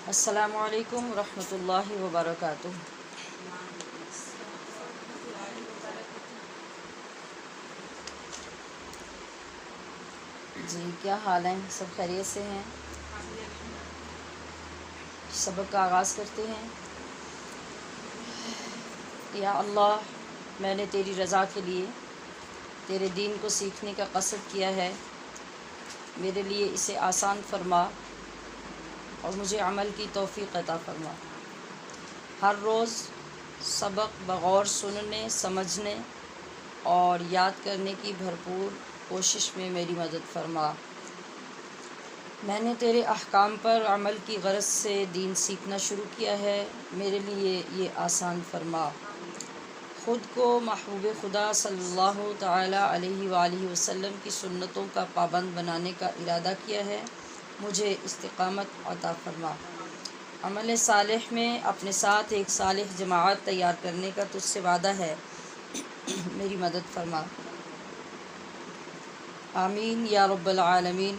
السلام علیکم ورحمۃ اللہ وبرکاتہ۔ جی کیا حال ہیں؟ سب خیریت سے ہیں؟ سبق کا آغاز کرتے ہیں۔ یا اللہ، میں نے تیری رضا کے لیے تیرے دین کو سیکھنے کا قصد کیا ہے، میرے لیے اسے آسان فرما اور مجھے عمل کی توفیق عطا فرما۔ ہر روز سبق بغور سننے، سمجھنے اور یاد کرنے کی بھرپور کوشش میں میری مدد فرما۔ میں نے تیرے احکام پر عمل کی غرض سے دین سیکھنا شروع کیا ہے، میرے لیے یہ آسان فرما۔ خود کو محبوب خدا صلی اللہ تعالی علیہ وآلہ وسلم کی سنتوں کا پابند بنانے کا ارادہ کیا ہے، مجھے استقامت عطا فرما۔ عمل صالح میں اپنے ساتھ ایک صالح جماعت تیار کرنے کا تجھ سے وعدہ ہے، میری مدد فرما۔ آمین یا رب العالمین،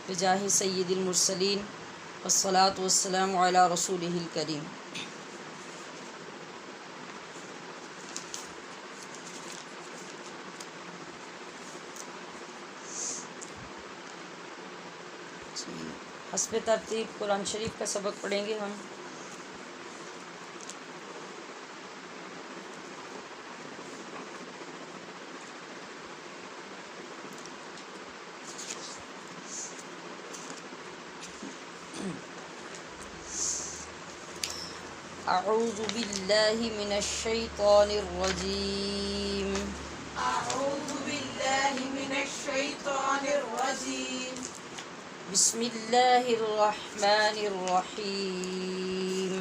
بجاہ سید المرسلین والصلاة والسلام علی رسولہ الکریم۔ حسب ترتیب قرآن شریف کا سبق پڑھیں گے ہم۔ اعوذ باللہ من الشیطان الرجیم۔ اعوذ باللہ من الشیطان الرجیم۔ بسم اللہ الرحمن الرحیم۔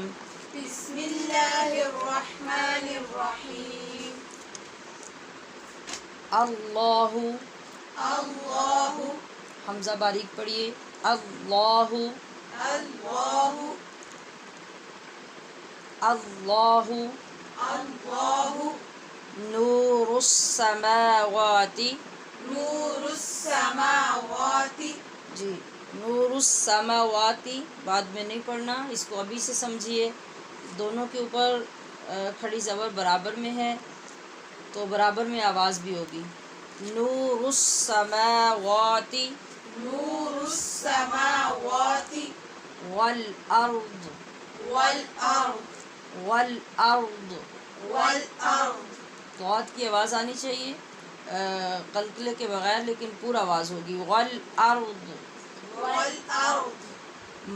بسم اللہ الرحمن الرحیم۔ اللہ، اللہ، حمزہ باریک پڑھیے، اللہ، اللہ، اللہ، اللہ، نور السماوات، نور السماوات، جی نور السماوات بعد میں نہیں پڑھنا، اس کو ابھی سے سمجھیے۔ دونوں کے اوپر کھڑی زبر برابر میں ہے تو برابر میں آواز بھی ہوگی۔ نور السماوات نور السماوات، والارض، والارض، والارض، والارض، ضاد کی آواز آنی چاہیے قلقلے کے بغیر، لیکن پورا آواز ہوگی۔ والارض، والارض،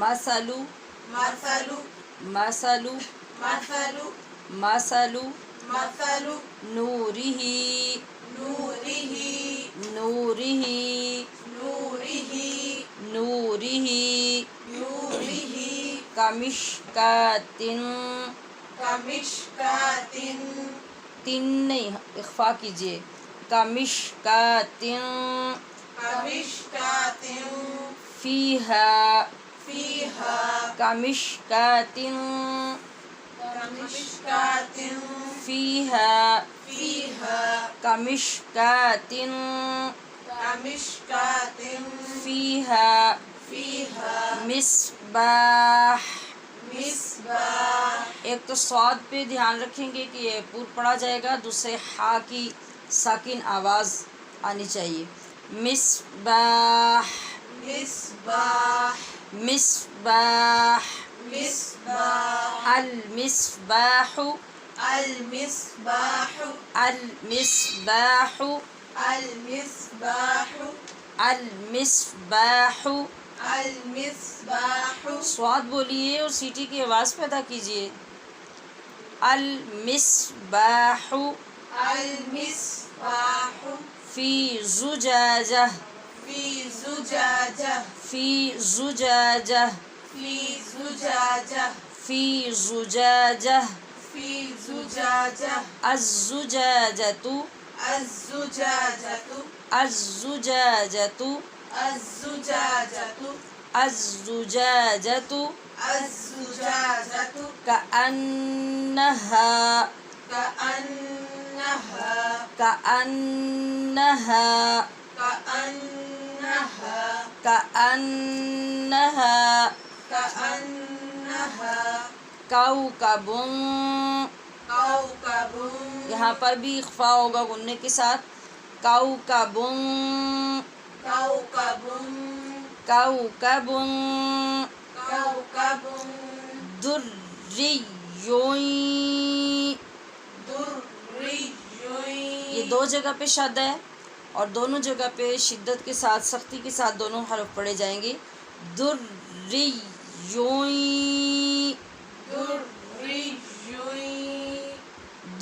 مثل، مثل، مثل، مثل، مثل مثل نورہ، نورہ، نورہ، نورہ، نورہ نورہ، کمشکات، کمشکات، تن نہیں، اخفا کیجیے، کمشکات، کمشکات، فیہا، فیہا، کمشکات، کمشکات، فیہا، فیہا، کمشکات، کمشکات، فیہا فیہا، مصباح۔ مصباح۔ ایک تو صاد پہ دھیان رکھیں گے کہ یہ پور پڑھا جائے گا، دوسرے ہا کی ساکن آواز آنی چاہیے۔ مصباح، مصباح، مصباح، مصباح، المصباح، المصباح، المصباح، المصباح، المصباح، المصباح، سواد بولیے اور سیٹی کی آواز پیدا کیجیے۔ المصباح المصباح، فی زجاجہ، فی زجاجہ، فی زجاجہ، فی زجاجہ، فی زجاجہ، فی زجاجہ، الزجاجۃ، الزجاجۃ، الزجاجۃ، الزجاجۃ، الزجاجۃ، الزجاجۃ، کأنہا، کأنہا، کأنہا، کأنہا، کأنہا، کأنہا، کوكب كوكب یہاں پر بھی اخفا ہوگا غنّے کے ساتھ. کوكب كوكب کوكب كوكب دري دري یہ دو جگہ پہ شد ہے اور دونوں جگہ پہ شدت کے ساتھ سختی کے ساتھ دونوں حرف پڑھے جائیں گے. دري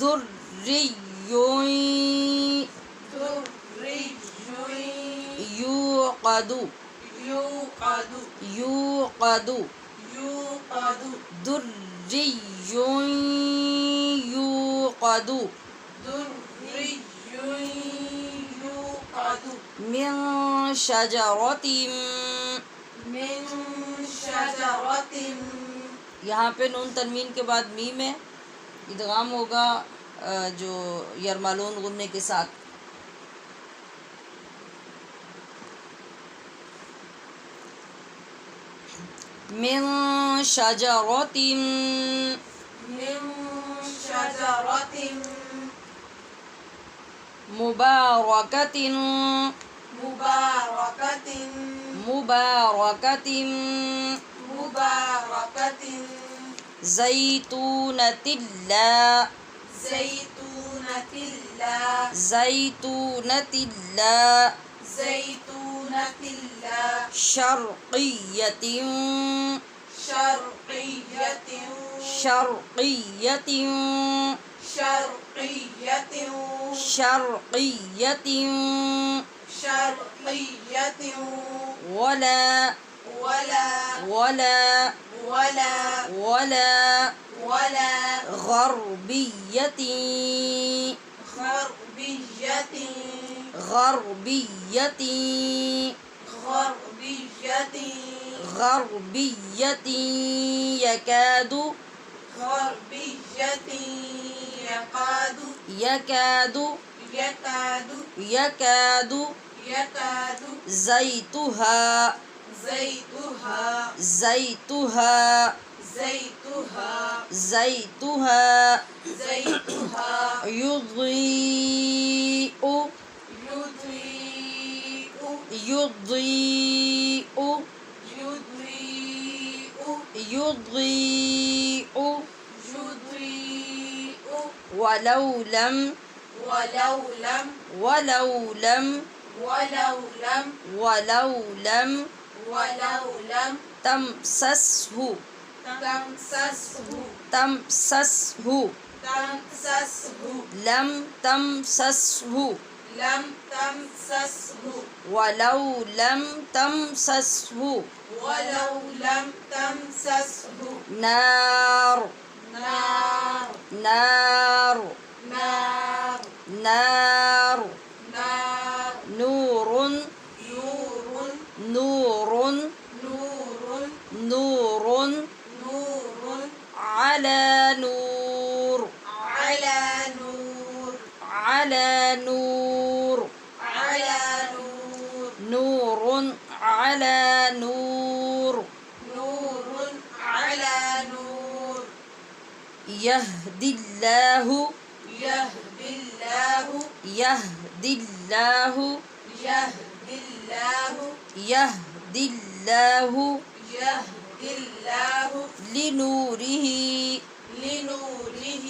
دري دري دري يوقد يوقد يوقد يوقد دري يوقد دري يوقد من شجرة من شجرة یہاں پہ نون تنوین کے بعد میم ہے. ادغام ہوگا جو یرمالون غنّے کے ساتھ. من شجرة من شجرة مباركة مباركة مباركة مباركة زيتونة لا زيتونة لا زيتونة لا زيتونة لا شرقية شرقية شرقية شرقية شرقية شرقية ولا ولا ولا ولا ولا ولا غربية غربية غربية غربية غربية يكاد غربية يكاد يكاد يكاد يكاد يكاد زيتها زيتها زيتها زيتها زيتها زيتها يضيء يضيء يضيء يضيء يضيء يضيء ولو لم ولو لم ولو لم ولو لم ولو لم ولو لم تمسسه تمسسه تمسسه تمسسه لم تمسسه لم تمسسه ولو لم تمسسه ولو لم تمسسه نار نار نار نار نار نار نور نور نور نور نور نور على نور على نور على نور على نور نور على نور نور على نور يهدي الله يهدي الله يهدي الله يهدي الله يهدي الله يهدي الله لنوره لنوره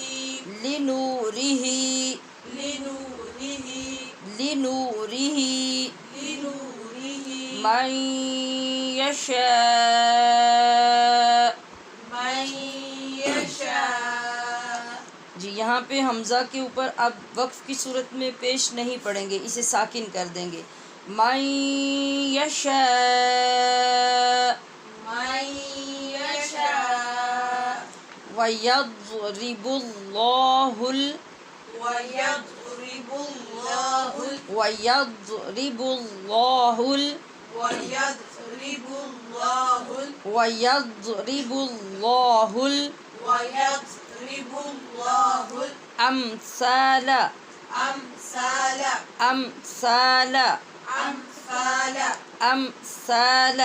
لنوره لنوره لنوره لنوره من يشاء. من يشاء. جی یہاں پہ حمزہ کے اوپر اب وقف کی صورت میں پیش نہیں پڑیں گے، اسے ساکن کر دیں گے. من يشاء من يشاء ويضرب الله ويضرب الله ويضرب الله ويضرب الله ويضرب الله ويضرب الله الأمثال أمثال أمثال أمثال أمثال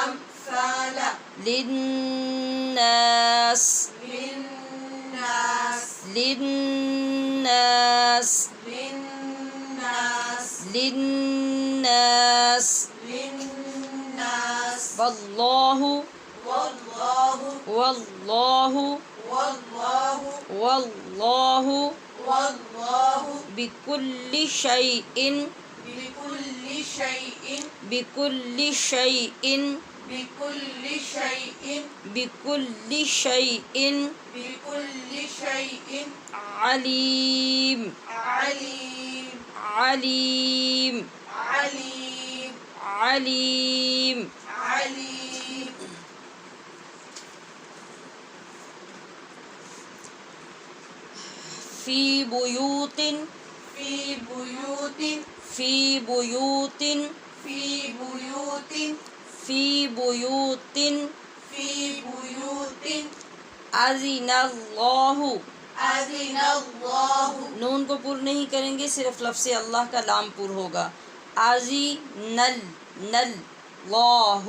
أمثال أمثال للناس للناس للناس للناس للناس للناس والله والله والله والله والله والله بكل شيء بكل شيء بكل شيء بكل شيء بكل شيء بكل شيء عليم عليم عليم عليم عليم عليم في بيوت في بيوت في بيوت في بيوت في بيوت في بيوت أذن الله أذن الله نون کو پر نہیں کریں گے، صرف لفظ اللہ کا لام پر ہوگا. آزی نل نل اللہ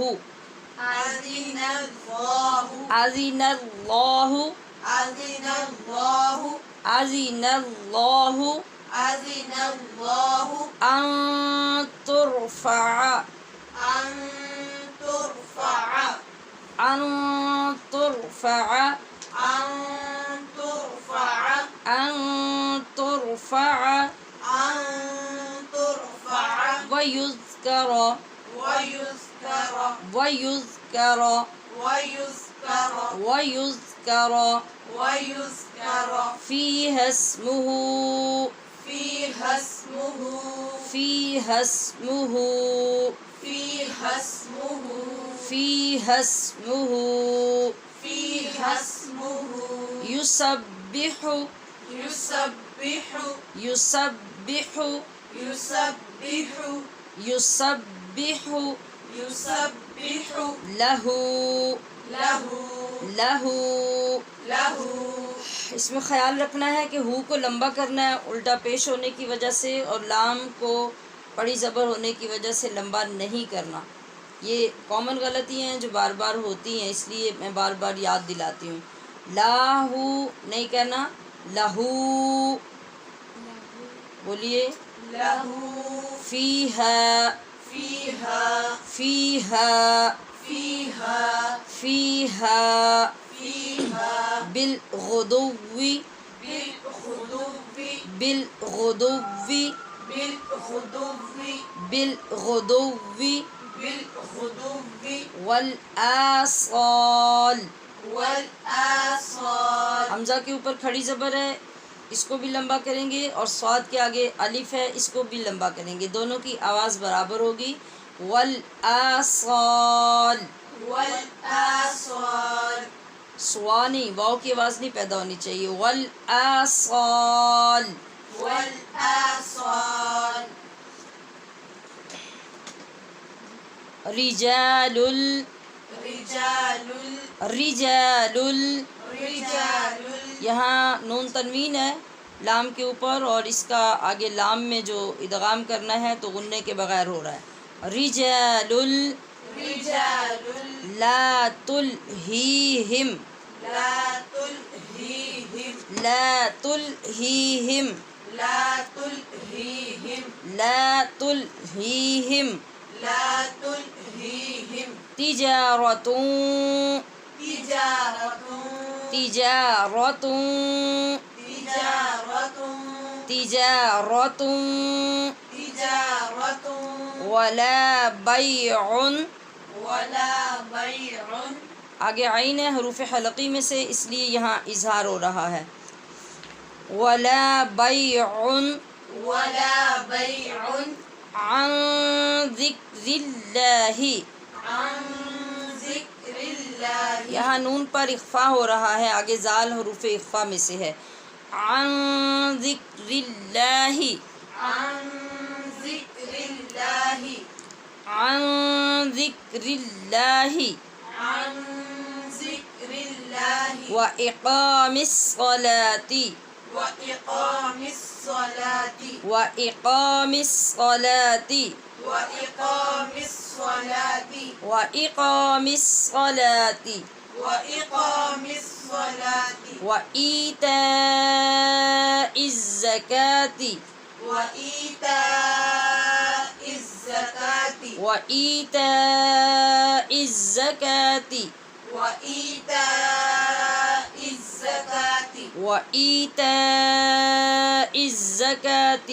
أذن الله أذن الله أذن الله أذن الله أذن الله أن ترفع أن ترفع أن ترفع أن ترفع أن ترفع أن ترفع ويذكر ويذكر ويذكر ويذكر ويذكر ويذكر فيها اسمه فيها اسمه فيها اسمه فيها اسمه فيها اسمه فيها اسمه يسبح يسبح يسبح يسبح يسبح يسبح له له له له اس میں خیال رکھنا ہے کہ ہو کو لمبا کرنا ہے الٹا پیش ہونے کی وجہ سے، اور لام کو پڑی زبر ہونے کی وجہ سے لمبا نہیں کرنا. یہ کامن غلطی ہیں جو بار بار ہوتی ہیں، اس لیے میں بار بار یاد دلاتی ہوں. لاہو نہیں کہنا، لہو بولیے. له فیہا فيها فیہا فيها فیہا فيها بالغدو بالغدو بالغدو بالغدو بالغدو بالغدو والآصال. والآصال حمزہ کے اوپر کھڑی زبر ہے، اس کو بھی لمبا کریں گے، اور صاد کے آگے الف ہے، اس کو بھی لمبا کریں گے. دونوں کی آواز برابر ہوگی. والآصال والآصال سوا نہیں، واؤ کی آواز نہیں پیدا ہونی چاہیے. والآصال والآصال رجال رجال رجال رجال یہاں نون تنوین ہے لام کے اوپر، اور اس کا آگے لام میں جو ادغام کرنا ہے تو غننے کے بغیر ہو رہا ہے. رجال رجال لا تلہیہم لا تلهيهم لا تلہیہم لا تلهيهم لا تلہیہم لا تلهيهم تجارة تجارة تجارة تجارة تجارة تجارة ولا بیع. ولا بيع آگے عین ہے حروف حلقی میں سے، اس لیے یہاں اظہار ہو رہا ہے. ولا بیع ولا بيع عن ذکر اللہ. عن ذكر الله یہاں نون پر اخفا ہو رہا ہے، آگے زال حروف اخفا میں سے ہے. عن ذکر اللہ عن ذكر الله عن ذکر اللہ عن ذكر الله وإقام الصلاة وإقام الصلاة وإقام الصلاة وإقام الصلاة وإقام الصلاة وإقام الصلاة وإيتاء الزكاة وإيتاء الزكاة وإيتاء الزكاة وإيتاء الزكاة وإيتاء الزكاة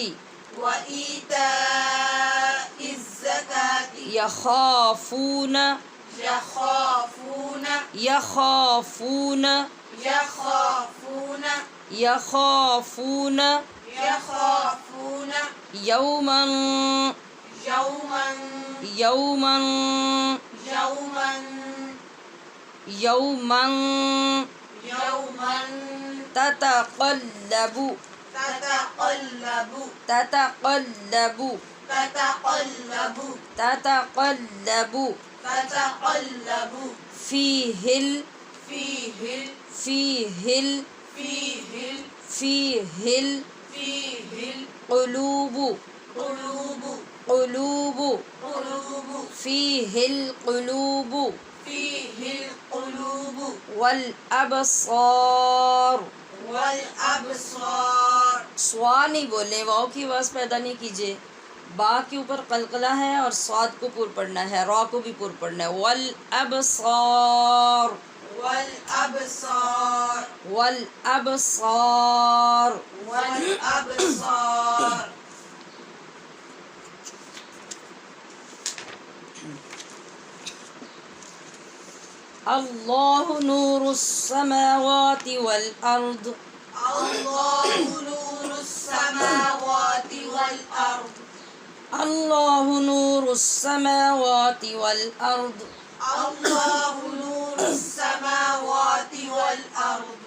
وإيتاء الزكاة يخافون يخافون يخافون يخافون يخافون يخافون يوما يوما يوما يوما يوما يوما تتقلب تتقلب تتقلب تتقلب تتقلب تتقلب فيه فيه فيه فيه فيه فيه القلوب قلوب قلوب قلوب فيه القلوب فيه القلوب والابصار والأبصار سوا نہیں بولنے، واؤ کی آواز پیدا نہیں کیجیے، با کے اوپر قلقلہ ہے اور صاد کو پور پڑھنا ہے، را کو بھی پور پڑھنا ہے. والابصار والأبصار والابصار والأبصار اللہ نور السماوات والارض الله نور السماوات والأرض اللہ نور السماوات والارض الله نور السماوات والأرض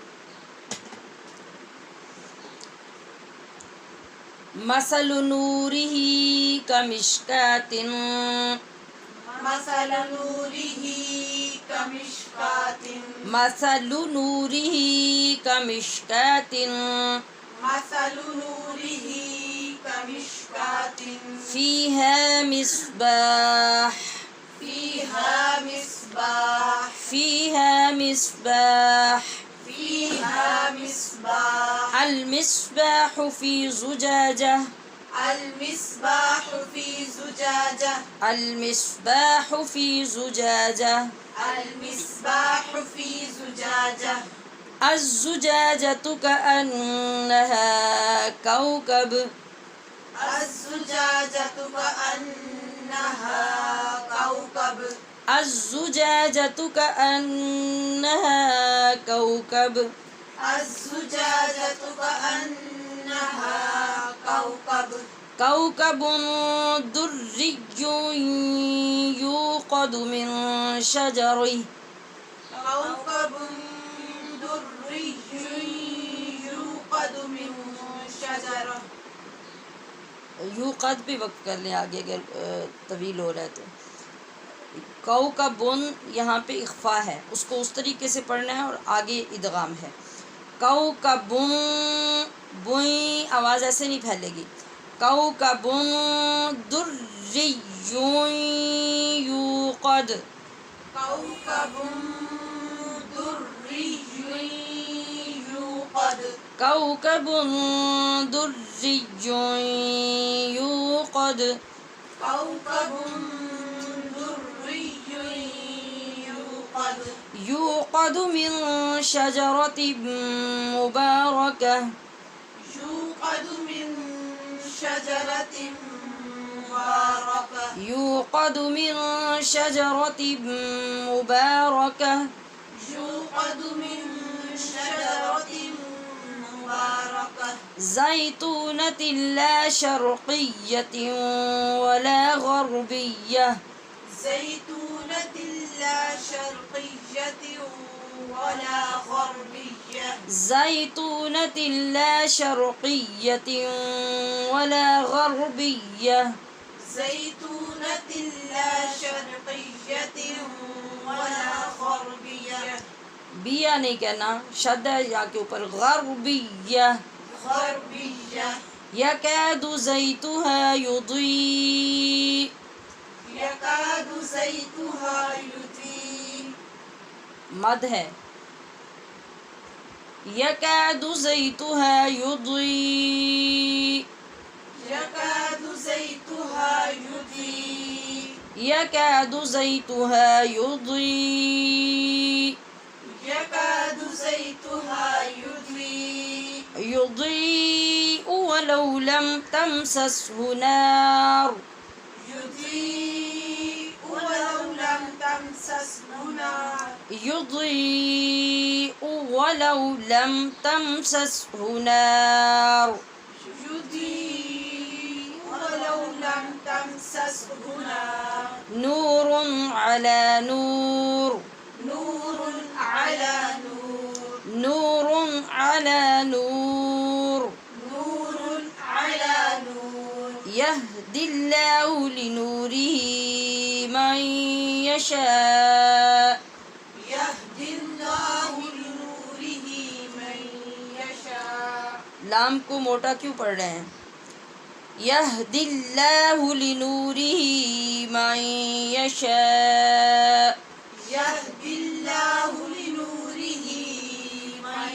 مثل نورہ کمشکاۃ مثل نوره كمشكاة مثل نورہ کمشکاۃ مثل نوره كمشكاة فیہا مصباح فيها مصباح فیہا مصباح فيها مصباح المصباح فی زجاجہ المصباح في زجاجة المصباح فی زجاجہ المصباح في زجاجة الزجاجة كأنها كوكب الزجاجة كأنها كوكب الزجاجة كأنها كوكب الزجاجة كأنها كوكب كوكب دري يوقد من شجره كوكب دري يوقد من شجرة یوقد بھی وقت کر لیں آگے اگر طویل ہو رہا ہے تو. کوکبن یہاں پہ اخفا ہے، اس کو اس طریقے سے پڑھنا ہے اور آگے ادغام ہے. کوکبن بوئیں آواز ایسے نہیں پھیلے گی. کوکبن دري یوقد كوكب دري يوقد کوکب دري یوقد كوكب دري يوقد يوقد من شجرة مباركة يوقد من شجرة مباركة يوقد من شجرة مباركة يوقد من شجرة مباركة زيتونة لا شرقية ولا غربية زيتونة لا شرقية ولا غربية زيتونة لا شرقية ولا غربية زيتونة لا شرقية ولا غربية بیا نہیں کہنا، شد ہے یا کے اوپر غربیہ غربية يكاد زيتها يضيء يكاد زيتها يضيء مد ہے يكاد زيتها يضيء يكاد زيتها يضيء يكاد زيتها يضيء يكاد زيتها يضيء يضيء ولو لم تمسسه نار يضيء ولو لم تمسسه نار يضيء ولو لم تمسسه نار يضيء ولو لم تمسسه نار نور على نور نور على نور نور على نور نور على نور يهدي الله لنوره من يشاء يهدي الله لنوره من يشاء لام کو موٹا کیوں پڑھ رہے ہیں يهدي الله لنوره من يشاء يهدي الله لنوره من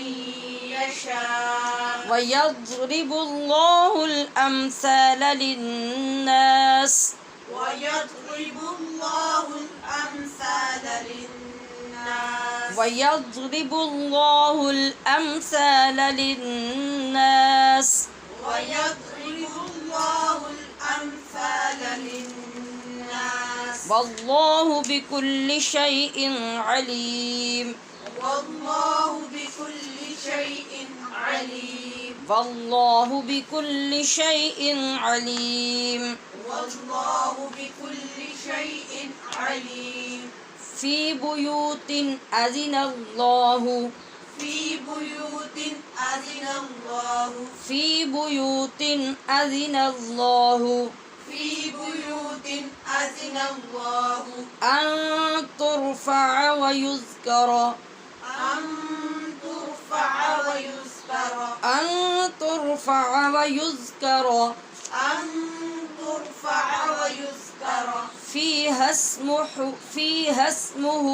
يشاء ويضرب الله الأمثال للناس ويضرب الله الأمثال للناس ويضرب الله الأمثال للناس ويضرب الله الأمثال للناس والله بكل شيء عليم والله بكل شيء عليم والله بكل شيء عليم والله بكل شيء عليم في بيوت أذن الله في بيوت أذن الله في بيوت أذن الله في بيوت أذن الله أن ترفع ويذكر أن ترفع ويذكر أن ترفع ويذكر أن ترفع ويذكر فيها اسمه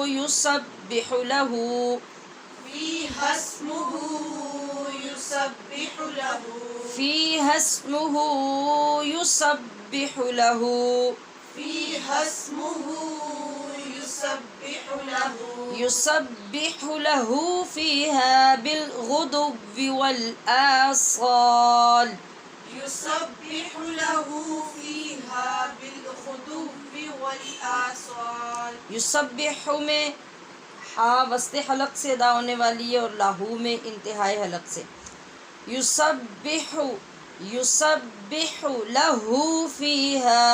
يسبح له فيها اسمه يسبح له فيها اسمه يسبح له فيها اسمه يسبح له يسبح له فيها بالغدو والآصال يسبح له فيها بالغدو والآصال یسبح میں ہا وسط حلق سے ادا ہونے والی ہے اور لاہو میں انتہائی حلق سے یسبح یسبح لہ فیہا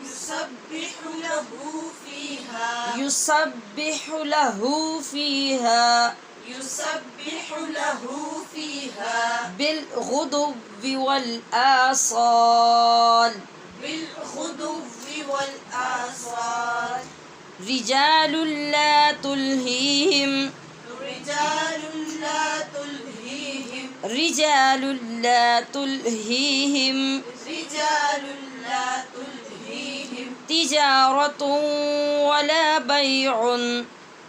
يسبح له فيها یسبح لہ فیہا يسبح له فيها بالغدو والآصال بالغدو والآصال رجال لا تلہیہم رجال لا تلهيهم رجال لا تلہیہم رجال لا تلهيهم تجارة ولا بيع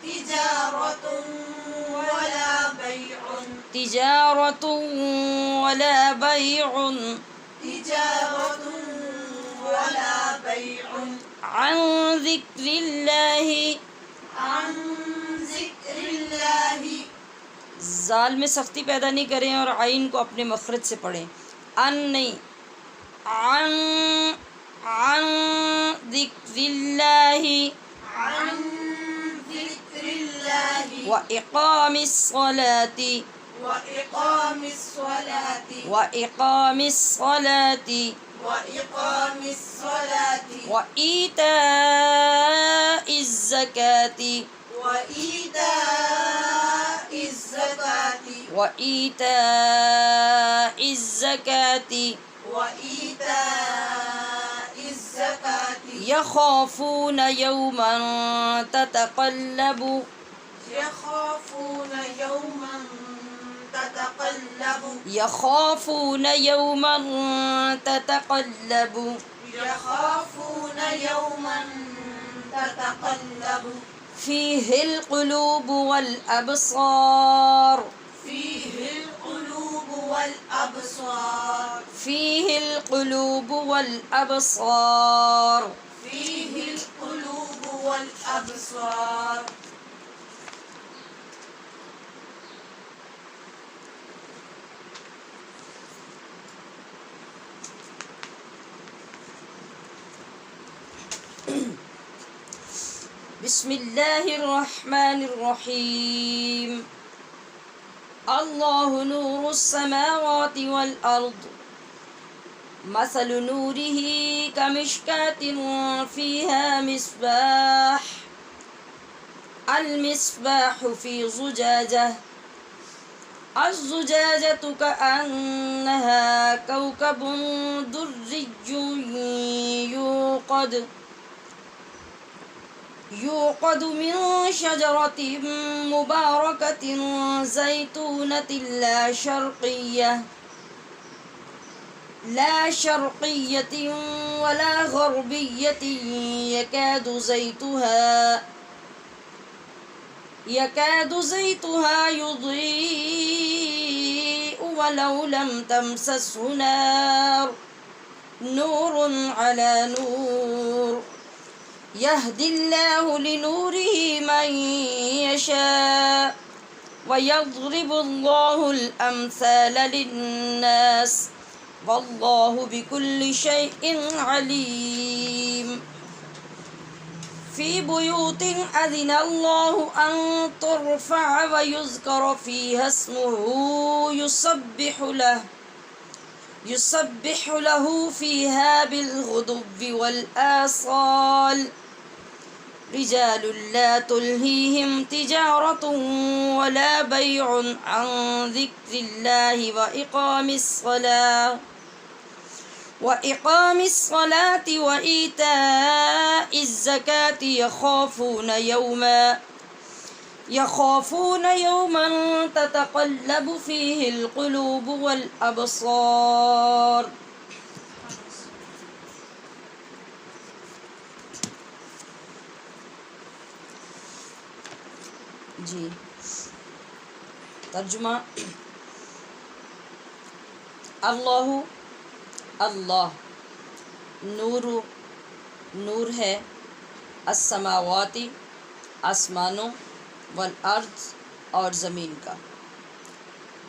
تجارة ولا بيع تجارة ولا بيع تجارة ولا بيع عن ذكر الله عن ذكر الله زال میں سختی پیدا نہیں کریں اور عین کو اپنے مخرج سے پڑھیں ان نہیں عن ذکر اللہ عن ذكر الله وإقام الصلاة وإقام الصلاة وإقام الصلاة وإقام الصلاة وإيتاء الزكاة وإيتاء الزكاة وإيتاء الزكاة وإيتاء الزكاة يخافون يوما تتقلب يخافون يوما تتقلب يخافون يوما تتقلب يخافون يوما تتقلب فيه القلوب والأبصار فيه القلوب والأبصار فيه القلوب والأبصار فيه القلوب والأبصار بسم الله الرحمن الرحيم الله نور السماوات والأرض مثل نوره كمشكاة فيها مصباح المصباح في زجاجة الزجاجة كأنها كوكب دري يوقد من شجرة مباركة زيتونة لا شرقية ولا غربية يكاد زيتها يضيء ولو لم تمسسه نور على نور يهدي الله لنوره من يشاء ويضرب الله الأمثال للناس والله بكل شيء عليم في بيوت أذن الله أن ترفع ويذكر فيها اسمه يسبح له فيها بالغدو والآصال رجال لا تلهيهم تجارة ولا بيع عن ذكر الله وإقام الصلاة وإيتاء الزكاة يخافون يوما تتقلب فيه القلوب والأبصار جی ترجمہ اللہ نور ہے السماواتی آسمانوں والارض اور زمین کا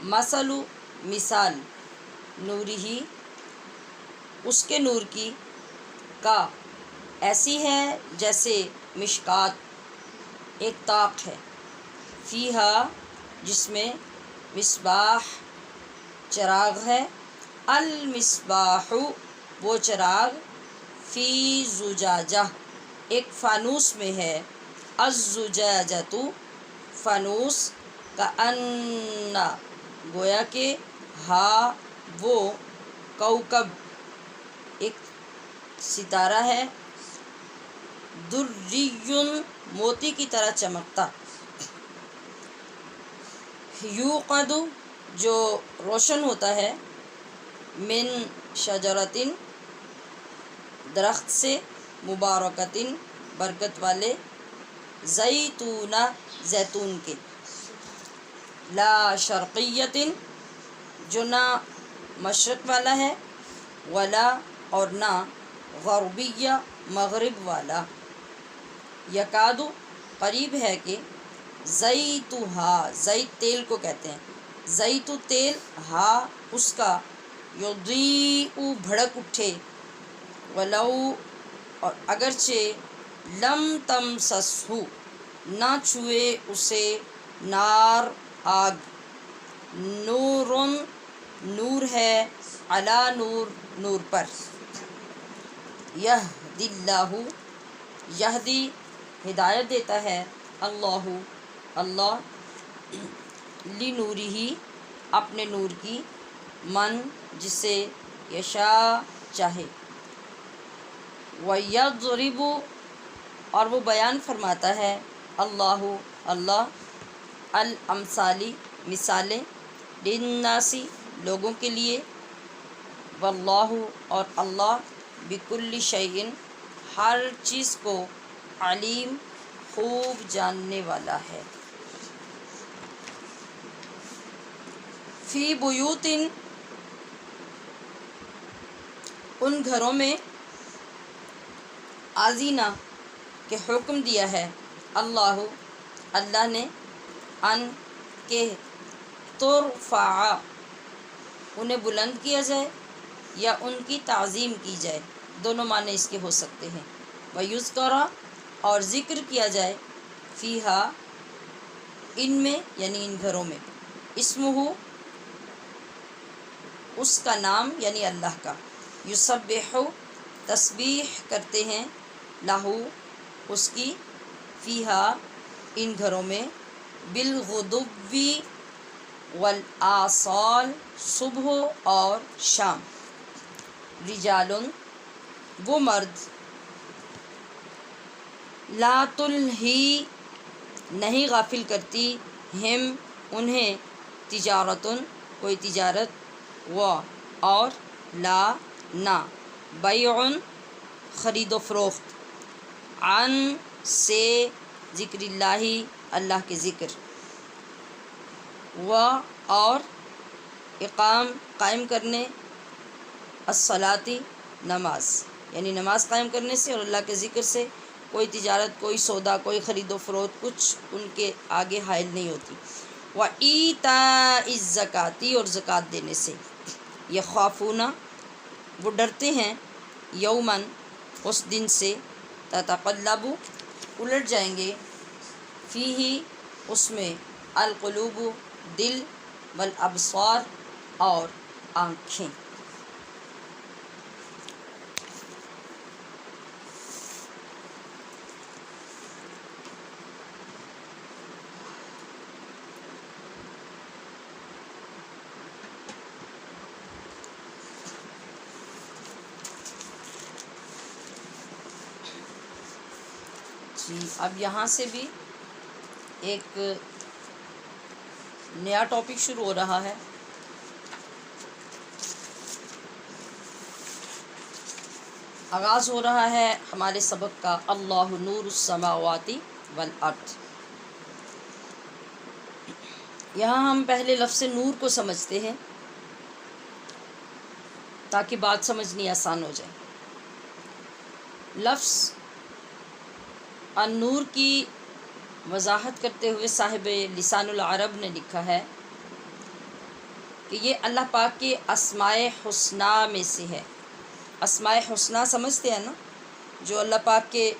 مثال نوری اس کے نور کی کا ایسی ہے جیسے مشکات ایک طاق ہے فیہا جس میں مصباح چراغ ہے المصباح وہ چراغ فی زجاجہ ایک فانوس میں ہے الزجاجۃ فانوس کأن گویا کہ وہ کوکب ایک ستارہ ہے دری موتی کی طرح چمکتا یوقد جو روشن ہوتا ہے من شجرتن درخت سے مبارکتن برکت والے زیتون کے لا شرقیتن جو نہ مشرق والا ہے ولا اور نہ غربیہ مغرب والا یکادو قریب ہے کہ زیت تیل کو کہتے ہیں زیت تیل اس کا یضیء بھڑک اٹھے ولو اور اگرچہ لم تمسسہ نہ چھوئے اسے نار آگ نور ہے علی نور پر یہدی اللہ یہدی ہدایت دیتا ہے اللہ لنورہ اپنے نور کی من جسے یشاء چاہے وَيَضْرِبُ اور وہ بیان فرماتا ہے اللہ الامثالی مثالیں للناسی لوگوں کے لیے، واللہ اور اللہ بکل شیء ہر چیز کو علیم خوب جاننے والا ہے۔ فی بیوت ان گھروں میں، آذینہ کہ حکم دیا ہے اللہ نے، ان کہ ترفع انہیں بلند کیا جائے یا ان کی تعظیم کی جائے، دونوں معنی اس کے ہو سکتے ہیں۔ وَيُذْكَرَ اور ذکر کیا جائے، فیہا ان میں یعنی ان گھروں میں، اسمہ اس کا نام یعنی اللہ کا، یسبح تسبیح کرتے ہیں، لہو اس کی، فیہا ان گھروں میں، بالغدو والآصال صبح اور شام، رجال وہ مرد، لا تلہی نہیں غافل کرتی، ہم انہیں، تجارتن کوئی تجارت، اور لا نہ، بیعن خرید و فروخت، عن سے ذکر اللہ اللہ کے ذکر، اور قائم کرنے، الصلاۃ نماز یعنی نماز قائم کرنے سے اور اللہ کے ذکر سے کوئی تجارت، کوئی سودا، کوئی خرید و فروخت کچھ ان کے آگے حائل نہیں ہوتی۔ وَإِيتَاءِ الزَّکَاةِ اور زکوٰۃ دینے سے، یخافون وہ ڈرتے ہیں، یومن اس دن سے، تتقلب الٹ جائیں گے، فیہ اس میں، القلوب دل، والابصار اور آنکھیں۔ جی اب یہاں سے بھی ایک نیا ٹاپک شروع ہو رہا ہے۔ آغاز ہو رہا ہے ہمارے سبق کا، اللہ نور السماوات والارض۔ یہاں ہم پہلے لفظ نور کو سمجھتے ہیں تاکہ بات سمجھنی آسان ہو جائے۔ لفظ النور کی وضاحت کرتے ہوئے صاحب لسان العرب نے لکھا ہے کہ یہ اللہ پاک کے اسماء حسنی میں سے ہے۔ اسماء حسنی سمجھتے ہیں نا، جو اللہ پاک کے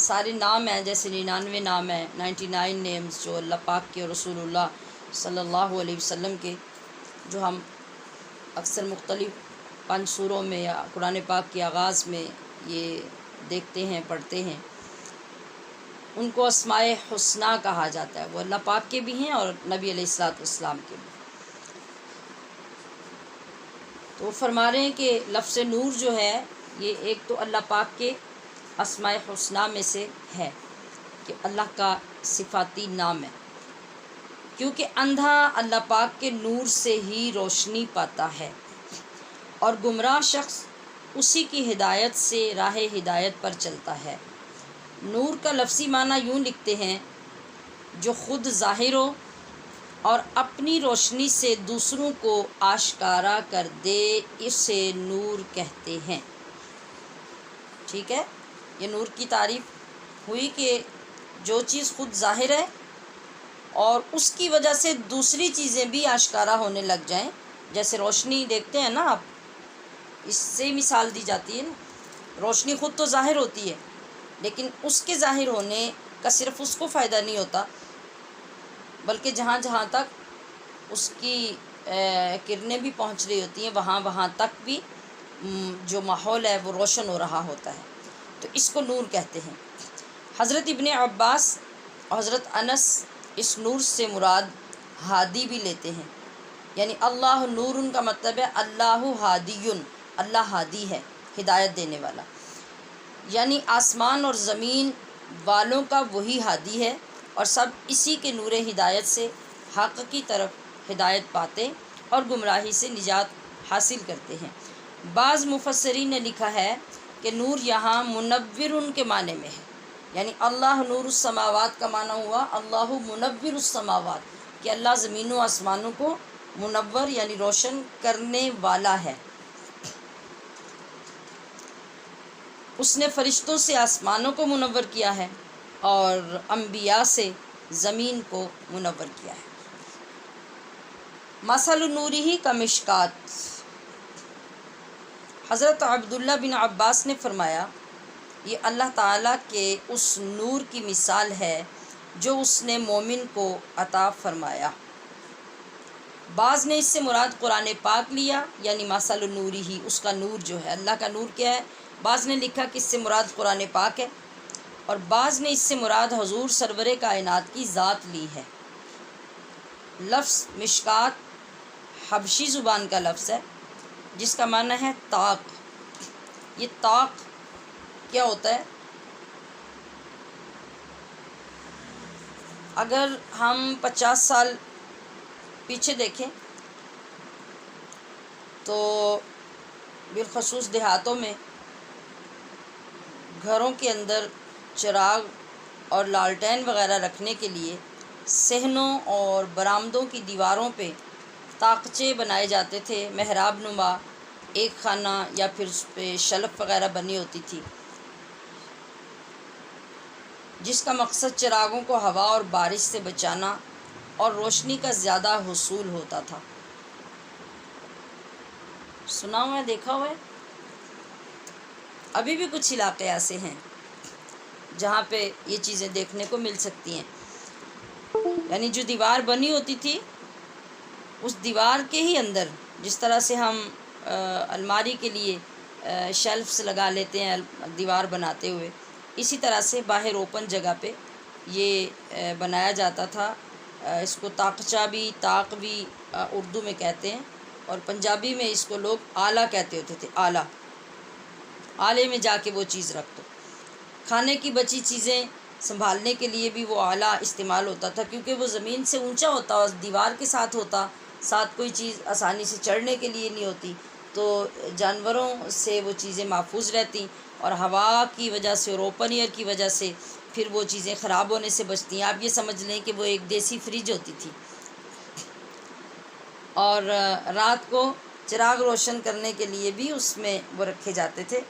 سارے نام ہیں، جیسے 99 نام ہیں، 99 نیمز جو اللہ پاک کے اور رسول اللہ صلی اللہ علیہ وسلم کے، جو ہم اکثر مختلف 5 سوروں میں یا قرآن پاک کے آغاز میں یہ دیکھتے ہیں، پڑھتے ہیں، ان کو اسماء حسنی کہا جاتا ہے۔ وہ اللہ پاک کے بھی ہیں اور نبی علیہ السلام کے بھی۔ تو وہ فرما رہے ہیں کہ لفظ نور جو ہے یہ ایک تو اللہ پاک کے اسماء حسنی میں سے ہے کہ اللہ کا صفاتی نام ہے، کیونکہ اندھا اللہ پاک کے نور سے ہی روشنی پاتا ہے اور گمراہ شخص اسی کی ہدایت سے راہ ہدایت پر چلتا ہے۔ نور کا لفظی معنی یوں لکھتے ہیں، جو خود ظاہر ہو اور اپنی روشنی سے دوسروں کو آشکارا کر دے، اسے نور کہتے ہیں۔ ٹھیک ہے، یہ نور کی تعریف ہوئی کہ جو چیز خود ظاہر ہے اور اس کی وجہ سے دوسری چیزیں بھی آشکارا ہونے لگ جائیں، جیسے روشنی دیکھتے ہیں نا آپ، اس سے مثال دی جاتی ہے نا، روشنی خود تو ظاہر ہوتی ہے لیکن اس کے ظاہر ہونے کا صرف اس کو فائدہ نہیں ہوتا، بلکہ جہاں جہاں تک اس کی کرنیں بھی پہنچ رہی ہوتی ہیں، وہاں تک بھی جو ماحول ہے وہ روشن ہو رہا ہوتا ہے، تو اس کو نور کہتے ہیں۔ حضرت ابن عباس اور حضرت انس اس نور سے مراد ہادی بھی لیتے ہیں، یعنی اللہ نور کا مطلب ہے اللہ ہادی، اللہ ہادی ہے، ہدایت دینے والا، یعنی آسمان اور زمین والوں کا وہی ہادی ہے اور سب اسی کے نور ہدایت سے حق کی طرف ہدایت پاتے اور گمراہی سے نجات حاصل کرتے ہیں۔ بعض مفسرین نے لکھا ہے کہ نور یہاں منور کے معنی میں ہے، یعنی اللہ نور السماوات کا معنی ہوا اللہ منور السماوات، کہ اللہ زمین و آسمانوں کو منور یعنی روشن کرنے والا ہے۔ اس نے فرشتوں سے آسمانوں کو منور کیا ہے اور انبیاء سے زمین کو منور کیا ہے۔ مثل نورہ کمشکات، حضرت عبداللہ بن عباس نے فرمایا یہ اللہ تعالیٰ کے اس نور کی مثال ہے جو اس نے مومن کو عطا فرمایا۔ بعض نے اس سے مراد قرآن پاک لیا، یعنی مثل نورہ، اس کا نور جو ہے، اللہ کا نور کیا ہے۔ بعض نے لکھا کہ اس سے مراد قرآن پاک ہے، اور بعض نے اس سے مراد حضور سرور کائنات کی ذات لی ہے۔ لفظ مشکات حبشی زبان کا لفظ ہے جس کا معنی ہے طاق۔ یہ طاق کیا ہوتا ہے؟ اگر ہم 50 سال پیچھے دیکھیں تو بالخصوص دیہاتوں میں گھروں کے اندر چراغ اور لالٹین وغیرہ رکھنے کے لیے صحنوں اور برآمدوں کی دیواروں پہ طاقچے بنائے جاتے تھے، محراب نما ایک خانہ، یا پھر اس پہ شلف وغیرہ بنی ہوتی تھی، جس کا مقصد چراغوں کو ہوا اور بارش سے بچانا اور روشنی کا زیادہ حصول ہوتا تھا۔ سنا ہوا ہے، دیکھا ہوا ہے۔ ابھی بھی کچھ علاقے ایسے ہیں جہاں پہ یہ چیزیں دیکھنے کو مل سکتی ہیں، یعنی جو دیوار بنی ہوتی تھی اس دیوار کے ہی اندر، جس طرح سے ہم الماری کے لیے شیلفس لگا لیتے ہیں دیوار بناتے ہوئے، اسی طرح سے باہر اوپن جگہ پہ یہ بنایا جاتا تھا۔ اس کو طاقچہ بھی، طاق بھی اردو میں کہتے ہیں، اور پنجابی میں اس کو لوگ آلہ کہتے ہوتے تھے، آلہ، آلے میں جا کے وہ چیز رکھ دو۔ کھانے کی بچی چیزیں سنبھالنے کے لیے بھی وہ آلہ استعمال ہوتا تھا، کیونکہ وہ زمین سے اونچا ہوتا اور دیوار کے ساتھ ہوتا، ساتھ کوئی چیز آسانی سے چڑھنے کے لیے نہیں ہوتی، تو جانوروں سے وہ چیزیں محفوظ رہتی، اور ہوا کی وجہ سے اور اوپن ایئر کی وجہ سے پھر وہ چیزیں خراب ہونے سے بچتی ہیں۔ آپ یہ سمجھ لیں کہ وہ ایک دیسی فریج ہوتی تھی، اور رات کو چراغ روشن کرنے کے لیے بھی اس میں وہ رکھے جاتے تھے۔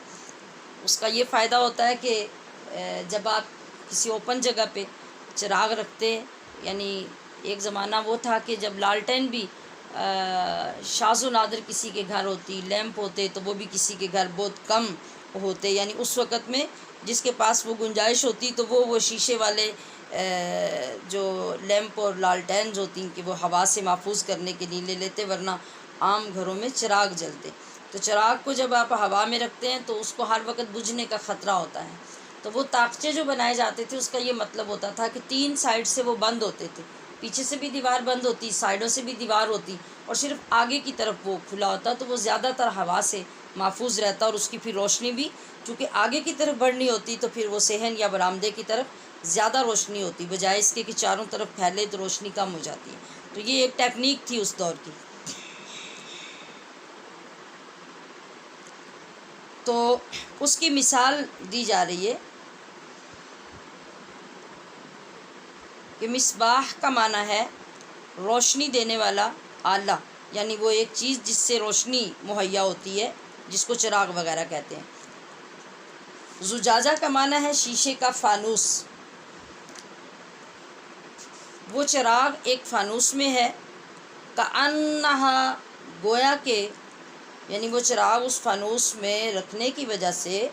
اس کا یہ فائدہ ہوتا ہے کہ جب آپ کسی اوپن جگہ پہ چراغ رکھتے، یعنی ایک زمانہ وہ تھا کہ جب لالٹین بھی شاذ و نادر کسی کے گھر ہوتی، لیمپ ہوتے تو وہ بھی کسی کے گھر بہت کم ہوتے، یعنی اس وقت میں جس کے پاس وہ گنجائش ہوتی تو وہ شیشے والے جو لیمپ اور لالٹینز ہوتی کہ وہ ہوا سے محفوظ کرنے کے لیے لے لیتے، ورنہ عام گھروں میں چراغ جلتے۔ تو چراغ کو جب آپ ہوا میں رکھتے ہیں تو اس کو ہر وقت بجھنے کا خطرہ ہوتا ہے، تو وہ طاقچے جو بنائے جاتے تھے اس کا یہ مطلب ہوتا تھا کہ 3 سائڈ سے وہ بند ہوتے تھے، پیچھے سے بھی دیوار بند ہوتی، سائڈوں سے بھی دیوار ہوتی، اور صرف آگے کی طرف وہ کھلا ہوتا، تو وہ زیادہ تر ہوا سے محفوظ رہتا، اور اس کی پھر روشنی بھی چونکہ آگے کی طرف بڑھنی ہوتی تو پھر وہ صحن یا برآمدے کی طرف زیادہ روشنی ہوتی، بجائے اس کے کہ چاروں طرف پھیلے تو روشنی کم ہو جاتی ہے۔ تو یہ ایک ٹیکنیک تھی اس دور کی۔ تو اس کی مثال دی جا رہی ہے کہ مصباح کا معنی ہے روشنی دینے والا آلہ، یعنی وہ ایک چیز جس سے روشنی مہیا ہوتی ہے، جس کو چراغ وغیرہ کہتے ہیں۔ زجاجہ کا معنی ہے شیشے کا فانوس، وہ چراغ ایک فانوس میں ہے، کأنہا، گویا کہ، یعنی وہ چراغ اس فانوس میں رکھنے کی وجہ سے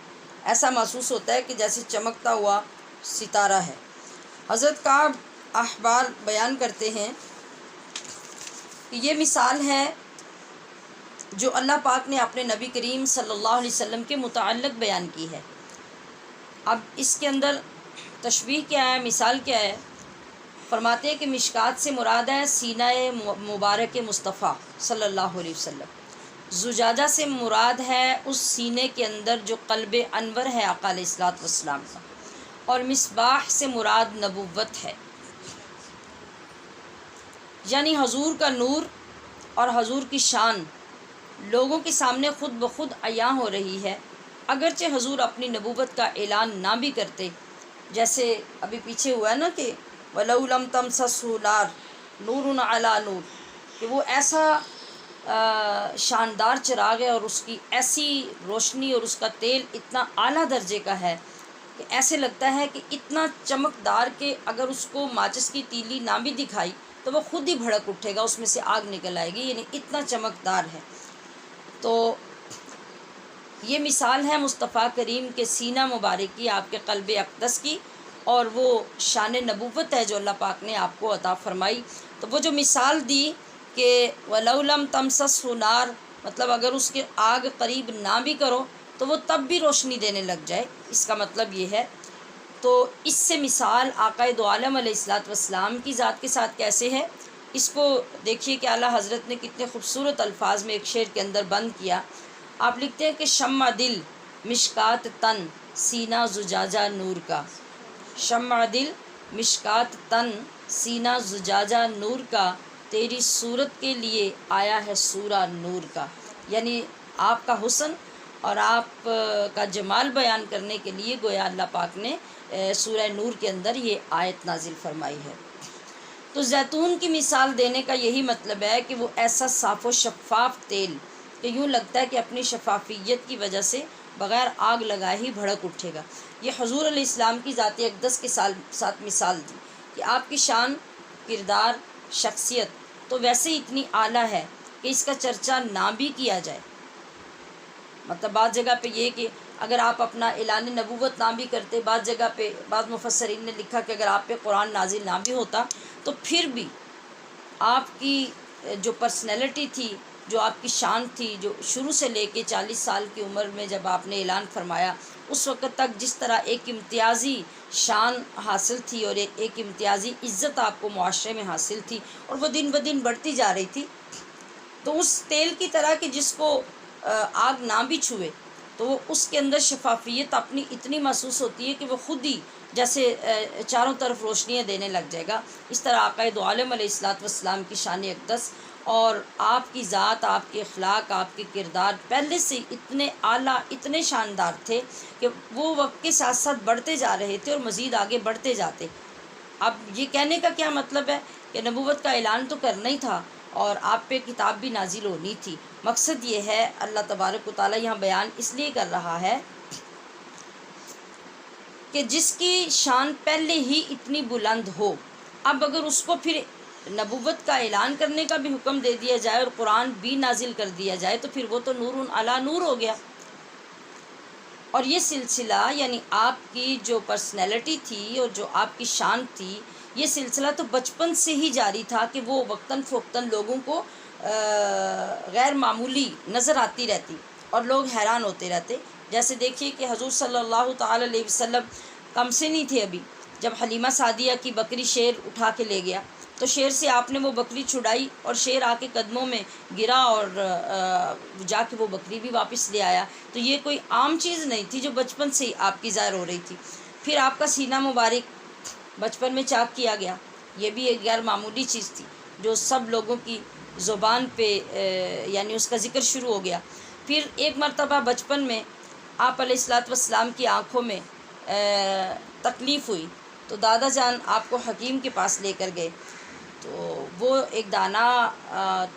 ایسا محسوس ہوتا ہے کہ جیسے چمکتا ہوا ستارہ ہے۔ حضرت کعب احبار بیان کرتے ہیں کہ یہ مثال ہے جو اللہ پاک نے اپنے نبی کریم صلی اللہ علیہ وسلم کے متعلق بیان کی ہے۔ اب اس کے اندر تشبیہ کیا ہے، مثال کیا ہے؟ فرماتے ہیں کہ مشکات سے مراد ہے سینہ مبارک مصطفیٰ صلی اللہ علیہ وسلم، زجاجہ سے مراد ہے اس سینے کے اندر جو قلب انور ہے آقا علیہ الصلوۃ والسلام کا، اور مصباح سے مراد نبوت ہے۔ یعنی حضور کا نور اور حضور کی شان لوگوں کے سامنے خود بخود عیاں ہو رہی ہے، اگرچہ حضور اپنی نبوت کا اعلان نہ بھی کرتے، جیسے ابھی پیچھے ہوا ہے نا کہ وَلَوْ لَمْ تَمْسَسْهُ نَارٌ نُورٌ عَلَى نُور، کہ وہ ایسا شاندار چراغ ہے اور اس کی ایسی روشنی اور اس کا تیل اتنا اعلیٰ درجے کا ہے کہ ایسے لگتا ہے کہ اتنا چمکدار کہ اگر اس کو ماچس کی تیلی نہ بھی دکھائی تو وہ خود ہی بھڑک اٹھے گا، اس میں سے آگ نکل آئے گی، یعنی اتنا چمکدار ہے۔ تو یہ مثال ہے مصطفیٰ کریم کے سینہ مبارک کی، آپ کے قلب اقدس کی، اور وہ شان نبوت ہے جو اللہ پاک نے آپ کو عطا فرمائی۔ تو وہ جو مثال دی کہ وَلَوْ لَمْ تَمْسَسْهُ نَارٌ، مطلب اگر اس کے آگ قریب نہ بھی کرو تو وہ تب بھی روشنی دینے لگ جائے، اس کا مطلب یہ ہے۔ تو اس سے مثال آقائے دو عالم علیہ الصلوۃ والسلام کی ذات کے ساتھ کیسے ہے، اس کو دیکھیے کہ اعلیٰ حضرت نے کتنے خوبصورت الفاظ میں ایک شعر کے اندر بند کیا۔ آپ لکھتے ہیں کہ شمع دل مشکات تن سینہ زجاجہ نور کا، شمع دل مشکات تن سینہ زجاجہ نور کا، تیری صورت کے لیے آیا ہے سورہ نور کا، یعنی آپ کا حسن اور آپ کا جمال بیان کرنے کے لیے گویا اللہ پاک نے سورہ نور کے اندر یہ آیت نازل فرمائی ہے۔ تو زیتون کی مثال دینے کا یہی مطلب ہے کہ وہ ایسا صاف و شفاف تیل کہ یوں لگتا ہے کہ اپنی شفافیت کی وجہ سے بغیر آگ لگائے ہی بھڑک اٹھے گا۔ یہ حضور علیہ السلام کی ذات اقدس کے ساتھ مثال دی کہ آپ کی شان، کردار، شخصیت تو ویسے ہی اتنی اعلیٰ ہے کہ اس کا چرچا نہ بھی کیا جائے۔ مطلب بعض جگہ پہ یہ کہ اگر آپ اپنا اعلان نبوت نہ بھی کرتے، بعض جگہ پہ بعض مفسرین نے لکھا کہ اگر آپ پہ قرآن نازل نہ بھی ہوتا تو پھر بھی آپ کی جو پرسنالٹی تھی، جو آپ کی شان تھی، جو شروع سے لے کے 40 سال کی عمر میں جب آپ نے اعلان فرمایا اس وقت تک جس طرح ایک امتیازی شان حاصل تھی اور ایک امتیازی عزت آپ کو معاشرے میں حاصل تھی، اور وہ دن بدن بڑھتی جا رہی تھی، تو اس تیل کی طرح کہ جس کو آگ نہ بھی چھوئے تو وہ اس کے اندر شفافیت اپنی اتنی محسوس ہوتی ہے کہ وہ خود ہی جیسے چاروں طرف روشنیاں دینے لگ جائے گا۔ اس طرح آقائے دو عالم علیہ الصلوۃ والسلام کی شان اقدس اور آپ کی ذات، آپ کے اخلاق، آپ کے کردار پہلے سے اتنے اعلیٰ، اتنے شاندار تھے کہ وہ وقت کے ساتھ ساتھ بڑھتے جا رہے تھے اور مزید آگے بڑھتے جاتے۔ اب یہ کہنے کا کیا مطلب ہے کہ نبوت کا اعلان تو کرنا ہی تھا اور آپ پہ کتاب بھی نازل ہونی تھی۔ مقصد یہ ہے، اللہ تبارک و تعالیٰ یہاں بیان اس لیے کر رہا ہے کہ جس کی شان پہلے ہی اتنی بلند ہو، اب اگر اس کو پھر نبوت کا اعلان کرنے کا بھی حکم دے دیا جائے اور قرآن بھی نازل کر دیا جائے تو پھر وہ تو نور علی نور ہو گیا۔ اور یہ سلسلہ یعنی آپ کی جو پرسنالٹی تھی اور جو آپ کی شان تھی، یہ سلسلہ تو بچپن سے ہی جاری تھا کہ وہ وقتاً فوقتاً لوگوں کو غیر معمولی نظر آتی رہتی اور لوگ حیران ہوتے رہتے۔ جیسے دیکھیے کہ حضور صلی اللہ تعالی علیہ وسلم کم سے نہیں تھے ابھی، جب حلیمہ سعدیہ کی بکری شیر اٹھا کے لے گیا تو شیر سے آپ نے وہ بکری چھڑائی اور شیر آ کے قدموں میں گرا اور جا کے وہ بکری بھی واپس لے آیا۔ تو یہ کوئی عام چیز نہیں تھی جو بچپن سے ہی آپ کی ظاہر ہو رہی تھی۔ پھر آپ کا سینہ مبارک بچپن میں چاک کیا گیا، یہ بھی ایک غیر معمولی چیز تھی جو سب لوگوں کی زبان پہ یعنی اس کا ذکر شروع ہو گیا۔ پھر ایک مرتبہ بچپن میں آپ علیہ الصلوۃ والسلام کی آنکھوں میں تکلیف ہوئی تو دادا جان آپ کو حکیم کے پاس لے کر گئے، تو وہ ایک دانا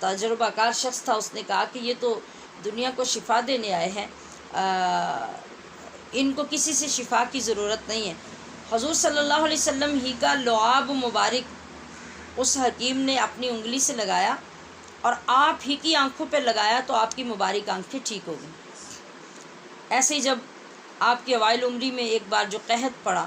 تجربہ کار شخص تھا، اس نے کہا کہ یہ تو دنیا کو شفا دینے آئے ہیں، ان کو کسی سے شفا کی ضرورت نہیں ہے۔ حضور صلی اللہ علیہ وسلم ہی کا لعاب مبارک اس حکیم نے اپنی انگلی سے لگایا اور آپ ہی کی آنکھوں پہ لگایا تو آپ کی مبارک آنکھیں ٹھیک ہو گئیں۔ ایسے ہی جب آپ کی اوائل عمری میں ایک بار جو قحط پڑا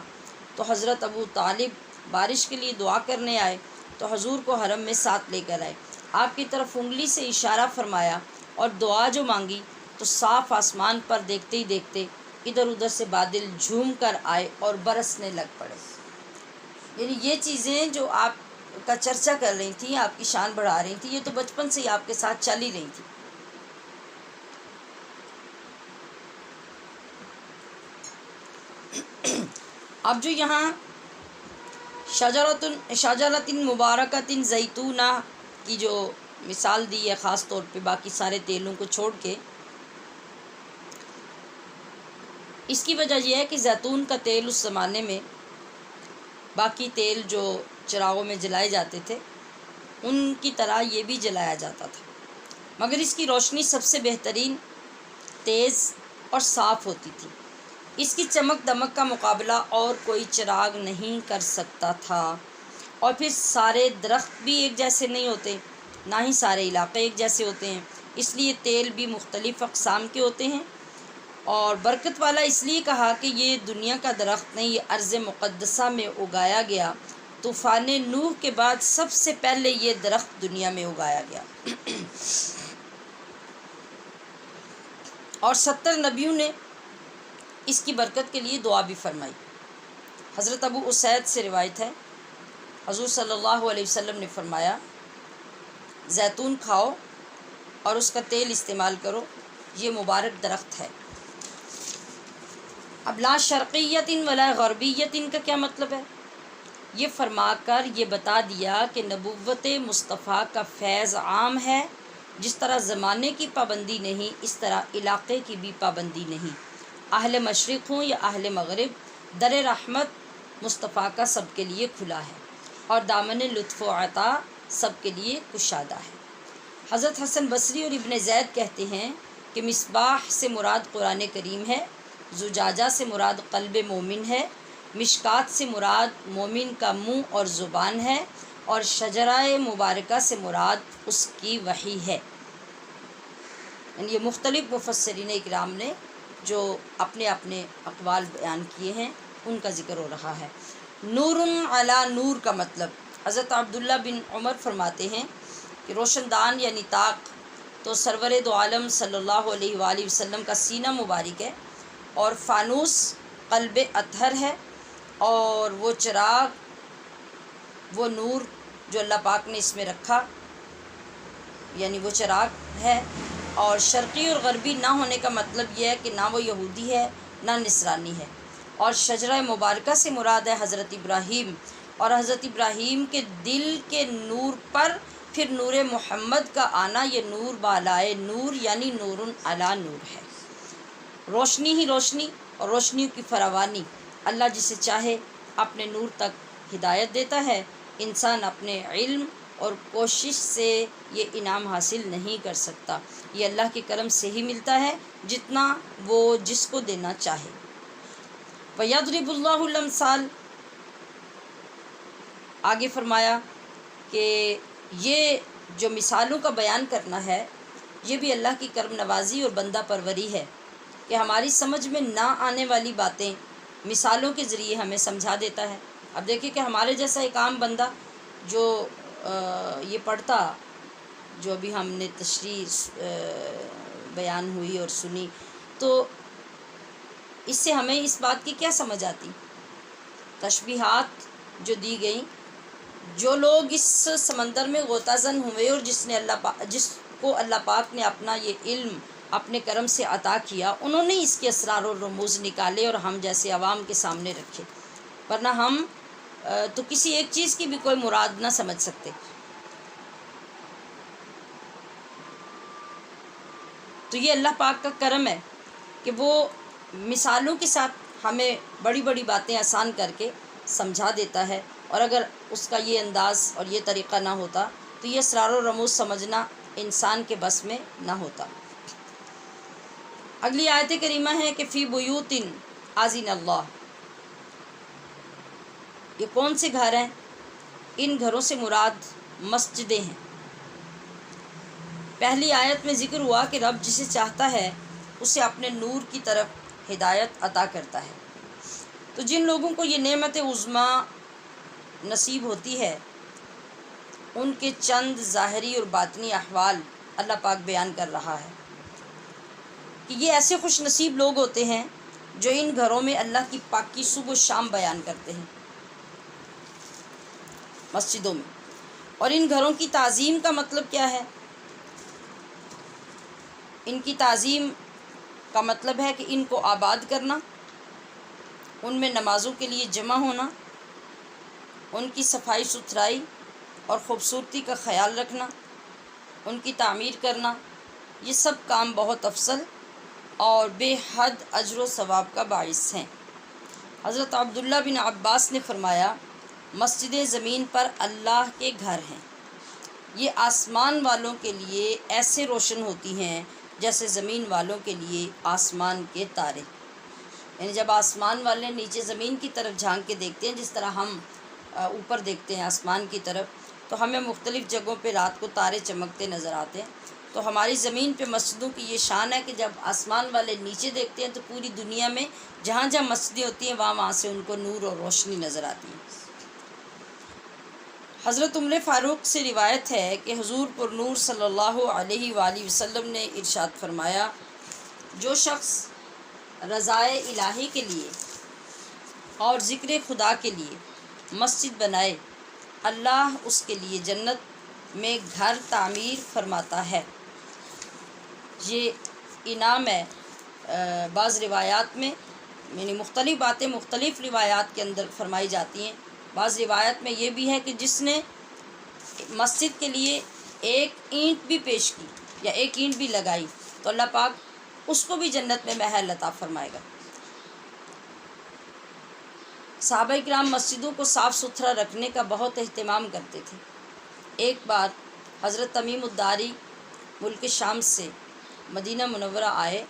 تو حضرت ابو طالب بارش کے لیے دعا کرنے آئے تو حضور کو حرم میں ساتھ لے کر آئے، آپ کی طرف انگلی سے اشارہ فرمایا اور دعا جو مانگی تو صاف آسمان پر دیکھتے ہی دیکھتے ادھر ادھر سے بادل جھوم کر آئے اور برسنے لگ پڑے۔ یعنی یہ چیزیں جو آپ کا چرچا کر رہی تھیں، آپ کی شان بڑھا رہی تھیں، یہ تو بچپن سے ہی آپ کے ساتھ چل ہی رہی تھی۔ اب جو یہاں شجرۃ مبارکۃ زیتونہ کی جو مثال دی ہے خاص طور پہ باقی سارے تیلوں کو چھوڑ کے، اس کی وجہ یہ ہے کہ زیتون کا تیل اس زمانے میں باقی تیل جو چراغوں میں جلائے جاتے تھے ان کی طرح یہ بھی جلایا جاتا تھا، مگر اس کی روشنی سب سے بہترین، تیز اور صاف ہوتی تھی۔ اس کی چمک دمک کا مقابلہ اور کوئی چراغ نہیں کر سکتا تھا، اور پھر سارے درخت بھی ایک جیسے نہیں ہوتے، نہ ہی سارے علاقے ایک جیسے ہوتے ہیں، اس لیے تیل بھی مختلف اقسام کے ہوتے ہیں۔ اور برکت والا اس لیے کہا کہ یہ دنیا کا درخت نہیں، یہ ارض مقدسہ میں اگایا گیا، طوفان نوح کے بعد سب سے پہلے یہ درخت دنیا میں اگایا گیا۔ اور 70 نبیوں نے اس کی برکت کے لیے دعا بھی فرمائی۔ حضرت ابو اسید سے روایت ہے، حضور صلی اللہ علیہ وسلم نے فرمایا، زیتون کھاؤ اور اس کا تیل استعمال کرو، یہ مبارک درخت ہے۔ اب لا شرقیت ولا غربیت کا کیا مطلب ہے؟ یہ فرما کر یہ بتا دیا کہ نبوت مصطفیٰ کا فیض عام ہے، جس طرح زمانے کی پابندی نہیں اس طرح علاقے کی بھی پابندی نہیں، اہل مشرق ہوں یا اہل مغرب، در رحمت مصطفیٰ کا سب کے لیے کھلا ہے، اور دامن لطف و عطا سب کے لیے کشادہ ہے۔ حضرت حسن بصری اور ابن زید کہتے ہیں کہ مصباح سے مراد قرآن کریم ہے، زجاجہ سے مراد قلب مومن ہے، مشکات سے مراد مومن کا منہ اور زبان ہے، اور شجرہ مبارکہ سے مراد اس کی وحی ہے۔ یعنی یہ مختلف مفسرین اکرام نے جو اپنے اپنے اقوال بیان کیے ہیں ان کا ذکر ہو رہا ہے۔ نور علی نور کا مطلب، حضرت عبداللہ بن عمر فرماتے ہیں کہ روشن دان یعنی طاق تو سرور دو عالم صلی اللہ علیہ وآلہ وسلم کا سینہ مبارک ہے، اور فانوس قلب اطہر ہے، اور وہ چراغ، وہ نور جو اللہ پاک نے اس میں رکھا، یعنی وہ چراغ ہے۔ اور شرقی اور غربی نہ ہونے کا مطلب یہ ہے کہ نہ وہ یہودی ہے نہ نصرانی ہے۔ اور شجرہ مبارکہ سے مراد ہے حضرت ابراہیم، اور حضرت ابراہیم کے دل کے نور پر پھر نور محمد کا آنا، یہ نور بالائے نور یعنی نور علی نور ہے۔ روشنی ہی روشنی اور روشنیوں کی فراوانی، اللہ جسے چاہے اپنے نور تک ہدایت دیتا ہے، انسان اپنے علم اور کوشش سے یہ انعام حاصل نہیں کر سکتا، یہ اللہ کے کرم سے ہی ملتا ہے جتنا وہ جس کو دینا چاہے۔ وَيَضْرِبُ اللَّهُ الْأَمْثَالَ، آگے فرمایا کہ یہ جو مثالوں کا بیان کرنا ہے یہ بھی اللہ کی کرم نوازی اور بندہ پروری ہے کہ ہماری سمجھ میں نہ آنے والی باتیں مثالوں کے ذریعے ہمیں سمجھا دیتا ہے۔ اب دیکھیں کہ ہمارے جیسا ایک عام بندہ جو یہ پڑھتا، جو ابھی ہم نے تشریح بیان ہوئی اور سنی، تو اس سے ہمیں اس بات کی کیا سمجھ آتی؟ تشبیہات جو دی گئیں، جو لوگ اس سمندر میں غوطہ زن ہوئے اور جس کو اللہ پاک نے اپنا یہ علم اپنے کرم سے عطا کیا، انہوں نے اس کے اسرار و رموز نکالے اور ہم جیسے عوام کے سامنے رکھے، ورنہ ہم تو کسی ایک چیز کی بھی کوئی مراد نہ سمجھ سکتے۔ تو یہ اللہ پاک کا کرم ہے کہ وہ مثالوں کے ساتھ ہمیں بڑی بڑی باتیں آسان کر کے سمجھا دیتا ہے، اور اگر اس کا یہ انداز اور یہ طریقہ نہ ہوتا تو یہ اسرار و رموز سمجھنا انسان کے بس میں نہ ہوتا۔ اگلی آیت کریمہ ہے کہ فی بیوت اذن اللہ، یہ کون سے گھر ہیں؟ ان گھروں سے مراد مسجدیں ہیں۔ پہلی آیت میں ذکر ہوا کہ رب جسے چاہتا ہے اسے اپنے نور کی طرف ہدایت عطا کرتا ہے، تو جن لوگوں کو یہ نعمت عظمیٰ نصیب ہوتی ہے ان کے چند ظاہری اور باطنی احوال اللہ پاک بیان کر رہا ہے کہ یہ ایسے خوش نصیب لوگ ہوتے ہیں جو ان گھروں میں اللہ کی پاکی صبح و شام بیان کرتے ہیں مسجدوں میں۔ اور ان گھروں کی تعظیم کا مطلب کیا ہے؟ ان کی تعظیم کا مطلب ہے کہ ان کو آباد کرنا، ان میں نمازوں کے لیے جمع ہونا، ان کی صفائی ستھرائی اور خوبصورتی کا خیال رکھنا، ان کی تعمیر کرنا، یہ سب کام بہت افضل اور بے حد اجر و ثواب کا باعث ہیں۔ حضرت عبداللہ بن عباس نے فرمایا، مسجدیں زمین پر اللہ کے گھر ہیں، یہ آسمان والوں کے لیے ایسے روشن ہوتی ہیں جیسے زمین والوں کے لیے آسمان کے تارے۔ یعنی جب آسمان والے نیچے زمین کی طرف جھانک کے دیکھتے ہیں، جس طرح ہم اوپر دیکھتے ہیں آسمان کی طرف، تو ہمیں مختلف جگہوں پہ رات کو تارے چمکتے نظر آتے ہیں، تو ہماری زمین پہ مسجدوں کی یہ شان ہے کہ جب آسمان والے نیچے دیکھتے ہیں تو پوری دنیا میں جہاں جہاں مسجدیں ہوتی ہیں وہاں سے ان کو نور اور روشنی نظر آتی ہے۔ حضرت عمر فاروق سے روایت ہے کہ حضور پر نور صلی اللہ علیہ وآلہ وسلم نے ارشاد فرمایا، جو شخص رضائے الہی کے لیے اور ذکر خدا کے لیے مسجد بنائے، اللہ اس کے لیے جنت میں گھر تعمیر فرماتا ہے۔ یہ انعام ہے۔ بعض روایات میں یعنی مختلف باتیں مختلف روایات کے اندر فرمائی جاتی ہیں۔ بعض روایت میں یہ بھی ہے کہ جس نے مسجد کے لیے ایک اینٹ بھی پیش کی یا ایک اینٹ بھی لگائی تو اللہ پاک اس کو بھی جنت میں محل عطا فرمائے گا۔ صحابہ کرام مسجدوں کو صاف ستھرا رکھنے کا بہت اہتمام کرتے تھے۔ ایک بار حضرت تمیم الداری ملک شام سے مدینہ منورہ آئے،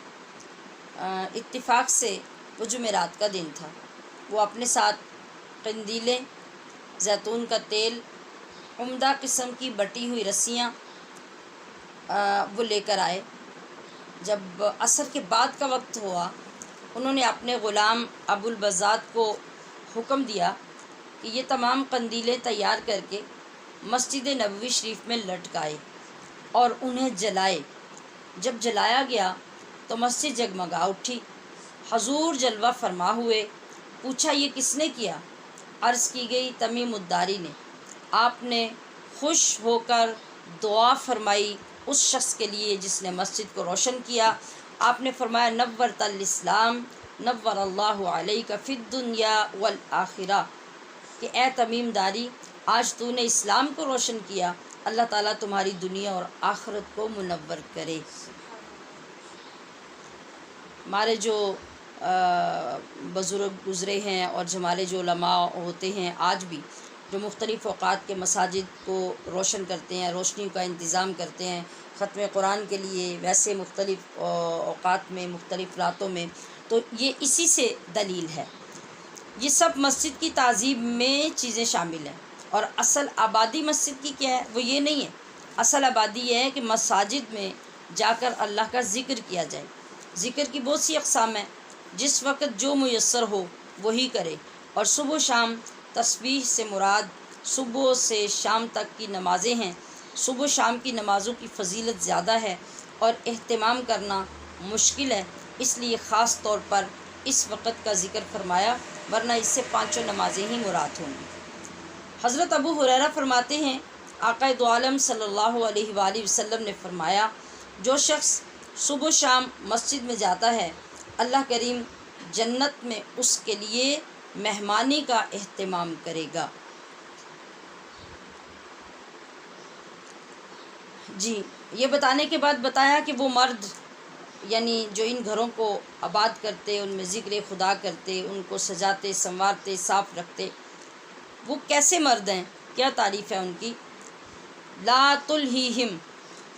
اتفاق سے وہ جمعرات کا دن تھا۔ وہ اپنے ساتھ قندیلیں، زیتون کا تیل، عمدہ قسم کی بٹی ہوئی رسیاں وہ لے کر آئے۔ جب عصر کے بعد کا وقت ہوا، انہوں نے اپنے غلام ابو البزاد کو حکم دیا کہ یہ تمام قندیلیں تیار کر کے مسجد نبوی شریف میں لٹکائے اور انہیں جلائے۔ جب جلایا گیا تو مسجد جگمگا اٹھی، حضور جلوہ فرما ہوئے۔ پوچھا یہ کس نے کیا؟ عرض کی گئی تمیم الداری نے۔ آپ نے خوش ہو کر دعا فرمائی اس شخص کے لیے جس نے مسجد کو روشن کیا۔ آپ نے فرمایا، نورت الاسلام نور اللہ علیک فی الدنیا والآخرہ، کہ اے تمیم داری، آج تو نے اسلام کو روشن کیا، اللہ تعالیٰ تمہاری دنیا اور آخرت کو منور کرے۔ ہمارے جو بزرگ گزرے ہیں اور ہمارے جو علماء ہوتے ہیں آج بھی، جو مختلف اوقات کے مساجد کو روشن کرتے ہیں، روشنی کا انتظام کرتے ہیں ختم قرآن کے لیے، ویسے مختلف اوقات میں مختلف راتوں میں، تو یہ اسی سے دلیل ہے۔ یہ سب مسجد کی تعظیم میں چیزیں شامل ہیں، اور اصل آبادی مسجد کی کیا ہے؟ وہ یہ نہیں ہے۔ اصل آبادی یہ ہے کہ مساجد میں جا کر اللہ کا ذکر کیا جائے۔ ذکر کی بہت سی اقسام ہیں، جس وقت جو میسر ہو وہی کرے، اور صبح و شام تسبیح سے مراد صبح سے شام تک کی نمازیں ہیں۔ صبح و شام کی نمازوں کی فضیلت زیادہ ہے اور اہتمام کرنا مشکل ہے، اس لیے خاص طور پر اس وقت کا ذکر فرمایا، ورنہ اس سے 5 نمازیں ہی مراد ہوں گی۔ حضرت ابو ہریرہ فرماتے ہیں، آقا دو عالم صلی اللہ علیہ وآلہ وسلم نے فرمایا، جو شخص صبح و شام مسجد میں جاتا ہے، اللہ کریم جنت میں اس کے لیے مہمانی کا اہتمام کرے گا۔ جی، یہ بتانے کے بعد بتایا کہ وہ مرد یعنی جو ان گھروں کو آباد کرتے، ان میں ذکر خدا کرتے، ان کو سجاتے سنوارتے صاف رکھتے، وہ کیسے مرد ہیں، کیا تعریف ہے ان کی؟ لا تلہیہم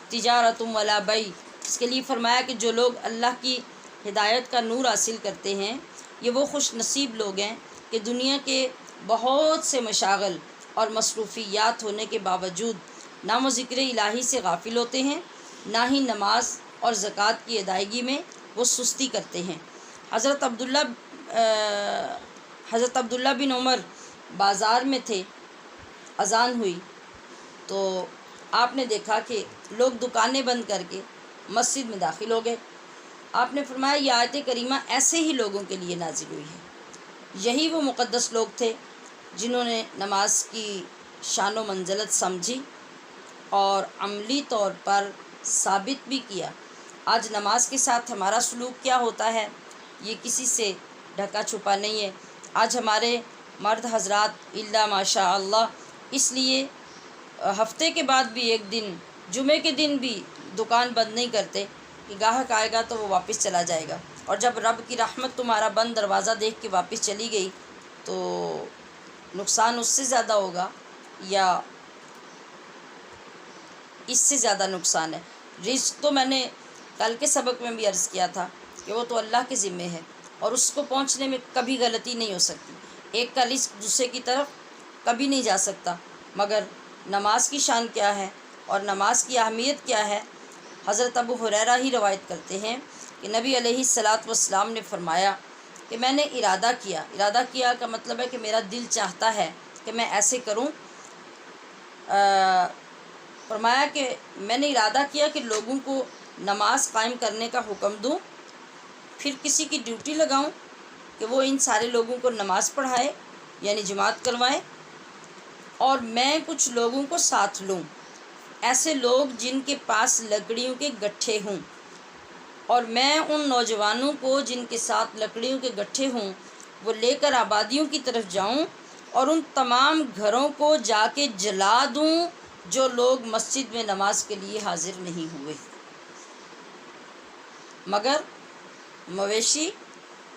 تجارت ولا بیع، اس کے لیے فرمایا کہ جو لوگ اللہ کی ہدایت کا نور حاصل کرتے ہیں، یہ وہ خوش نصیب لوگ ہیں کہ دنیا کے بہت سے مشاغل اور مصروفیات ہونے کے باوجود نہ وہ ذکر الہی سے غافل ہوتے ہیں، نہ ہی نماز اور زکوٰۃ کی ادائیگی میں وہ سستی کرتے ہیں۔ حضرت عبداللہ بن عمر بازار میں تھے، اذان ہوئی تو آپ نے دیکھا کہ لوگ دکانیں بند کر کے مسجد میں داخل ہو گئے۔ آپ نے فرمایا، یہ آیت کریمہ ایسے ہی لوگوں کے لیے نازل ہوئی ہے۔ یہی وہ مقدس لوگ تھے جنہوں نے نماز کی شان و منزلت سمجھی اور عملی طور پر ثابت بھی کیا۔ آج نماز کے ساتھ ہمارا سلوک کیا ہوتا ہے، یہ کسی سے ڈھکا چھپا نہیں ہے۔ آج ہمارے مرد حضرات الا ماشاء اللہ اس لیے ہفتے کے بعد بھی ایک دن جمعے کے دن بھی دکان بند نہیں کرتے کہ گاہک آئے گا تو وہ واپس چلا جائے گا، اور جب رب کی رحمت تمہارا بند دروازہ دیکھ کے واپس چلی گئی تو نقصان اس سے زیادہ ہوگا یا اس سے زیادہ نقصان ہے؟ رزق تو میں نے کل کے سبق میں بھی عرض کیا تھا کہ وہ تو اللہ کے ذمے ہے اور اس کو پہنچنے میں کبھی غلطی نہیں ہو سکتی، ایک کا رزق دوسرے کی طرف کبھی نہیں جا سکتا۔ مگر نماز کی شان کیا ہے اور نماز کی اہمیت کیا ہے؟ حضرت ابو ہریرہ ہی روایت کرتے ہیں کہ نبی علیہ الصلاۃ والسلام نے فرمایا کہ میں نے ارادہ کیا کا مطلب ہے کہ میرا دل چاہتا ہے کہ میں ایسے کروں۔ فرمایا کہ میں نے ارادہ کیا کہ لوگوں کو نماز قائم کرنے کا حکم دوں، پھر کسی کی ڈیوٹی لگاؤں کہ وہ ان سارے لوگوں کو نماز پڑھائے یعنی جماعت کروائے، اور میں کچھ لوگوں کو ساتھ لوں، ایسے لوگ جن کے پاس لکڑیوں کے گٹھے ہوں، اور میں ان نوجوانوں کو جن کے ساتھ لکڑیوں کے گٹھے ہوں وہ لے کر آبادیوں کی طرف جاؤں اور ان تمام گھروں کو جا کے جلا دوں جو لوگ مسجد میں نماز کے لیے حاضر نہیں ہوئے، مگر مویشی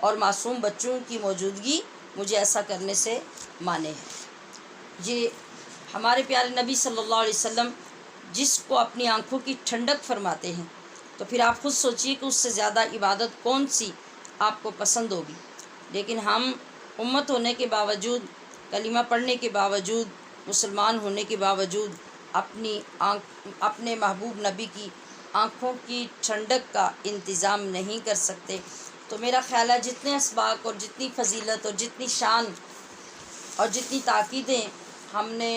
اور معصوم بچوں کی موجودگی مجھے ایسا کرنے سے مانے ہے۔ یہ ہمارے پیارے نبی صلی اللہ علیہ وسلم جس کو اپنی آنکھوں کی ٹھنڈک فرماتے ہیں، تو پھر آپ خود سوچئے کہ اس سے زیادہ عبادت کون سی آپ کو پسند ہوگی۔ لیکن ہم امت ہونے کے باوجود، کلمہ پڑھنے کے باوجود، مسلمان ہونے کے باوجود اپنے محبوب نبی کی آنکھوں کی ٹھنڈک کا انتظام نہیں کر سکتے۔ تو میرا خیال ہے جتنے اسباق اور جتنی فضیلت اور جتنی شان اور جتنی تاکیدیں ہم نے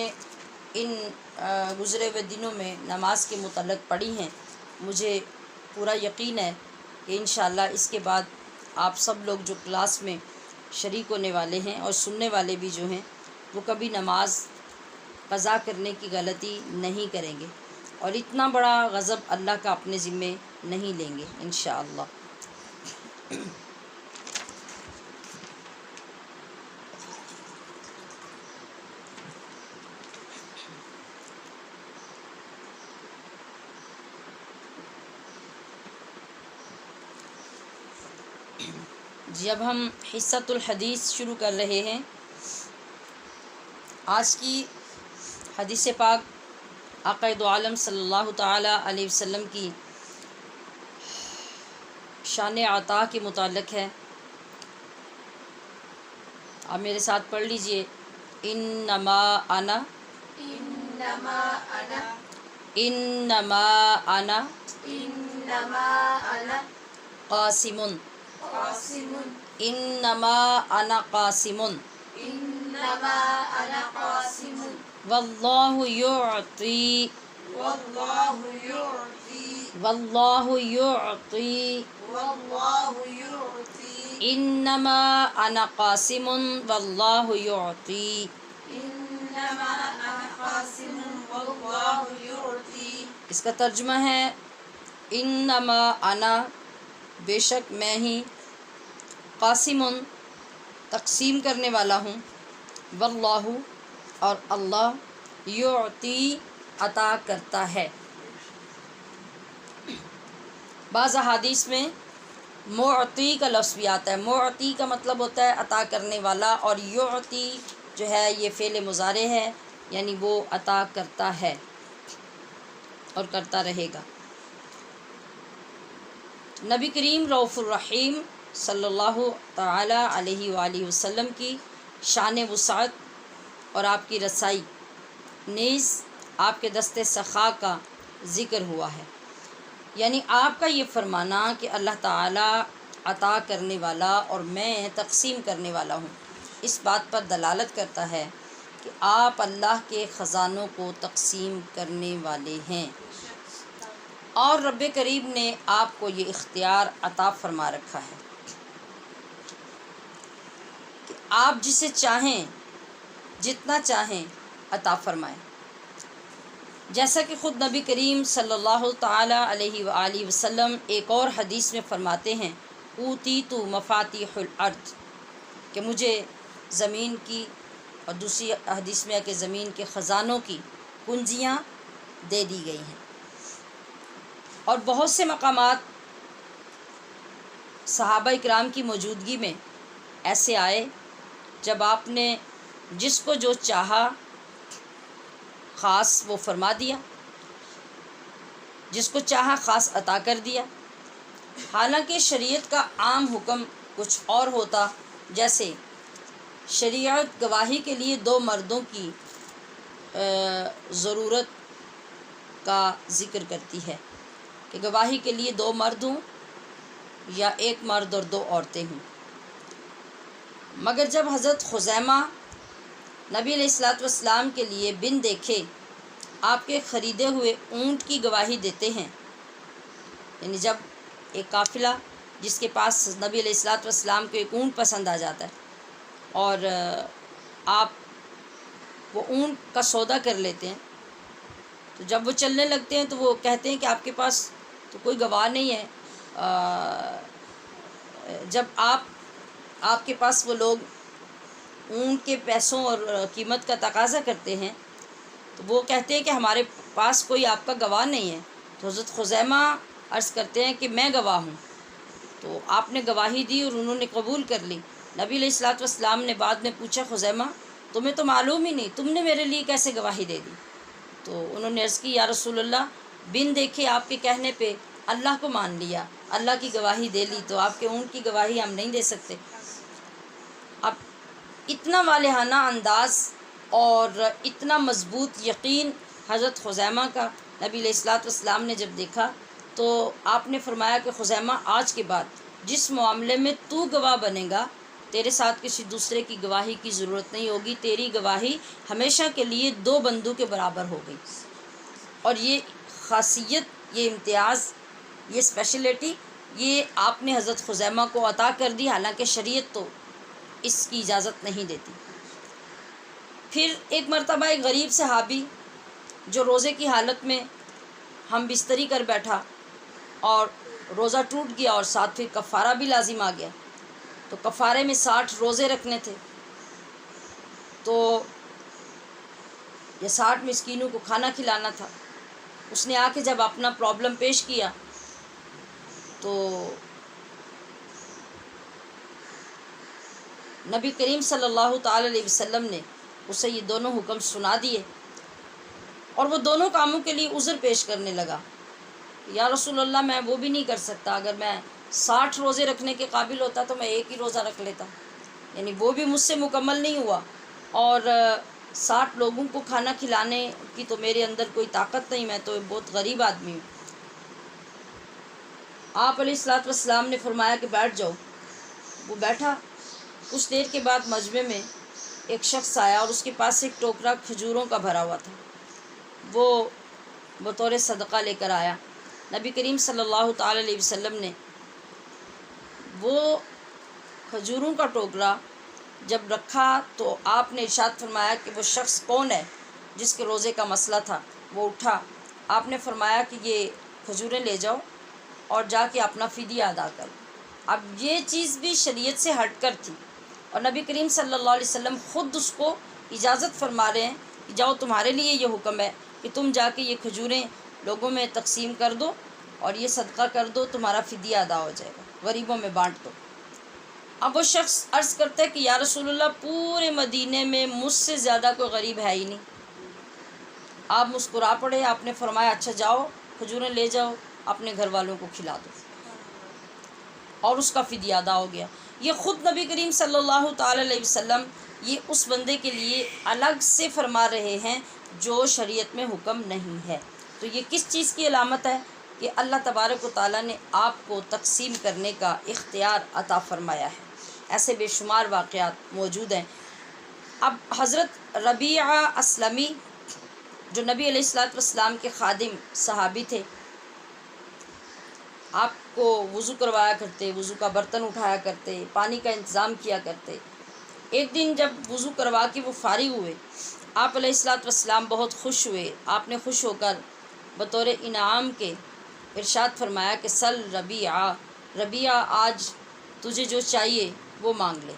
ان گزرے ہوئے دنوں میں نماز کے متعلق پڑھی ہیں، مجھے پورا یقین ہے کہ انشاءاللہ اس کے بعد آپ سب لوگ جو کلاس میں شریک ہونے والے ہیں اور سننے والے بھی جو ہیں وہ کبھی نماز قضا کرنے کی غلطی نہیں کریں گے اور اتنا بڑا غضب اللہ کا اپنے ذمے نہیں لیں گے انشاءاللہ۔ جی اب ہم حصۃ الحدیث شروع کر رہے ہیں۔ آج کی حدیث پاک آقا دو عالم صلی اللہ تعالی علیہ وسلم کی شان عطا کے متعلق ہے۔ آپ میرے ساتھ پڑھ لیجئے، انما انا إنما أنا انما انا إنما أنا قاسم قاسم انما انا قاسم إنما أنا قاسم واللہ یعطی والله يعطي واللہ یعطی والله يعطي انما انا قاسم واللہ یعطی۔ إنما أنا قاسم والله يعطي اس کا ترجمہ ہے انما انا بے شک میں ہی، قاسم تقسیم کرنے والا ہوں، واللہ اور اللہ یعطی عطا کرتا ہے۔ بعض احادیث میں معطی کا لفظ بھی آتا ہے۔ معطی کا مطلب ہوتا ہے عطا کرنے والا، اور یعطی جو ہے یہ فعل مضارع ہے، یعنی وہ عطا کرتا ہے اور کرتا رہے گا۔ نبی کریم رؤوف الرحیم صلی اللہ تعالی علیہ وآلہ وسلم کی شان وسعت اور آپ کی رسائی، نیز آپ کے دست سخا کا ذکر ہوا ہے، یعنی آپ کا یہ فرمانا کہ اللہ تعالی عطا کرنے والا اور میں تقسیم کرنے والا ہوں، اس بات پر دلالت کرتا ہے کہ آپ اللہ کے خزانوں کو تقسیم کرنے والے ہیں، اور رب کریم نے آپ کو یہ اختیار عطا فرما رکھا ہے کہ آپ جسے چاہیں جتنا چاہیں عطا فرمائیں۔ جیسا کہ خود نبی کریم صلی اللہ تعالی علیہ وآلہ وسلم ایک اور حدیث میں فرماتے ہیں، اوتیت مفاتیح الارض، کہ مجھے زمین کی، اور دوسری حدیث میں ہے کہ زمین کے خزانوں کی کنجیاں دے دی گئی ہیں۔ اور بہت سے مقامات صحابہ اکرام کی موجودگی میں ایسے آئے جب آپ نے جس کو جو چاہا خاص وہ فرما دیا، جس کو چاہا خاص عطا کر دیا۔ حالانکہ شریعت کا عام حکم کچھ اور ہوتا، جیسے شریعت گواہی کے لیے 2 مردوں کی ضرورت کا ذکر کرتی ہے کہ گواہی کے لیے 2 مرد ہوں یا 1 مرد اور 2 عورتیں ہوں۔ مگر جب حضرت خزیمہ نبی علیہ الصلوۃ والسلام کے لیے بن دیکھے آپ کے خریدے ہوئے اونٹ کی گواہی دیتے ہیں، یعنی جب ایک قافلہ جس کے پاس نبی علیہ الصلوۃ والسلام کو ایک اونٹ پسند آ جاتا ہے اور آپ وہ اونٹ کا سودا کر لیتے ہیں، تو جب وہ چلنے لگتے ہیں تو وہ کہتے ہیں کہ آپ کے پاس تو کوئی گواہ نہیں ہے۔ جب آپ کے پاس وہ لوگ اونٹ کے پیسوں اور قیمت کا تقاضا کرتے ہیں تو وہ کہتے ہیں کہ ہمارے پاس کوئی آپ کا گواہ نہیں ہے۔ تو حضرت خزیمہ عرض کرتے ہیں کہ میں گواہ ہوں۔ تو آپ نے گواہی دی اور انہوں نے قبول کر لی۔ نبی علیہ الصلوۃ والسلام نے بعد میں پوچھا، خزیمہ تمہیں تو معلوم ہی نہیں، تم نے میرے لیے کیسے گواہی دے دی؟ تو انہوں نے عرض کی، یا رسول اللہ، بن دیکھے آپ کے کہنے پہ اللہ کو مان لیا، اللہ کی گواہی دے لی، تو آپ کے اونٹ کی گواہی ہم نہیں دے سکتے۔ اب اتنا والہانہ انداز اور اتنا مضبوط یقین حضرت خزیمہ کا نبی علیہ الصلوۃ والسلام نے جب دیکھا تو آپ نے فرمایا کہ خزیمہ، آج کے بعد جس معاملے میں تو گواہ بنے گا تیرے ساتھ کسی دوسرے کی گواہی کی ضرورت نہیں ہوگی، تیری گواہی ہمیشہ کے لیے 2 بندوں کے برابر ہو گئی۔ اور یہ خاصیت، یہ امتیاز، یہ اسپیشلٹی یہ آپ نے حضرت خزیمہ کو عطا کر دی، حالانکہ شریعت تو اس کی اجازت نہیں دیتی۔ پھر ایک مرتبہ ایک غریب صحابی جو روزے کی حالت میں ہم بستری کر بیٹھا اور روزہ ٹوٹ گیا اور ساتھ پھر کفارہ بھی لازم آ گیا، تو کفارے میں 60 روزے رکھنے تھے، تو یہ 60 مسکینوں کو کھانا کھلانا تھا۔ اس نے آ کے جب اپنا پرابلم پیش کیا تو نبی کریم صلی اللہ تعالی علیہ وسلم نے اسے یہ دونوں حکم سنا دیے اور وہ دونوں کاموں کے لیے عذر پیش کرنے لگا، یا رسول اللہ میں وہ بھی نہیں کر سکتا، اگر میں 60 روزے رکھنے کے قابل ہوتا تو میں 1 ہی روزہ رکھ لیتا، یعنی وہ بھی مجھ سے مکمل نہیں ہوا، اور 60 لوگوں کو کھانا کھلانے کی تو میرے اندر کوئی طاقت نہیں، میں تو بہت غریب آدمی ہوں۔ آپ علیہ الصلوۃ والسلام نے فرمایا کہ بیٹھ جاؤ۔ وہ بیٹھا۔ کچھ دیر کے بعد مجمع میں ایک شخص آیا اور اس کے پاس ایک ٹوکرا کھجوروں کا بھرا ہوا تھا، وہ بطور صدقہ لے کر آیا۔ نبی کریم صلی اللہ تعالی علیہ وسلم نے وہ کھجوروں کا ٹوکرا جب رکھا تو آپ نے ارشاد فرمایا کہ وہ شخص کون ہے جس کے روزے کا مسئلہ تھا۔ وہ اٹھا، آپ نے فرمایا کہ یہ کھجوریں لے جاؤ اور جا کے اپنا فدیہ ادا کرو۔ اب یہ چیز بھی شریعت سے ہٹ کر تھی اور نبی کریم صلی اللہ علیہ وسلم خود اس کو اجازت فرما رہے ہیں کہ جاؤ، تمہارے لیے یہ حکم ہے کہ تم جا کے یہ کھجوریں لوگوں میں تقسیم کر دو اور یہ صدقہ کر دو، تمہارا فدیہ ادا ہو جائے گا، غریبوں میں بانٹ دو۔ اب وہ شخص عرض کرتا ہے کہ یا رسول اللہ، پورے مدینے میں مجھ سے زیادہ کوئی غریب ہے ہی نہیں۔ آپ مسکرا پڑے، آپ نے فرمایا اچھا جاؤ، کھجوریں لے جاؤ، اپنے گھر والوں کو کھلا دو، اور اس کا فدیہ ادا ہو گیا۔ یہ خود نبی کریم صلی اللہ تعالی علیہ وسلم یہ اس بندے کے لیے الگ سے فرما رہے ہیں جو شریعت میں حکم نہیں ہے۔ تو یہ کس چیز کی علامت ہے؟ کہ اللہ تبارک و تعالیٰ نے آپ کو تقسیم کرنے کا اختیار عطا فرمایا ہے۔ ایسے بے شمار واقعات موجود ہیں۔ اب حضرت ربیعہ اسلمی جو نبی علیہ الصلوۃ والسلام کے خادم صحابی تھے، آپ کو وضو کروایا کرتے، وضو کا برتن اٹھایا کرتے، پانی کا انتظام کیا کرتے۔ ایک دن جب وضو کروا کے وہ فارغ ہوئے، آپ علیہ الصلوۃ والسلام بہت خوش ہوئے۔ آپ نے خوش ہو کر بطور انعام کے ارشاد فرمایا کہ سل ربیعہ، ربیعہ آج تجھے جو چاہیے وہ مانگ لے۔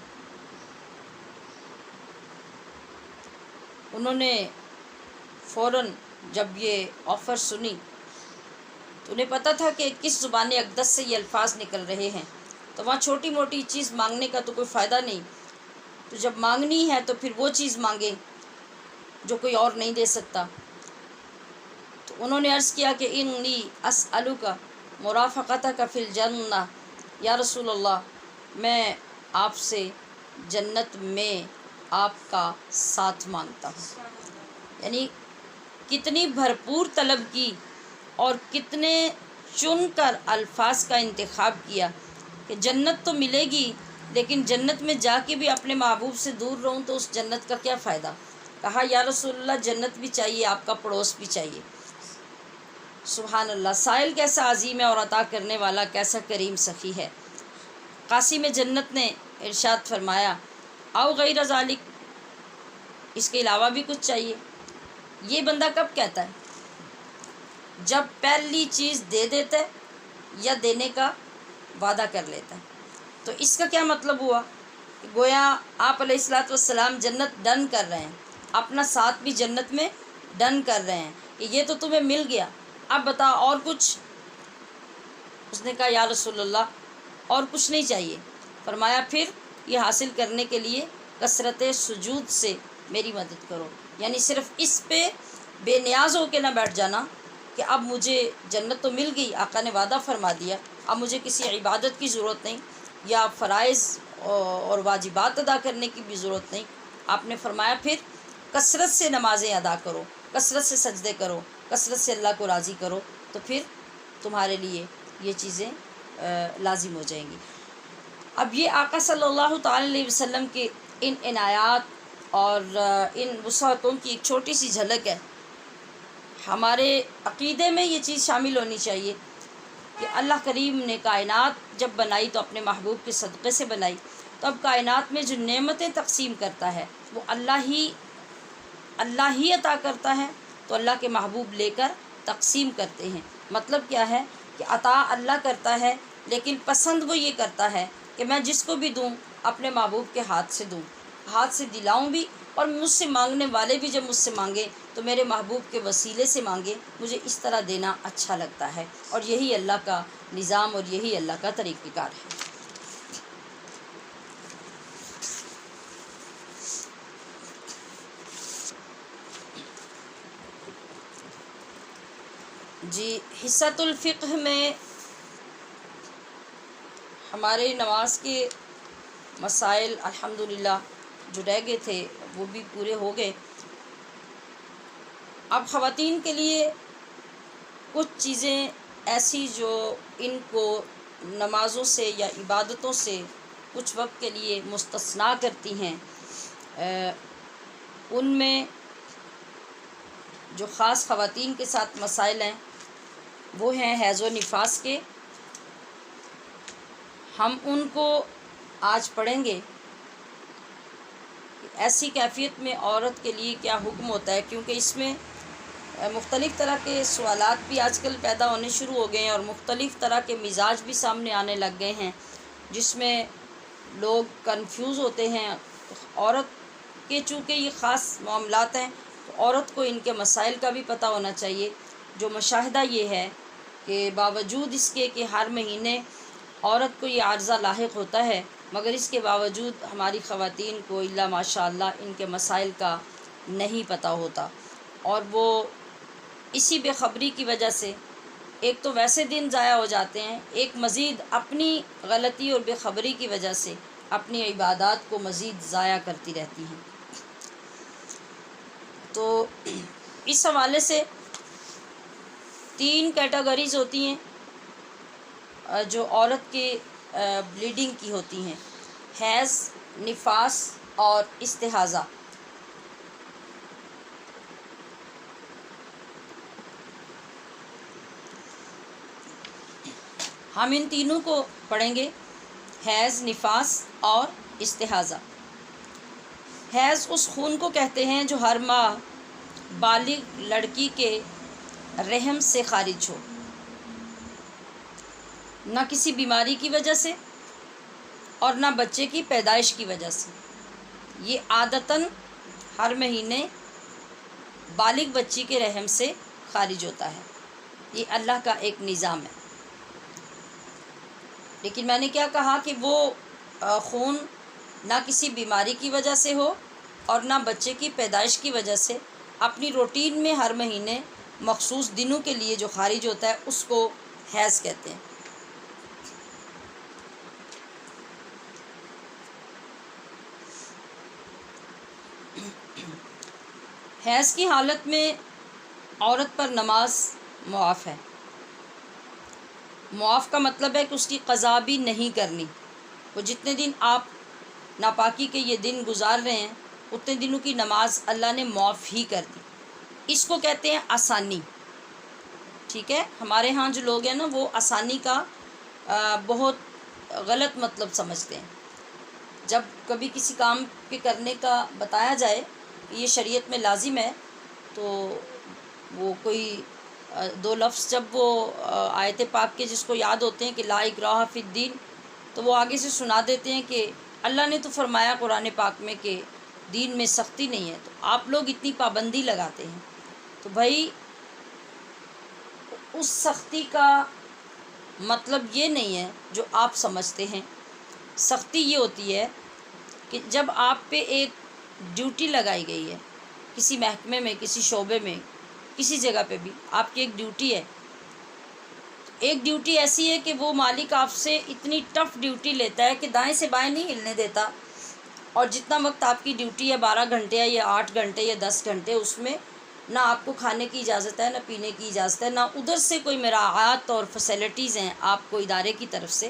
انہوں نے فوراً جب یہ آفر سنی تو انہیں پتہ تھا کہ کس زبان اقدس سے یہ الفاظ نکل رہے ہیں، تو وہاں چھوٹی موٹی چیز مانگنے کا تو کوئی فائدہ نہیں، تو جب مانگنی ہے تو پھر وہ چیز مانگیں جو کوئی اور نہیں دے سکتا۔ تو انہوں نے عرض کیا کہ انی اسألک مرافقتک فی الجنہ، یا رسول اللہ میں آپ سے جنت میں آپ کا ساتھ مانگتا ہوں۔ یعنی کتنی بھرپور طلب کی اور کتنے چن کر الفاظ کا انتخاب کیا کہ جنت تو ملے گی لیکن جنت میں جا کے بھی اپنے محبوب سے دور رہوں تو اس جنت کا کیا فائدہ۔ کہا یا رسول اللہ جنت بھی چاہیے، آپ کا پڑوس بھی چاہیے۔ سبحان اللہ، سائل کیسا عظیم ہے اور عطا کرنے والا کیسا کریم سخی ہے۔ قاسم جنت نے ارشاد فرمایا او غیر ذالک، اس کے علاوہ بھی کچھ چاہیے۔ یہ بندہ کب کہتا ہے؟ جب پہلی چیز دے دیتا ہے یا دینے کا وعدہ کر لیتا ہے۔ تو اس کا کیا مطلب ہوا کہ گویا آپ علیہ الصلاۃ والسلام جنت ڈن کر رہے ہیں، اپنا ساتھ بھی جنت میں ڈن کر رہے ہیں کہ یہ تو تمہیں مل گیا، اب بتا اور کچھ؟ اس نے کہا یا رسول اللہ اور کچھ نہیں چاہیے۔ فرمایا پھر یہ حاصل کرنے کے لیے کثرت سجود سے میری مدد کرو، یعنی صرف اس پہ بے نیاز ہو کے نہ بیٹھ جانا کہ اب مجھے جنت تو مل گئی، آقا نے وعدہ فرما دیا، اب مجھے کسی عبادت کی ضرورت نہیں یا فرائض اور واجبات ادا کرنے کی بھی ضرورت نہیں۔ آپ نے فرمایا پھر کثرت سے نمازیں ادا کرو، کثرت سے سجدے کرو، کثرت سے اللہ کو راضی کرو، تو پھر تمہارے لیے یہ چیزیں لازم ہو جائیں گی۔ اب یہ آقا صلی اللہ تعالی علیہ وسلم کے ان عنایات اور ان وسعتوں کی ایک چھوٹی سی جھلک ہے۔ ہمارے عقیدے میں یہ چیز شامل ہونی چاہیے کہ اللہ کریم نے کائنات جب بنائی تو اپنے محبوب کے صدقے سے بنائی، تو اب کائنات میں جو نعمتیں تقسیم کرتا ہے وہ اللہ ہی عطا کرتا ہے، تو اللہ کے محبوب لے کر تقسیم کرتے ہیں۔ مطلب کیا ہے کہ عطا اللہ کرتا ہے لیکن پسند وہ یہ کرتا ہے کہ میں جس کو بھی دوں اپنے محبوب کے ہاتھ سے دوں، ہاتھ سے دلاؤں بھی، اور مجھ سے مانگنے والے بھی جب مجھ سے مانگے تو میرے محبوب کے وسیلے سے مانگے، مجھے اس طرح دینا اچھا لگتا ہے، اور یہی اللہ کا نظام اور یہی اللہ کا طریقہ کار ہے۔ جی، حصۃ الفقہ میں ہمارے نماز کے مسائل الحمدللہ جو رہ گئے تھے وہ بھی پورے ہو گئے۔ اب خواتین کے لیے کچھ چیزیں ایسی جو ان کو نمازوں سے یا عبادتوں سے کچھ وقت کے لیے مستثنیٰ کرتی ہیں، ان میں جو خاص خواتین کے ساتھ مسائل ہیں وہ ہیں حیض و نفاس کے۔ ہم ان کو آج پڑھیں گے کہ ایسی کیفیت میں عورت کے لیے کیا حکم ہوتا ہے، کیونکہ اس میں مختلف طرح کے سوالات بھی آج کل پیدا ہونے شروع ہو گئے ہیں اور مختلف طرح کے مزاج بھی سامنے آنے لگ گئے ہیں، جس میں لوگ کنفیوز ہوتے ہیں۔ عورت کے چونکہ یہ خاص معاملات ہیں تو عورت کو ان کے مسائل کا بھی پتہ ہونا چاہیے۔ جو مشاہدہ یہ ہے کہ باوجود اس کے کہ ہر مہینے عورت کو یہ عارضہ لاحق ہوتا ہے، مگر اس کے باوجود ہماری خواتین کو الا ماشاء اللہ ان کے مسائل کا نہیں پتہ ہوتا، اور وہ اسی بے خبری کی وجہ سے ایک تو ویسے دن ضائع ہو جاتے ہیں، ایک مزید اپنی غلطی اور بے خبری کی وجہ سے اپنی عبادات کو مزید ضائع کرتی رہتی ہیں۔ تو اس حوالے سے 3 کیٹیگریز ہوتی ہیں جو عورت کے بلیڈنگ کی ہوتی ہیں: حیض، نفاس اور استحاضہ۔ ہم ان تینوں کو پڑھیں گے، حیض، نفاس اور استحاضہ۔ حیض اس خون کو کہتے ہیں جو ہر ماہ بالغ لڑکی کے رحم سے خارج ہو، نہ کسی بیماری کی وجہ سے اور نہ بچے کی پیدائش کی وجہ سے۔ یہ عادتاً ہر مہینے بالغ بچی کے رحم سے خارج ہوتا ہے۔ یہ اللہ کا ایک نظام ہے۔ لیکن میں نے کیا کہا کہ وہ خون نہ کسی بیماری کی وجہ سے ہو اور نہ بچے کی پیدائش کی وجہ سے، اپنی روٹین میں ہر مہینے مخصوص دنوں کے لیے جو خارج ہوتا ہے اس کو حیض کہتے ہیں۔ حیض کی حالت میں عورت پر نماز معاف ہے۔ معاف کا مطلب ہے کہ اس کی قضا بھی نہیں کرنی۔ وہ جتنے دن آپ ناپاکی کے یہ دن گزار رہے ہیں اتنے دنوں کی نماز اللہ نے معاف ہی کر دی۔ اس کو کہتے ہیں آسانی۔ ٹھیک ہے، ہمارے ہاں جو لوگ ہیں نا وہ آسانی کا بہت غلط مطلب سمجھتے ہیں۔ جب کبھی کسی کام کے کرنے کا بتایا جائے کہ یہ شریعت میں لازم ہے تو وہ کوئی دو لفظ جب وہ آیت پاک کے جس کو یاد ہوتے ہیں کہ لا اکراہ فی الدین، تو وہ آگے سے سنا دیتے ہیں کہ اللہ نے تو فرمایا قرآن پاک میں کہ دین میں سختی نہیں ہے، تو آپ لوگ اتنی پابندی لگاتے ہیں۔ تو بھائی اس سختی کا مطلب یہ نہیں ہے جو آپ سمجھتے ہیں۔ سختی یہ ہوتی ہے کہ جب آپ پہ ایک ڈیوٹی لگائی گئی ہے، کسی محکمے میں، کسی شعبے میں، کسی جگہ پہ بھی آپ کی ایک ڈیوٹی ہے۔ ایک ڈیوٹی ایسی ہے کہ وہ مالک آپ سے اتنی ٹف ڈیوٹی لیتا ہے کہ دائیں سے بائیں نہیں ہلنے دیتا، اور جتنا وقت آپ کی ڈیوٹی ہے 12 گھنٹے ہے یا 8 گھنٹے یا 10 گھنٹے، اس میں نہ آپ کو کھانے کی اجازت ہے، نہ پینے کی اجازت ہے، نہ ادھر سے کوئی مراعات اور فیسلٹیز ہیں آپ کو ادارے کی طرف سے،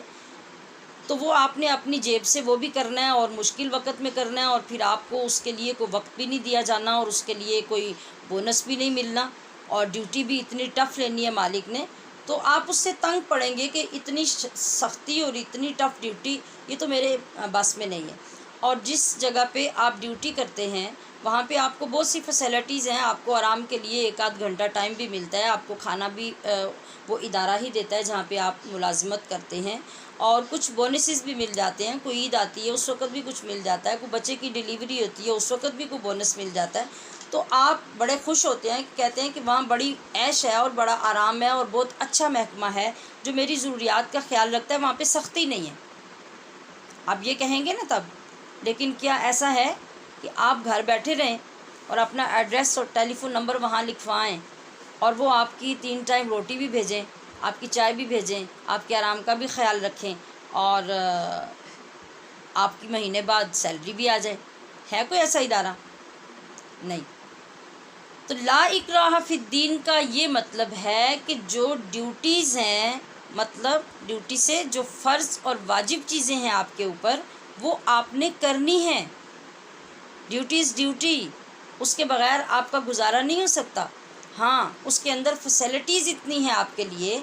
تو وہ آپ نے اپنی جیب سے وہ بھی کرنا ہے اور مشکل وقت میں کرنا ہے، اور پھر آپ کو اس کے لیے کوئی وقت بھی نہیں دیا جانا اور اس کے لیے کوئی بونس بھی نہیں ملنا، اور ڈیوٹی بھی اتنی ٹف لینی ہے مالک نے، تو آپ اس سے تنگ پڑیں گے کہ اتنی سختی اور اتنی ٹف ڈیوٹی یہ تو میرے بس میں نہیں ہے۔ اور جس جگہ پہ آپ ڈیوٹی کرتے ہیں وہاں پہ آپ کو بہت سی فیسلٹیز ہیں، آپ کو آرام کے لیے 1 آدھ گھنٹہ ٹائم بھی ملتا ہے، آپ کو کھانا بھی وہ ادارہ ہی دیتا ہے جہاں پہ آپ ملازمت کرتے ہیں، اور کچھ بونسز بھی مل جاتے ہیں، کوئی عید آتی ہے اس وقت بھی کچھ مل جاتا ہے، کوئی بچے کی ڈیلیوری ہوتی ہے اس وقت بھی کوئی بونس مل جاتا ہے، تو آپ بڑے خوش ہوتے ہیں، کہتے ہیں کہ وہاں بڑی عیش ہے اور بڑا آرام ہے اور بہت اچھا محکمہ ہے جو میری ضروریات کا خیال رکھتا ہے، وہاں پہ سختی نہیں ہے۔ آپ یہ کہیں گے نا تب، لیکن کیا ایسا ہے کہ آپ گھر بیٹھے رہیں اور اپنا ایڈریس اور ٹیلی فون نمبر وہاں لکھوائیں اور وہ آپ کی 3 ٹائم روٹی بھی بھیجیں، آپ کی چائے بھی بھیجیں، آپ کے آرام کا بھی خیال رکھیں، اور آپ کی مہینے بعد سیلری بھی آ جائے؟ ہے کوئی ایسا ادارہ؟ نہیں۔ تو لا اکراہ فی الدین کا یہ مطلب ہے کہ جو ڈیوٹیز ہیں، مطلب ڈیوٹی سے جو فرض اور واجب چیزیں ہیں آپ کے اوپر، وہ آپ نے کرنی ہیں۔ ڈیوٹی، اس کے بغیر آپ کا گزارا نہیں ہو سکتا۔ ہاں، اس کے اندر فیسلٹیز اتنی ہیں آپ کے لیے۔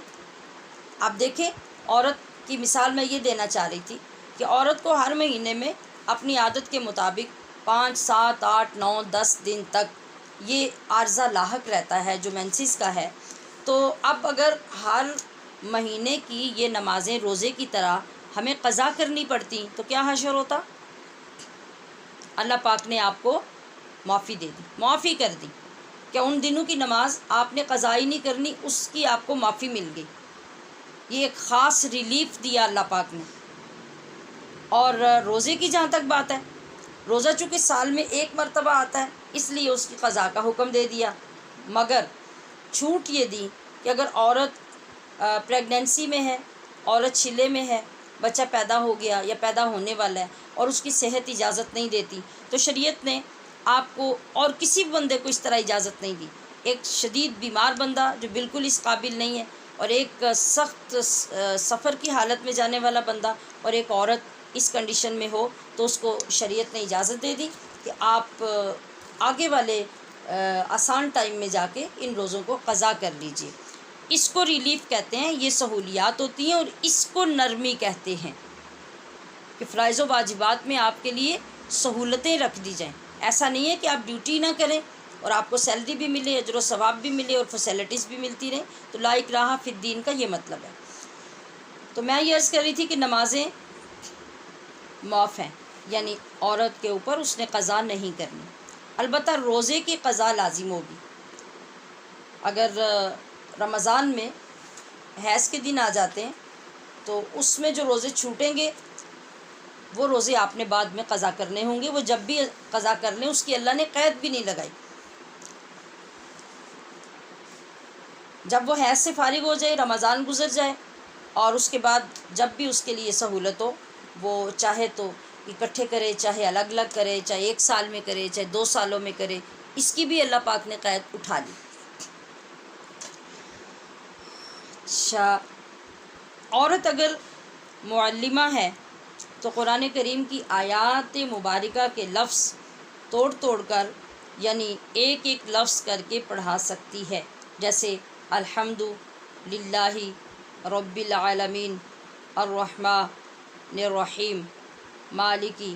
آپ دیکھیں، عورت کی مثال میں یہ دینا چاہ رہی تھی کہ عورت کو ہر مہینے میں اپنی عادت کے مطابق 5، 7، 8، 9، 10 دن تک یہ عارضہ لاحق رہتا ہے جو مینسز کا ہے۔ تو اب اگر ہر مہینے کی یہ نمازیں روزے کی طرح ہمیں قضا کرنی پڑتی تو کیا حشر ہوتا؟ اللہ پاک نے آپ کو معافی دے دی، معافی کر دی کہ ان دنوں کی نماز آپ نے قضا ہی نہیں کرنی، اس کی آپ کو معافی مل گئی۔ یہ ایک خاص ریلیف دیا اللہ پاک نے۔ اور روزے کی جہاں تک بات ہے، روزہ چونکہ سال میں 1 مرتبہ آتا ہے اس لیے اس کی قضا کا حکم دے دیا، مگر چھوٹ یہ دی کہ اگر عورت پریگننسی میں ہے، عورت چلے میں ہے، بچہ پیدا ہو گیا یا پیدا ہونے والا ہے اور اس کی صحت اجازت نہیں دیتی، تو شریعت نے آپ کو اور کسی بندے کو اس طرح اجازت نہیں دی۔ ایک شدید بیمار بندہ جو بالکل اس قابل نہیں ہے، اور ایک سخت سفر کی حالت میں جانے والا بندہ، اور ایک عورت اس کنڈیشن میں ہو، تو اس کو شریعت نے اجازت دے دی کہ آپ آگے والے آسان ٹائم میں جا کے ان روزوں کو قضا کر لیجئے۔ اس کو ریلیف کہتے ہیں، یہ سہولیات ہوتی ہیں، اور اس کو نرمی کہتے ہیں کہ فرائض و واجبات میں آپ کے لیے سہولتیں رکھ دی جائیں۔ ایسا نہیں ہے کہ آپ ڈیوٹی نہ کریں اور آپ کو سیلری بھی ملے، اجر و ثواب بھی ملے اور فیسلٹیز بھی ملتی رہیں۔ تو لا اکراہ فی الدین کا یہ مطلب ہے۔ تو میں یہ عرض کر رہی تھی کہ نمازیں معاف ہیں، یعنی عورت کے اوپر اس نے قضا نہیں کرنی، البتہ روزے کی قضا لازم ہوگی۔ اگر رمضان میں حیض کے دن آ جاتے ہیں تو اس میں جو روزے چھوٹیں گے وہ روزے آپ نے بعد میں قضا کرنے ہوں گے. وہ جب بھی قضا کر لیں اس کی اللہ نے قید بھی نہیں لگائی. جب وہ حیض سے فارغ ہو جائے، رمضان گزر جائے، اور اس کے بعد جب بھی اس کے لیے سہولت ہو، وہ چاہے تو اکٹھے کرے، چاہے الگ الگ کرے، چاہے 1 سال میں کرے، چاہے 2 سالوں میں کرے، اس کی بھی اللہ پاک نے قید اٹھا لی. اچھا، عورت اگر معلمہ ہے تو قرآن کریم کی آیات مبارکہ کے لفظ توڑ توڑ کر، یعنی ایک ایک لفظ کر کے پڑھا سکتی ہے. جیسے الحمد للہ رب العالمین الرحمن الرحیم مالکی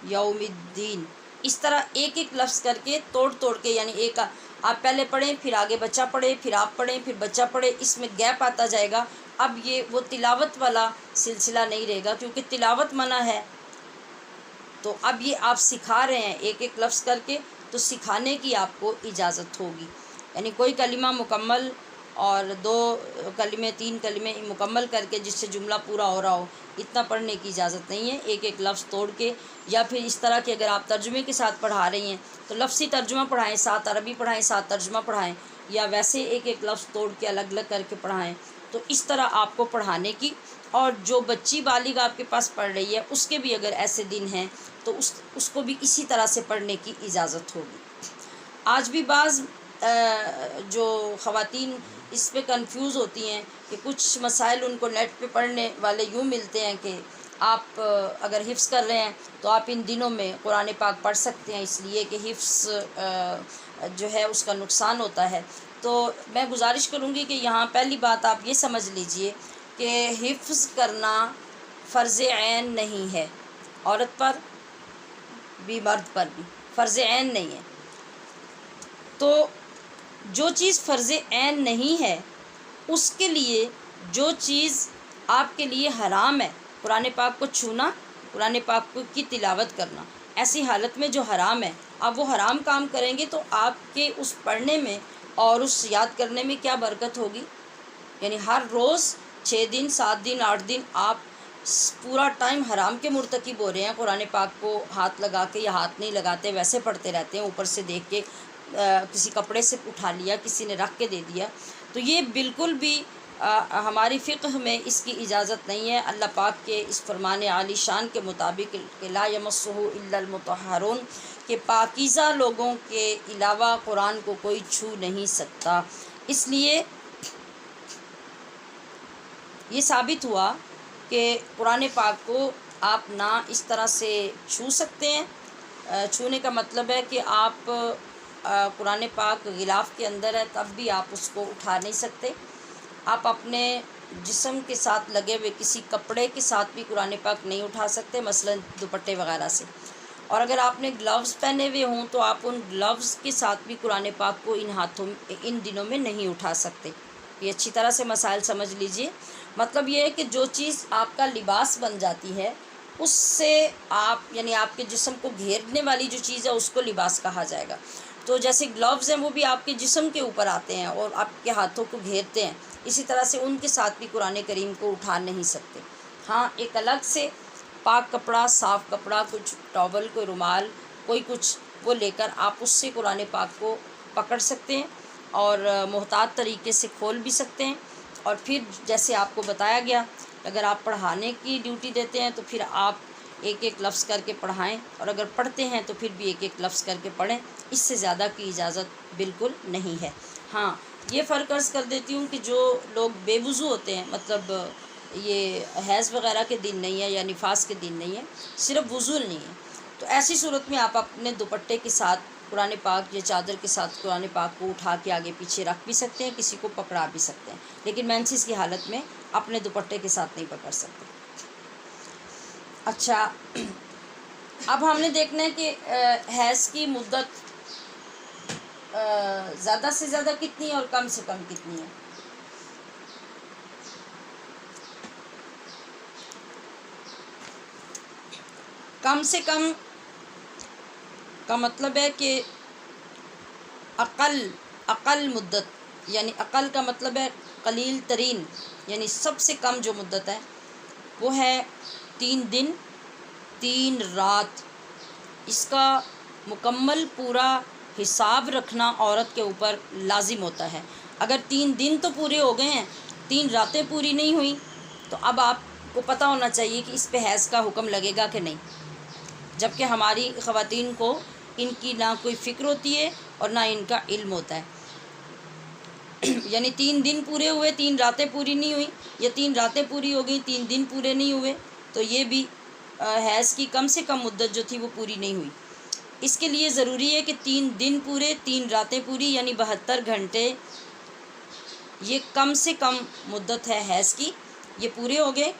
یوم الدین. اس طرح ایک ایک لفظ کر کے توڑ توڑ کے، یعنی ایک آپ پہلے پڑھیں، پھر آگے بچہ پڑھے، پھر آپ پڑھیں، پھر بچہ پڑھے، اس میں گیپ آتا جائے گا. اب یہ وہ تلاوت والا سلسلہ نہیں رہے گا، کیونکہ تلاوت منع ہے. تو اب یہ آپ سکھا رہے ہیں ایک ایک لفظ کر کے، تو سکھانے کی آپ کو اجازت ہوگی. یعنی کوئی کلمہ مکمل اور 2 کلمے 3 کلمے مکمل کر کے جس سے جملہ پورا ہو رہا ہو، اتنا پڑھنے کی اجازت نہیں ہے. ایک ایک لفظ توڑ کے، یا پھر اس طرح کہ اگر آپ ترجمے کے ساتھ پڑھا رہی ہیں تو لفظی ترجمہ پڑھائیں، ساتھ عربی پڑھائیں، ساتھ ترجمہ پڑھائیں، یا ویسے ایک ایک لفظ توڑ کے الگ الگ کر کے پڑھائیں. تو اس طرح آپ کو پڑھانے کی، اور جو بچی بالغ آپ کے پاس پڑھ رہی ہے اس کے بھی اگر ایسے دن ہیں تو اس کو بھی اسی طرح سے پڑھنے کی اجازت ہوگی. آج بھی بعض جو خواتین اس پہ کنفیوز ہوتی ہیں کہ کچھ مسائل ان کو نیٹ پہ پڑھنے والے یوں ملتے ہیں کہ آپ اگر حفظ کر رہے ہیں تو آپ ان دنوں میں قرآن پاک پڑھ سکتے ہیں، اس لیے کہ حفظ جو ہے اس کا نقصان ہوتا ہے. تو میں گزارش کروں گی کہ یہاں پہلی بات آپ یہ سمجھ لیجئے کہ حفظ کرنا فرض عین نہیں ہے. عورت پر بھی مرد پر بھی فرض عین نہیں ہے. تو جو چیز فرض عین نہیں ہے اس کے لیے جو چیز آپ کے لیے حرام ہے، قرآن پاک کو چھونا، قرآن پاک کی تلاوت کرنا، ایسی حالت میں جو حرام ہے، آپ وہ حرام کام کریں گے تو آپ کے اس پڑھنے میں اور اس یاد کرنے میں کیا برکت ہوگی؟ یعنی ہر روز 6 دن 7 دن 8 دن آپ پورا ٹائم حرام کے مرتکب ہو رہے ہیں. قرآن پاک کو ہاتھ لگا کے یا ہاتھ نہیں لگاتے، ویسے پڑھتے رہتے ہیں، اوپر سے دیکھ کے کسی کپڑے سے اٹھا لیا، کسی نے رکھ کے دے دیا. تو یہ بالکل بھی ہماری فقہ میں اس کی اجازت نہیں ہے. اللہ پاک کے اس فرمان عالی شان کے مطابق کہ لا یمسہ الا المطہرون، کہ پاکیزہ لوگوں کے علاوہ قرآن کو کوئی چھو نہیں سکتا. اس لیے یہ ثابت ہوا کہ قرآن پاک کو آپ نہ اس طرح سے چھو سکتے ہیں. چھونے کا مطلب ہے کہ آپ قرآن پاک غلاف کے اندر ہے تب بھی آپ اس کو اٹھا نہیں سکتے. آپ اپنے جسم کے ساتھ لگے ہوئے کسی کپڑے کے ساتھ بھی قرآن پاک نہیں اٹھا سکتے، مثلا دوپٹے وغیرہ سے. اور اگر آپ نے گلوز پہنے ہوئے ہوں تو آپ ان گلوز کے ساتھ بھی قرآن پاک کو ان دنوں میں نہیں اٹھا سکتے. یہ اچھی طرح سے مسائل سمجھ لیجئے. مطلب یہ ہے کہ جو چیز آپ کا لباس بن جاتی ہے اس سے آپ، یعنی آپ کے جسم کو گھیرنے والی جو چیز ہے اس کو لباس کہا جائے گا. تو جیسے گلوز ہیں وہ بھی آپ کے جسم کے اوپر آتے ہیں اور آپ کے ہاتھوں کو گھیرتے ہیں، اسی طرح سے ان کے ساتھ بھی قرآن کریم کو اٹھا نہیں سکتے. ہاں، ایک الگ سے پاک کپڑا، صاف کپڑا، کچھ ٹاول، کوئی رومال، کوئی کچھ، وہ لے کر آپ اس سے قرآن پاک کو پکڑ سکتے ہیں اور محتاط طریقے سے کھول بھی سکتے ہیں. اور پھر جیسے آپ کو بتایا گیا، اگر آپ پڑھانے کی ڈیوٹی دیتے ہیں تو پھر آپ ایک ایک لفظ کر کے پڑھائیں، اور اگر پڑھتے ہیں تو پھر بھی ایک ایک لفظ کر کے پڑھیں. اس سے زیادہ کی اجازت بالکل نہیں ہے. ہاں، یہ فرق عرض کر دیتی ہوں کہ جو لوگ بے وضو ہوتے ہیں، مطلب یہ حیض وغیرہ کے دن نہیں ہے یا نفاس کے دن نہیں ہے، صرف وضو نہیں ہے، تو ایسی صورت میں آپ اپنے دوپٹے کے ساتھ قرآن پاک یا چادر کے ساتھ قرآن پاک کو اٹھا کے آگے پیچھے رکھ بھی سکتے ہیں، کسی کو پکڑا بھی سکتے ہیں، لیکن مینسز کی حالت میں اپنے دوپٹے کے ساتھ نہیں پکڑ سکتے. اچھا، اب ہم نے دیکھنا ہے کہ حیض کی مدت زیادہ سے زیادہ کتنی ہے اور کم سے کم کتنی ہے. کم سے کم کا مطلب ہے کہ اقل مدت یعنی اقل کا مطلب ہے قلیل ترین، یعنی سب سے کم جو مدت ہے وہ ہے 3 دن 3 رات۔ اس کا مکمل پورا حساب رکھنا عورت کے اوپر لازم ہوتا ہے۔ اگر 3 دن تو پورے ہو گئے ہیں، 3 راتیں پوری نہیں ہوئیں، تو اب آپ کو پتہ ہونا چاہیے کہ اس پہ حیض کا حکم لگے گا کہ نہیں، جبکہ ہماری خواتین کو ان کی نہ کوئی فکر ہوتی ہے اور نہ ان کا علم ہوتا ہے۔ یعنی 3 دن پورے ہوئے، 3 راتیں پوری نہیں ہوئیں، یا 3 راتیں پوری ہو گئیں، 3 دن پورے نہیں ہوئے، تو یہ بھی حیض کی کم سے کم مدت جو تھی وہ پوری نہیں ہوئی۔ اس کے لیے ضروری ہے کہ 3 دن پورے، 3 راتیں پوری، یعنی 72 گھنٹے، یہ کم سے کم مدت ہے حیض کی، یہ پورے ہو گئے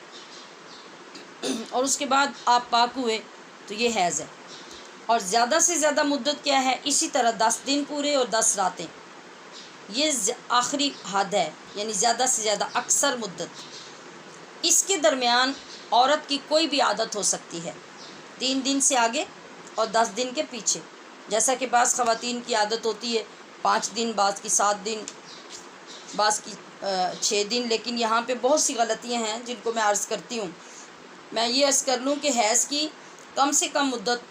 اور اس کے بعد آپ پاک ہوئے تو یہ حیض ہے۔ اور زیادہ سے زیادہ مدت کیا ہے؟ اسی طرح 10 دن پورے اور 10 راتیں، یہ آخری حد ہے، یعنی زیادہ سے زیادہ اکثر مدت۔ اس کے درمیان عورت کی کوئی بھی عادت ہو سکتی ہے، 3 دن سے آگے اور 10 دن کے پیچھے، جیسا کہ بعض خواتین کی عادت ہوتی ہے 5 دن، بعض کی 7 دن، بعض کی 6 دن، لیکن یہاں پہ بہت سی غلطیاں ہیں جن کو میں عرض کرتی ہوں۔ میں یہ عرض کر لوں کہ حیض کی کم سے کم مدت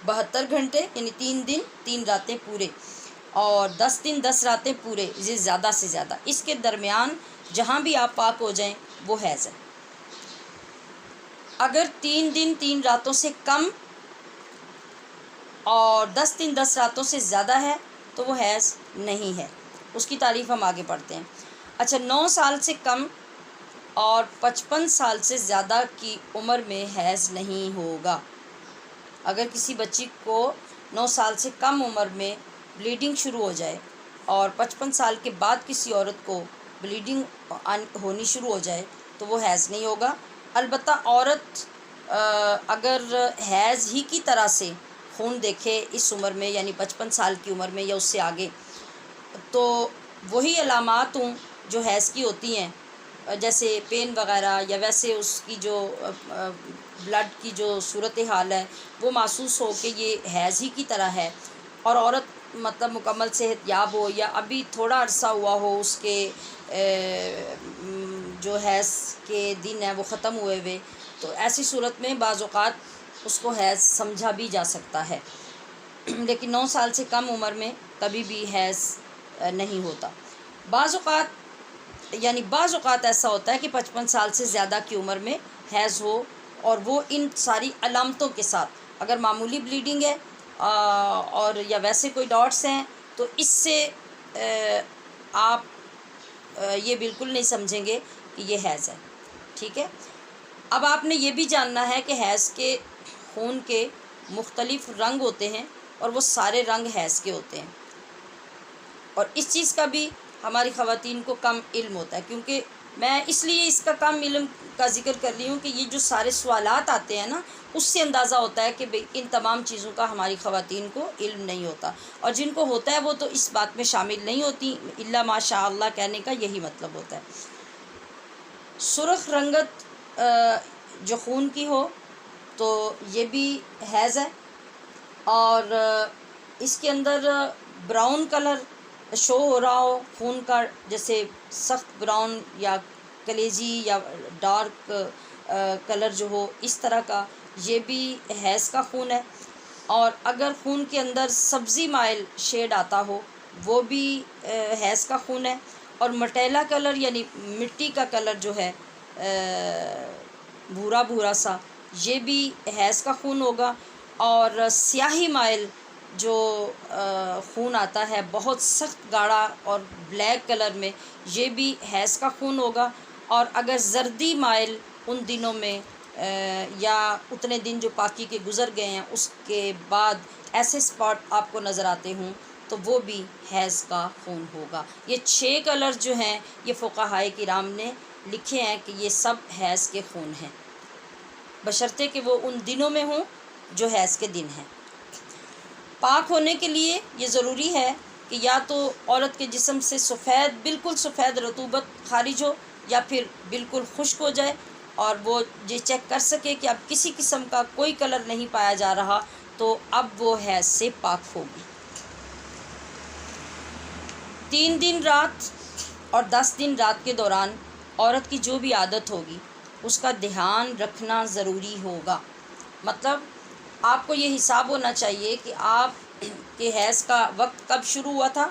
72 گھنٹے، یعنی 3 دن 3 راتیں پورے، اور 10 دن 10 راتیں پورے، یہ زیادہ سے زیادہ۔ اس کے درمیان جہاں بھی آپ پاک ہو جائیں وہ حیض ہے۔ اگر 3 دن 3 راتوں سے کم اور 10 دن 10 راتوں سے زیادہ ہے تو وہ حیض نہیں ہے۔ اس کی تعریف ہم آگے پڑھتے ہیں۔ اچھا، 9 سال سے کم اور 55 سال سے زیادہ کی عمر میں حیض نہیں ہوگا۔ اگر کسی بچی کو 9 سال سے کم عمر میں بلیڈنگ شروع ہو جائے اور 55 سال کے بعد کسی عورت کو بلیڈنگ ہونی شروع ہو جائے تو وہ حیض نہیں ہوگا۔ البتہ عورت اگر حیض ہی کی طرح سے خون دیکھے اس عمر میں، یعنی 55 سال کی عمر میں یا اس سے آگے، تو وہی علامات ہوں جو حیض کی ہوتی ہیں، جیسے پین وغیرہ، یا ویسے اس کی جو بلڈ کی جو صورتحال ہے وہ محسوس ہو کہ یہ حیض ہی کی طرح ہے، اور عورت مطلب مکمل صحت یاب ہو، یا ابھی تھوڑا عرصہ ہوا ہو اس کے جو حیض کے دن ہیں وہ ختم ہوئے ہوئے، تو ایسی صورت میں بعض اوقات اس کو حیض سمجھا بھی جا سکتا ہے، لیکن 9 سال سے کم عمر میں کبھی بھی حیض نہیں ہوتا۔ بعض اوقات ایسا ہوتا ہے کہ 55 سال سے زیادہ کی عمر میں حیض ہو، اور وہ ان ساری علامتوں کے ساتھ، اگر معمولی بلیڈنگ ہے اور یا ویسے کوئی ڈاٹس ہیں، تو اس سے آپ یہ بالکل نہیں سمجھیں گے کہ یہ حیض ہے، ٹھیک ہے۔ اب آپ نے یہ بھی جاننا ہے کہ حیض کے خون کے مختلف رنگ ہوتے ہیں، اور وہ سارے رنگ حیض کے ہوتے ہیں، اور اس چیز کا بھی ہماری خواتین کو کم علم ہوتا ہے، کیونکہ میں اس لیے اس کا کم علم کا ذکر کر رہی ہوں کہ یہ جو سارے سوالات آتے ہیں نا، اس سے اندازہ ہوتا ہے کہ ان تمام چیزوں کا ہماری خواتین کو علم نہیں ہوتا، اور جن کو ہوتا ہے وہ تو اس بات میں شامل نہیں ہوتی، الا ماشاء اللہ کہنے کا یہی مطلب ہوتا ہے۔ سرخ رنگت جو خون کی ہو تو یہ بھی حیض ہے، اور اس کے اندر براؤن کلر شو ہو رہا ہو خون کا، جیسے سخت براؤن یا کلیجی یا ڈارک کلر جو ہو اس طرح کا، یہ بھی حیض کا خون ہے۔ اور اگر خون کے اندر سبزی مائل شیڈ آتا ہو وہ بھی حیض کا خون ہے۔ اور مٹیلا کلر یعنی مٹی کا کلر جو ہے بھورا بھورا سا، یہ بھی حیض کا خون ہوگا۔ اور سیاہی مائل جو خون آتا ہے بہت سخت گاڑھا اور بلیک کلر میں، یہ بھی حیض کا خون ہوگا۔ اور اگر زردی مائل ان دنوں میں یا اتنے دن جو پاکی کے گزر گئے ہیں اس کے بعد ایسے اسپاٹ آپ کو نظر آتے ہوں تو وہ بھی حیض کا خون ہوگا۔ یہ 6 کلر جو ہیں یہ فقہائے کرام نے لکھے ہیں کہ یہ سب حیض کے خون ہیں، بشرطے کہ وہ ان دنوں میں ہوں جو حیض کے دن ہیں۔ پاک ہونے کے لیے یہ ضروری ہے کہ یا تو عورت کے جسم سے سفید، بالکل سفید رطوبت خارج ہو، یا پھر بالکل خشک ہو جائے، اور وہ یہ چیک کر سکے کہ اب کسی قسم کا کوئی کلر نہیں پایا جا رہا، تو اب وہ حیض سے پاک ہوگی۔ 3 دن رات اور 10 دن رات کے دوران عورت کی جو بھی عادت ہوگی اس کا دھیان رکھنا ضروری ہوگا۔ مطلب آپ کو یہ حساب ہونا چاہیے کہ آپ کے حیض کا وقت کب شروع ہوا تھا،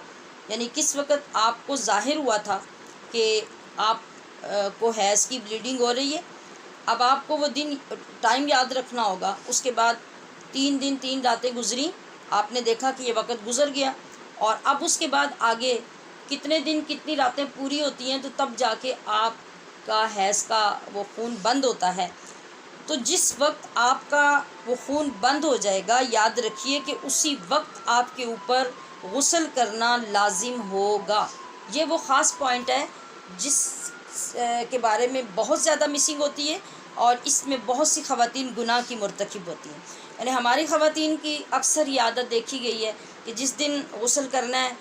یعنی کس وقت آپ کو ظاہر ہوا تھا کہ آپ کو حیض کی بلیڈنگ ہو رہی ہے۔ اب آپ کو وہ دن ٹائم یاد رکھنا ہوگا۔ اس کے بعد 3 دن 3 راتیں گزری، آپ نے دیکھا کہ یہ وقت گزر گیا، اور اب اس کے بعد آگے کتنے دن کتنی راتیں پوری ہوتی ہیں تو تب جا کے آپ کا حیض کا وہ خون بند ہوتا ہے۔ تو جس وقت آپ کا وہ خون بند ہو جائے گا، یاد رکھیے کہ اسی وقت آپ کے اوپر غسل کرنا لازم ہوگا۔ یہ وہ خاص پوائنٹ ہے جس کے بارے میں بہت زیادہ مسنگ ہوتی ہے، اور اس میں بہت سی خواتین گناہ کی مرتکب ہوتی ہیں۔ یعنی ہماری خواتین کی اکثر یہ عادت دیکھی گئی ہے کہ جس دن غسل کرنا ہے،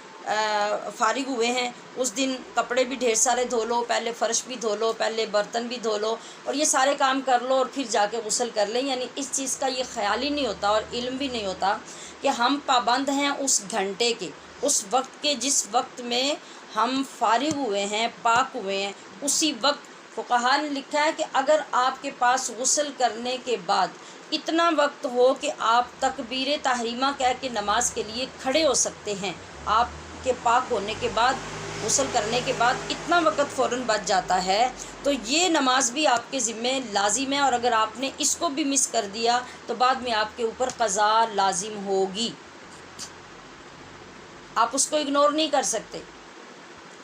فارغ ہوئے ہیں، اس دن کپڑے بھی ڈھیر سارے دھو لو، پہلے فرش بھی دھو لو، پہلے برتن بھی دھو لو، اور یہ سارے کام کر لو اور پھر جا کے غسل کر لیں۔ یعنی اس چیز کا یہ خیال ہی نہیں ہوتا اور علم بھی نہیں ہوتا کہ ہم پابند ہیں اس گھنٹے کے، اس وقت کے جس وقت میں ہم فارغ ہوئے ہیں، پاک ہوئے ہیں، اسی وقت فقہاء نے لکھا ہے کہ اگر آپ کے پاس غسل کرنے کے بعد اتنا وقت ہو کہ آپ تکبیر تحریمہ کہہ کے نماز کے لیے کھڑے ہو سکتے ہیں، آپ کے پاک ہونے کے بعد، غسل کرنے کے بعد اتنا وقت فوراً بچ جاتا ہے، تو یہ نماز بھی آپ کے ذمہ لازم ہے، اور اگر آپ نے اس کو بھی مس کر دیا تو بعد میں آپ کے اوپر قضا لازم ہوگی، آپ اس کو اگنور نہیں کر سکتے۔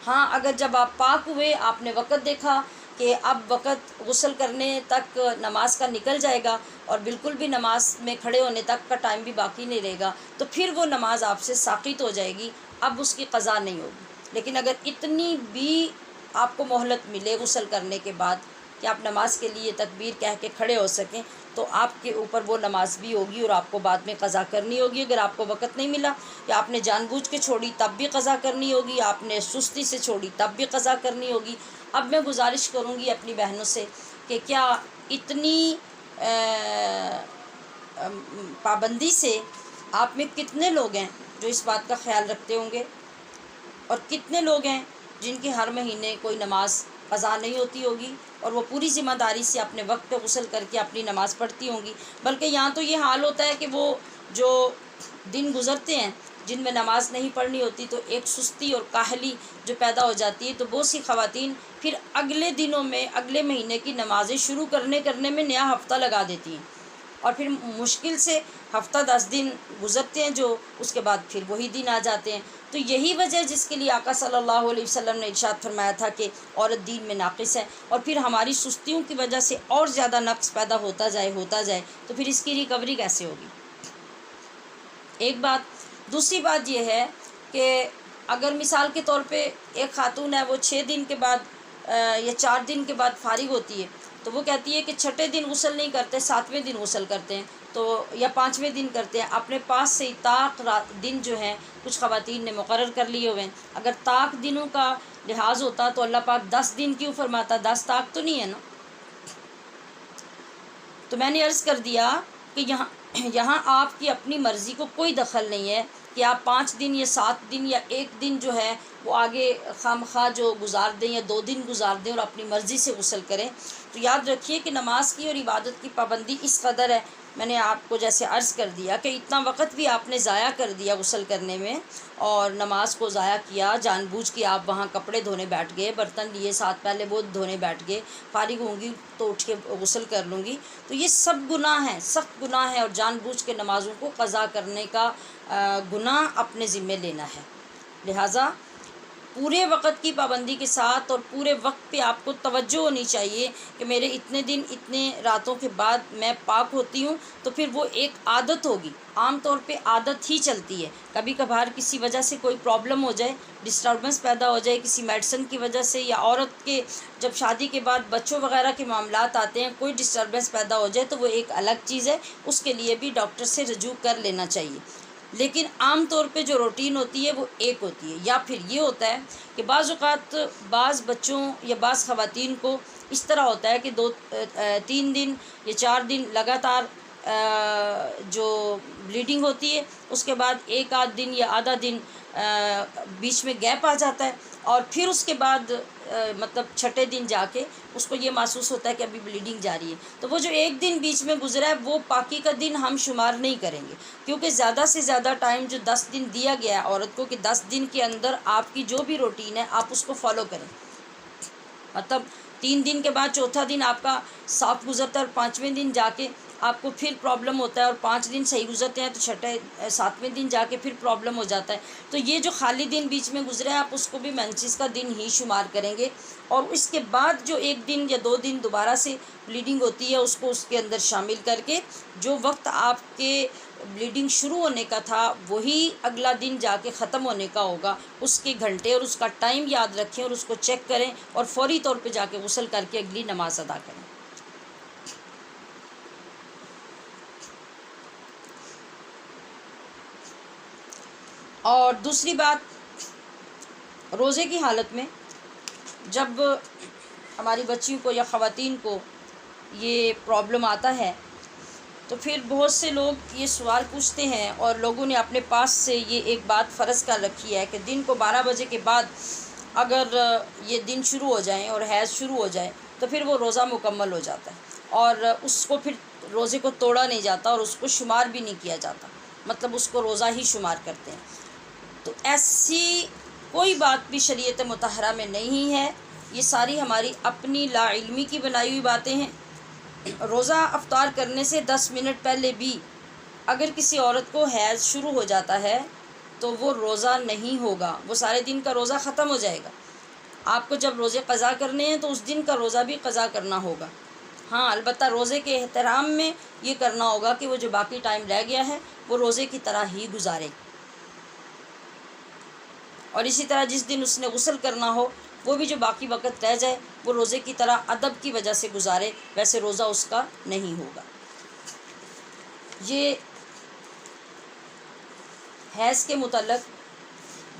ہاں، اگر جب آپ پاک ہوئے، آپ نے وقت دیکھا کہ اب وقت غسل کرنے تک نماز کا نکل جائے گا اور بالکل بھی نماز میں کھڑے ہونے تک کا ٹائم بھی باقی نہیں رہے گا، تو پھر وہ نماز آپ سے ساقط ہو جائے گی، اب اس کی قضا نہیں ہوگی۔ لیکن اگر اتنی بھی آپ کو مہلت ملے غسل کرنے کے بعد کہ آپ نماز کے لیے تکبیر کہہ کے کھڑے ہو سکیں، تو آپ کے اوپر وہ نماز بھی ہوگی اور آپ کو بعد میں قضا کرنی ہوگی۔ اگر آپ کو وقت نہیں ملا یا آپ نے جان بوجھ کے چھوڑی تب بھی قضا کرنی ہوگی، آپ نے سستی سے چھوڑی تب بھی قضا کرنی ہوگی۔ اب میں گزارش کروں گی اپنی بہنوں سے کہ کیا اتنی پابندی سے آپ میں کتنے لوگ ہیں جو اس بات کا خیال رکھتے ہوں گے، اور کتنے لوگ ہیں جن کی ہر مہینے کوئی نماز قضا نہیں ہوتی ہوگی اور وہ پوری ذمہ داری سے اپنے وقت پہ غسل کر کے اپنی نماز پڑھتی ہوں گی۔ بلکہ یہاں تو یہ حال ہوتا ہے کہ وہ جو دن گزرتے ہیں جن میں نماز نہیں پڑھنی ہوتی تو ایک سستی اور کاہلی جو پیدا ہو جاتی ہے، تو بہت سی خواتین پھر اگلے دنوں میں اگلے مہینے کی نمازیں شروع کرنے میں نیا ہفتہ لگا دیتی ہیں، اور پھر مشکل سے ہفتہ 10 دن گزرتے ہیں، جو اس کے بعد پھر وہی دن آ جاتے ہیں۔ تو یہی وجہ ہے جس کے لیے آقا صلی اللہ علیہ وسلم نے ارشاد فرمایا تھا کہ عورت دین میں ناقص ہے، اور پھر ہماری سستیوں کی وجہ سے اور زیادہ نقص پیدا ہوتا جائے تو پھر اس کی ریکوری کیسے ہوگی؟ ایک بات۔ دوسری بات یہ ہے کہ اگر مثال کے طور پہ ایک خاتون ہے، وہ 6 دن کے بعد یا 4 دن کے بعد فارغ ہوتی ہے، تو وہ کہتی ہے کہ 6 دن غسل نہیں کرتے، 7ویں دن غسل کرتے ہیں، تو یا 5ویں دن کرتے ہیں۔ اپنے پاس سے طاق دن جو ہیں کچھ خواتین نے مقرر کر لیے ہوئے ہیں۔ اگر طاق دنوں کا لحاظ ہوتا تو اللہ پاک 10 دن کیوں فرماتا؟ 10 طاق تو نہیں ہے نا۔ تو میں نے عرض کر دیا کہ یہاں آپ کی اپنی مرضی کو کوئی دخل نہیں ہے کہ آپ 5 دن یا 7 دن یا 1 دن جو ہے وہ آگے خواہ جو گزار دیں یا 2 دن گزار دیں اور اپنی مرضی سے غسل کریں۔ تو یاد رکھیے کہ نماز کی اور عبادت کی پابندی اس قدر ہے، میں نے آپ کو جیسے عرض کر دیا کہ اتنا وقت بھی آپ نے ضائع کر دیا غسل کرنے میں، اور نماز کو ضائع کیا جان بوجھ کے، آپ وہاں کپڑے دھونے بیٹھ گئے، برتن لیے ساتھ، پہلے وہ دھونے بیٹھ گئے، فارغ ہوں گی تو اٹھ کے غسل کر لوں گی، تو یہ سب گناہ ہیں، سخت گناہ ہے، اور جان بوجھ کے نمازوں کو قضا کرنے کا گناہ اپنے ذمے لینا ہے۔ لہٰذا پورے وقت کی پابندی کے ساتھ اور پورے وقت پہ آپ کو توجہ ہونی چاہیے کہ میرے اتنے دن اتنے راتوں کے بعد میں پاک ہوتی ہوں، تو پھر وہ ایک عادت ہوگی۔ عام طور پہ عادت ہی چلتی ہے، کبھی کبھار کسی وجہ سے کوئی پرابلم ہو جائے، ڈسٹربنس پیدا ہو جائے کسی میڈیسن کی وجہ سے، یا عورت کے جب شادی کے بعد بچوں وغیرہ کے معاملات آتے ہیں، کوئی ڈسٹربنس پیدا ہو جائے تو وہ ایک الگ چیز ہے، اس کے لیے بھی ڈاکٹر سے رجوع کر لینا چاہیے۔ لیکن عام طور پہ جو روٹین ہوتی ہے وہ ایک ہوتی ہے۔ یا پھر یہ ہوتا ہے کہ بعض اوقات بعض بچوں یا بعض خواتین کو اس طرح ہوتا ہے کہ 3 دن یا 4 دن لگاتار جو بلیڈنگ ہوتی ہے، اس کے بعد 1 آدھ دن یا آدھا دن بیچ میں گیپ آ جاتا ہے اور پھر اس کے بعد مطلب چھٹے دن جا کے اس کو یہ محسوس ہوتا ہے کہ ابھی بلیڈنگ جاری ہے، تو وہ جو ایک دن بیچ میں گزرا ہے وہ پاکی کا دن ہم شمار نہیں کریں گے، کیونکہ زیادہ سے زیادہ ٹائم جو 10 دن دیا گیا ہے عورت کو کہ 10 دن کے اندر آپ کی جو بھی روٹین ہے آپ اس کو فالو کریں، مطلب 3 دن کے بعد چوتھا دن آپ کا صاف گزرتا ہے اور 5ویں دن جا کے آپ کو پھر پرابلم ہوتا ہے اور 5 دن صحیح گزرتے ہیں تو چھٹے 7ویں دن جا کے پھر پرابلم ہو جاتا ہے، تو یہ جو خالی دن بیچ میں گزرے ہیں آپ اس کو بھی مینسز کا دن ہی شمار کریں گے، اور اس کے بعد جو 1 دن یا 2 دن دوبارہ سے بلیڈنگ ہوتی ہے اس کو اس کے اندر شامل کر کے جو وقت آپ کے بلیڈنگ شروع ہونے کا تھا وہی اگلا دن جا کے ختم ہونے کا ہوگا، اس کے گھنٹے اور اس کا ٹائم یاد رکھیں اور اس کو چیک کریں اور فوری طور پہ جا کے غسل کر کے اگلی نماز ادا کریں۔ اور دوسری بات، روزے کی حالت میں جب ہماری بچیوں کو یا خواتین کو یہ پرابلم آتا ہے تو پھر بہت سے لوگ یہ سوال پوچھتے ہیں اور لوگوں نے اپنے پاس سے یہ ایک بات فرض کر رکھی ہے کہ دن کو 12 بجے کے بعد اگر یہ دن شروع ہو جائیں اور حیض شروع ہو جائے تو پھر وہ روزہ مکمل ہو جاتا ہے اور اس کو پھر روزے کو توڑا نہیں جاتا اور اس کو شمار بھی نہیں کیا جاتا، مطلب اس کو روزہ ہی شمار کرتے ہیں، تو ایسی کوئی بات بھی شریعت مطہرہ میں نہیں ہے، یہ ساری ہماری اپنی لا علمی کی بنائی ہوئی باتیں ہیں۔ روزہ افطار کرنے سے 10 منٹ پہلے بھی اگر کسی عورت کو حیض شروع ہو جاتا ہے تو وہ روزہ نہیں ہوگا، وہ سارے دن کا روزہ ختم ہو جائے گا۔ آپ کو جب روزے قضا کرنے ہیں تو اس دن کا روزہ بھی قضا کرنا ہوگا، ہاں البتہ روزے کے احترام میں یہ کرنا ہوگا کہ وہ جو باقی ٹائم رہ گیا ہے وہ روزے کی طرح ہی گزارے، اور اسی طرح جس دن اس نے غسل کرنا ہو وہ بھی جو باقی وقت رہ جائے وہ روزے کی طرح ادب کی وجہ سے گزارے، ویسے روزہ اس کا نہیں ہوگا۔ یہ حیض کے متعلق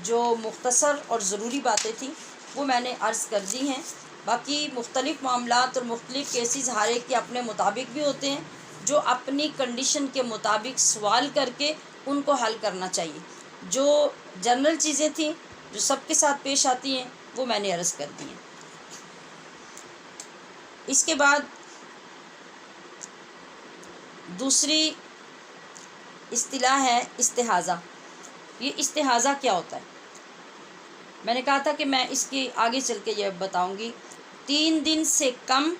جو مختصر اور ضروری باتیں تھیں وہ میں نے عرض کر دی ہیں، باقی مختلف معاملات اور مختلف کیسز ہر ایک کے اپنے مطابق بھی ہوتے ہیں جو اپنی کنڈیشن کے مطابق سوال کر کے ان کو حل کرنا چاہیے، جو جنرل چیزیں تھیں جو سب کے ساتھ پیش آتی ہیں وہ میں نے عرض کر دی ہیں۔ اس کے بعد دوسری اصطلاح ہے استحاضہ۔ یہ استحاضہ کیا ہوتا ہے؟ میں نے کہا تھا کہ میں اس کی آگے چل کے یہ بتاؤں گی۔ 3 دن سے کم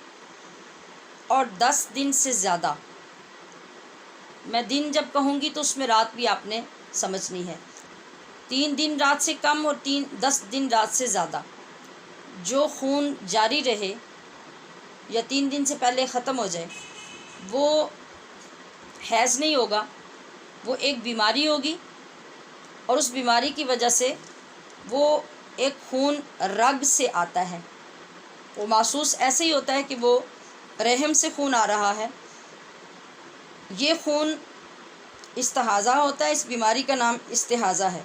اور 10 دن سے زیادہ، میں دن جب کہوں گی تو اس میں رات بھی آپ نے سمجھنی ہے، 3 دن رات سے کم اور 10 دن رات سے زیادہ جو خون جاری رہے یا 3 دن سے پہلے ختم ہو جائے وہ حیض نہیں ہوگا، وہ ایک بیماری ہوگی، اور اس بیماری کی وجہ سے وہ ایک خون رگ سے آتا ہے، وہ محسوس ایسے ہی ہوتا ہے کہ وہ رحم سے خون آ رہا ہے، یہ خون استحاضہ ہوتا ہے، اس بیماری کا نام استحاضہ ہے،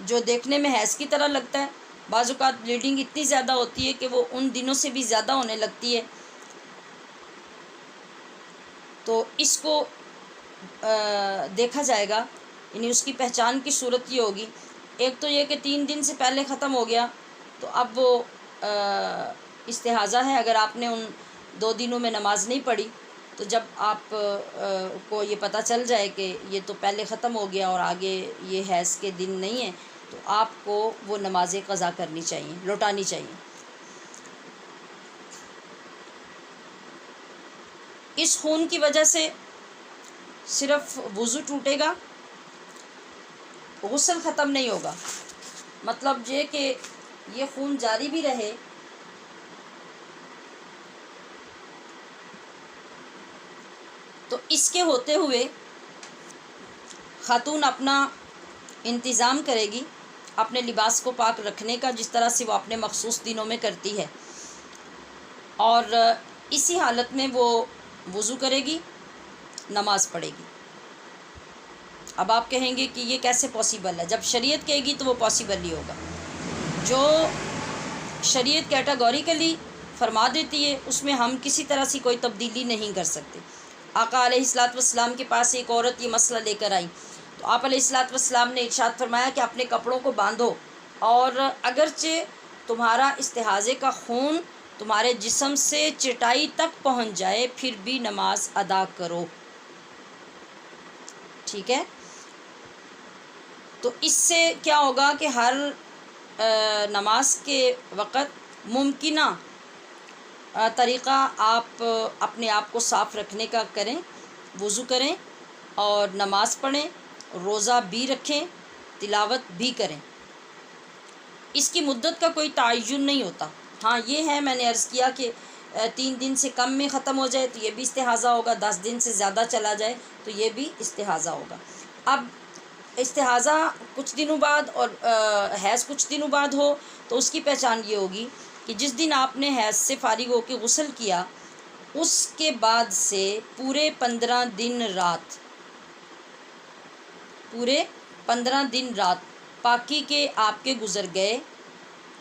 جو دیکھنے میں حیض کی طرح لگتا ہے، بعض اوقات بلیڈنگ اتنی زیادہ ہوتی ہے کہ وہ ان دنوں سے بھی زیادہ ہونے لگتی ہے، تو اس کو دیکھا جائے گا، یعنی اس کی پہچان کی صورت یہ ہوگی، ایک تو یہ کہ 3 دن سے پہلے ختم ہو گیا تو اب وہ استحاضہ ہے، اگر آپ نے ان 2 دنوں میں نماز نہیں پڑھی تو جب آپ کو یہ پتہ چل جائے کہ یہ تو پہلے ختم ہو گیا اور آگے یہ حیض کے دن نہیں ہیں تو آپ کو وہ نمازیں قضا کرنی چاہیے، لوٹانی چاہیے۔ اس خون کی وجہ سے صرف وضو ٹوٹے گا، غسل ختم نہیں ہوگا، مطلب یہ کہ یہ خون جاری بھی رہے تو اس کے ہوتے ہوئے خاتون اپنا انتظام کرے گی اپنے لباس کو پاک رکھنے کا، جس طرح سے وہ اپنے مخصوص دنوں میں کرتی ہے، اور اسی حالت میں وہ وضو کرے گی، نماز پڑھے گی۔ اب آپ کہیں گے کہ یہ کیسے پاسیبل ہے؟ جب شریعت کہے گی تو وہ پاسیبل ہی ہوگا، جو شریعت کیٹاگوریکلی فرما دیتی ہے اس میں ہم کسی طرح سے کوئی تبدیلی نہیں کر سکتے۔ آقا علیہ الصلوۃ والسلام کے پاس ایک عورت یہ مسئلہ لے کر آئی تو آپ علیہ الصلوۃ والسلام نے ارشاد فرمایا کہ اپنے کپڑوں کو باندھو، اور اگرچہ تمہارا استحاضے کا خون تمہارے جسم سے چٹائی تک پہنچ جائے پھر بھی نماز ادا کرو، ٹھیک ہے؟ تو اس سے کیا ہوگا کہ ہر نماز کے وقت ممکنہ طریقہ آپ اپنے آپ کو صاف رکھنے کا کریں، وضو کریں اور نماز پڑھیں، روزہ بھی رکھیں، تلاوت بھی کریں۔ اس کی مدت کا کوئی تعین نہیں ہوتا۔ ہاں یہ ہے، میں نے عرض کیا کہ 3 دن سے کم میں ختم ہو جائے تو یہ بھی استحاضہ ہوگا، 10 دن سے زیادہ چلا جائے تو یہ بھی استحاضہ ہوگا۔ اب استحاضہ کچھ دنوں بعد اور حیض کچھ دنوں بعد ہو تو اس کی پہچان یہ ہوگی کہ جس دن آپ نے حیض سے فارغ ہو کے غسل کیا اس کے بعد سے پورے 15 دن رات پاکی کے آپ کے گزر گئے،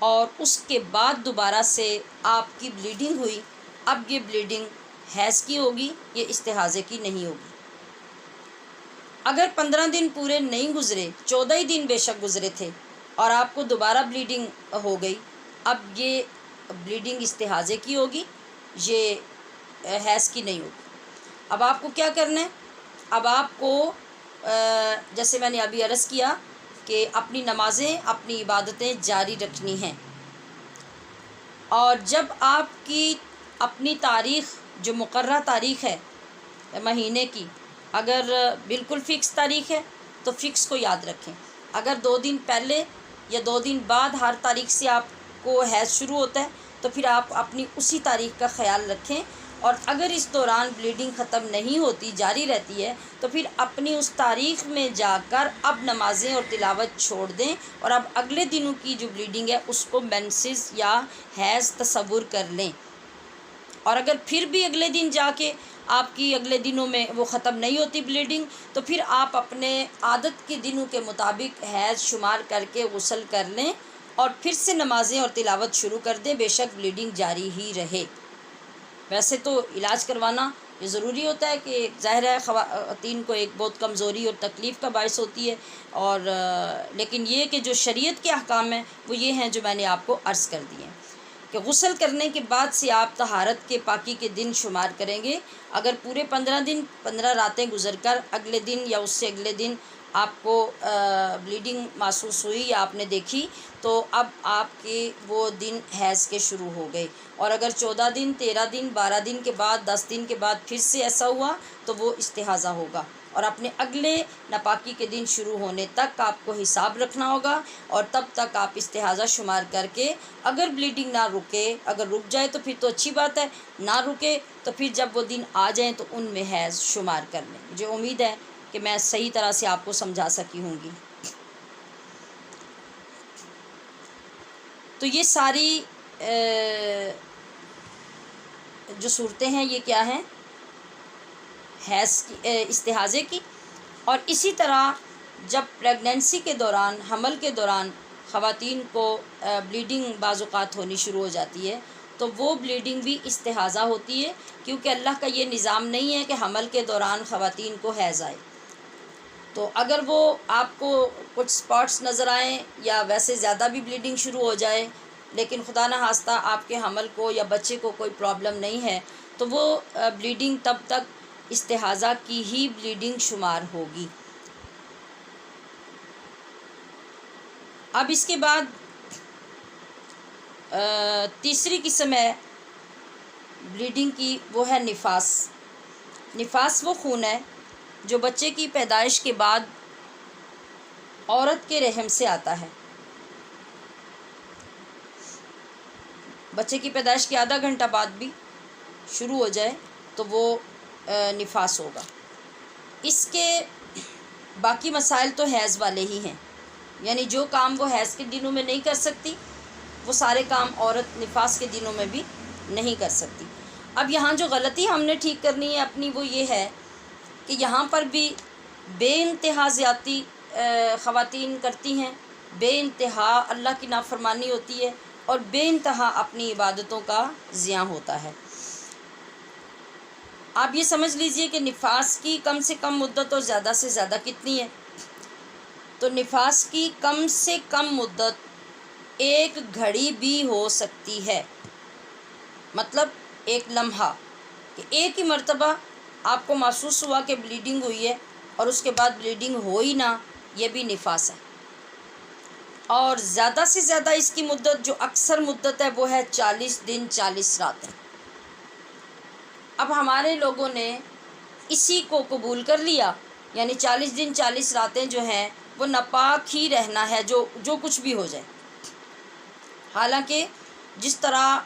اور اس کے بعد دوبارہ سے آپ کی بلیڈنگ ہوئی۔ اب یہ بلیڈنگ حیض کی ہوگی، یہ استحاضے کی نہیں ہوگی۔ اگر 15 دن پورے نہیں گزرے، 14 ہی دن بے شک گزرے تھے اور آپ کو دوبارہ بلیڈنگ ہو گئی، اب یہ بلیڈنگ استحاضے کی ہوگی، یہ حیض کی نہیں ہوگی۔ اب آپ کو کیا کرنا ہے؟ اب آپ کو جیسے میں نے ابھی عرض کیا کہ اپنی نمازیں، اپنی عبادتیں جاری رکھنی ہیں، اور جب آپ کی اپنی تاریخ جو مقررہ تاریخ ہے مہینے کی، اگر بالکل فکس تاریخ ہے تو فکس کو یاد رکھیں۔ اگر 2 دن پہلے یا 2 دن بعد ہر تاریخ سے آپ کو حیض شروع ہوتا ہے تو پھر آپ اپنی اسی تاریخ کا خیال رکھیں، اور اگر اس دوران بلیڈنگ ختم نہیں ہوتی، جاری رہتی ہے، تو پھر اپنی اس تاریخ میں جا کر اب نمازیں اور تلاوت چھوڑ دیں، اور اب اگلے دنوں کی جو بلیڈنگ ہے اس کو مینسز یا حیض تصور کر لیں۔ اور اگر پھر بھی اگلے دن جا کے آپ کی اگلے دنوں میں وہ ختم نہیں ہوتی بلیڈنگ، تو پھر آپ اپنے عادت کے دنوں کے مطابق حیض شمار کر کے غسل کر لیں اور پھر سے نمازیں اور تلاوت شروع کر دیں، بے شک بلیڈنگ جاری ہی رہے۔ ویسے تو علاج کروانا یہ ضروری ہوتا ہے کہ ظاہر ہے خواتین کو ایک بہت کمزوری اور تکلیف کا باعث ہوتی ہے، اور لیکن یہ کہ جو شریعت کے احکام ہیں وہ یہ ہیں جو میں نے آپ کو عرض کر دیے ہیں کہ غسل کرنے کے بعد سے آپ طہارت کے پاکی کے دن شمار کریں گے۔ اگر پورے 15 راتیں گزر کر اگلے دن یا اس سے اگلے دن آپ کو بلیڈنگ محسوس ہوئی یا آپ نے دیکھی تو اب آپ کے وہ دن حیض کے شروع ہو گئے، اور اگر 14 دن، 13 دن، 12 دن کے بعد، 10 دن کے بعد پھر سے ایسا ہوا تو وہ استحاضہ ہوگا، اور اپنے اگلے ناپاکی کے دن شروع ہونے تک آپ کو حساب رکھنا ہوگا، اور تب تک آپ استحاضہ شمار کر کے اگر بلیڈنگ نہ رکے، اگر رک جائے تو پھر تو اچھی بات ہے، نہ رکے تو پھر جب وہ دن آ جائیں تو ان میں حیض شمار کر لیں۔ مجھے امید ہے کہ میں صحیح طرح سے آپ کو سمجھا سکی ہوں گی۔ تو یہ ساری جو صورتیں ہیں یہ کیا ہیں؟ حیض کی، استحاضے کی۔ اور اسی طرح جب پریگننسی کے دوران، حمل کے دوران خواتین کو بلیڈنگ بعض اوقات ہونی شروع ہو جاتی ہے تو وہ بلیڈنگ بھی استحاضہ ہوتی ہے، کیونکہ اللہ کا یہ نظام نہیں ہے کہ حمل کے دوران خواتین کو حیض آئے۔ تو اگر وہ آپ کو کچھ سپاٹس نظر آئیں یا ویسے زیادہ بھی بلیڈنگ شروع ہو جائے، لیکن خدا نہ خواستہ آپ کے حمل کو یا بچے کو کوئی پرابلم نہیں ہے، تو وہ بلیڈنگ تب تک استحاضہ کی ہی بلیڈنگ شمار ہوگی۔ اب اس کے بعد تیسری قسم ہے بلیڈنگ کی، وہ ہے نفاس۔ نفاس وہ خون ہے جو بچے کی پیدائش کے بعد عورت کے رحم سے آتا ہے۔ بچے کی پیدائش کے آدھا گھنٹہ بعد بھی شروع ہو جائے تو وہ نفاس ہوگا۔ اس کے باقی مسائل تو حیض والے ہی ہیں، یعنی جو کام وہ حیض کے دنوں میں نہیں کر سکتی وہ سارے کام عورت نفاس کے دنوں میں بھی نہیں کر سکتی۔ اب یہاں جو غلطی ہم نے ٹھیک کرنی ہے اپنی وہ یہ ہے کہ یہاں پر بھی بے انتہا زیادتی خواتین کرتی ہیں، بے انتہا اللہ کی نافرمانی ہوتی ہے، اور بے انتہا اپنی عبادتوں کا ضیاع ہوتا ہے۔ آپ یہ سمجھ لیجئے کہ نفاس کی کم سے کم مدت اور زیادہ سے زیادہ کتنی ہے؟ تو نفاس کی کم سے کم مدت 1 گھڑی بھی ہو سکتی ہے، مطلب 1 لمحہ، کہ ایک ہی مرتبہ آپ کو محسوس ہوا کہ بلیڈنگ ہوئی ہے اور اس کے بعد بلیڈنگ ہو ہی نہ، یہ بھی نفاس ہے۔ اور زیادہ سے زیادہ اس کی مدت جو اکثر مدت ہے وہ ہے 40 دن 40 راتیں۔ اب ہمارے لوگوں نے اسی کو قبول کر لیا، یعنی 40 دن 40 راتیں جو ہیں وہ ناپاک ہی رہنا ہے، جو کچھ بھی ہو جائے۔ حالانکہ جس طرح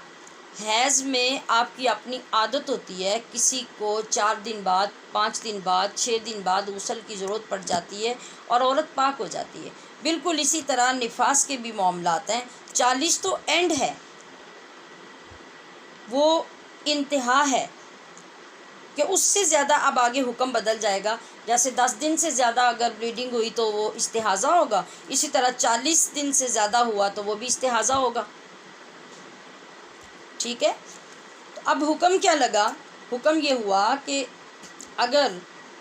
حیض میں آپ کی اپنی عادت ہوتی ہے، کسی کو 4 دن بعد، 5 دن بعد، 6 دن بعد غسل کی ضرورت پڑ جاتی ہے اور عورت پاک ہو جاتی ہے، بالکل اسی طرح نفاس کے بھی معاملات ہیں۔ 40 تو اینڈ ہے، وہ انتہا ہے، کہ اس سے زیادہ اب آگے حکم بدل جائے گا۔ جیسے 10 دن سے زیادہ اگر بلیڈنگ ہوئی تو وہ استحاضہ ہوگا، اسی طرح 40 دن سے زیادہ ہوا تو وہ بھی استحاضہ ہوگا، ٹھیک ہے۔ تو اب حکم کیا لگا؟ حکم یہ ہوا کہ اگر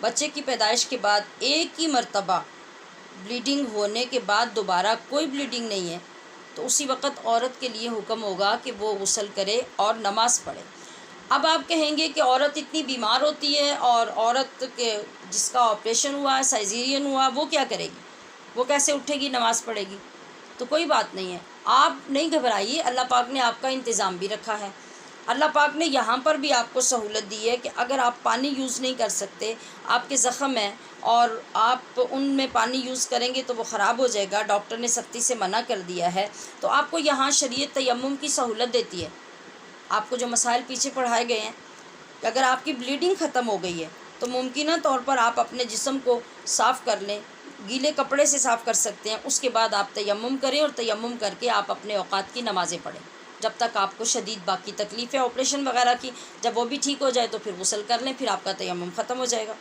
بچے کی پیدائش کے بعد ایک ہی مرتبہ بلیڈنگ ہونے کے بعد دوبارہ کوئی بلیڈنگ نہیں ہے تو اسی وقت عورت کے لیے حکم ہوگا کہ وہ غسل کرے اور نماز پڑھے۔ اب آپ کہیں گے کہ عورت اتنی بیمار ہوتی ہے اور عورت کے جس کا آپریشن ہوا ہے، سائزیرین ہوا، وہ کیا کرے گی؟ وہ کیسے اٹھے گی، نماز پڑھے گی؟ تو کوئی بات نہیں ہے، آپ نہیں گھبرائیے، اللہ پاک نے آپ کا انتظام بھی رکھا ہے۔ اللہ پاک نے یہاں پر بھی آپ کو سہولت دی ہے کہ اگر آپ پانی یوز نہیں کر سکتے، آپ کے زخم ہیں اور آپ ان میں پانی یوز کریں گے تو وہ خراب ہو جائے گا، ڈاکٹر نے سختی سے منع کر دیا ہے، تو آپ کو یہاں شریعت تیمم کی سہولت دیتی ہے۔ آپ کو جو مسائل پیچھے پڑھائے گئے ہیں کہ اگر آپ کی بلیڈنگ ختم ہو گئی ہے تو ممکنہ طور پر آپ اپنے جسم کو صاف کر لیں، گیلے کپڑے سے صاف کر سکتے ہیں، اس کے بعد آپ تیمم کریں اور تیمم کر کے آپ اپنے اوقات کی نمازیں پڑھیں جب تک آپ کو شدید باقی تکلیف ہے آپریشن وغیرہ کی۔ جب وہ بھی ٹھیک ہو جائے تو پھر غسل کر لیں، پھر آپ کا تیمم ختم ہو جائے گا۔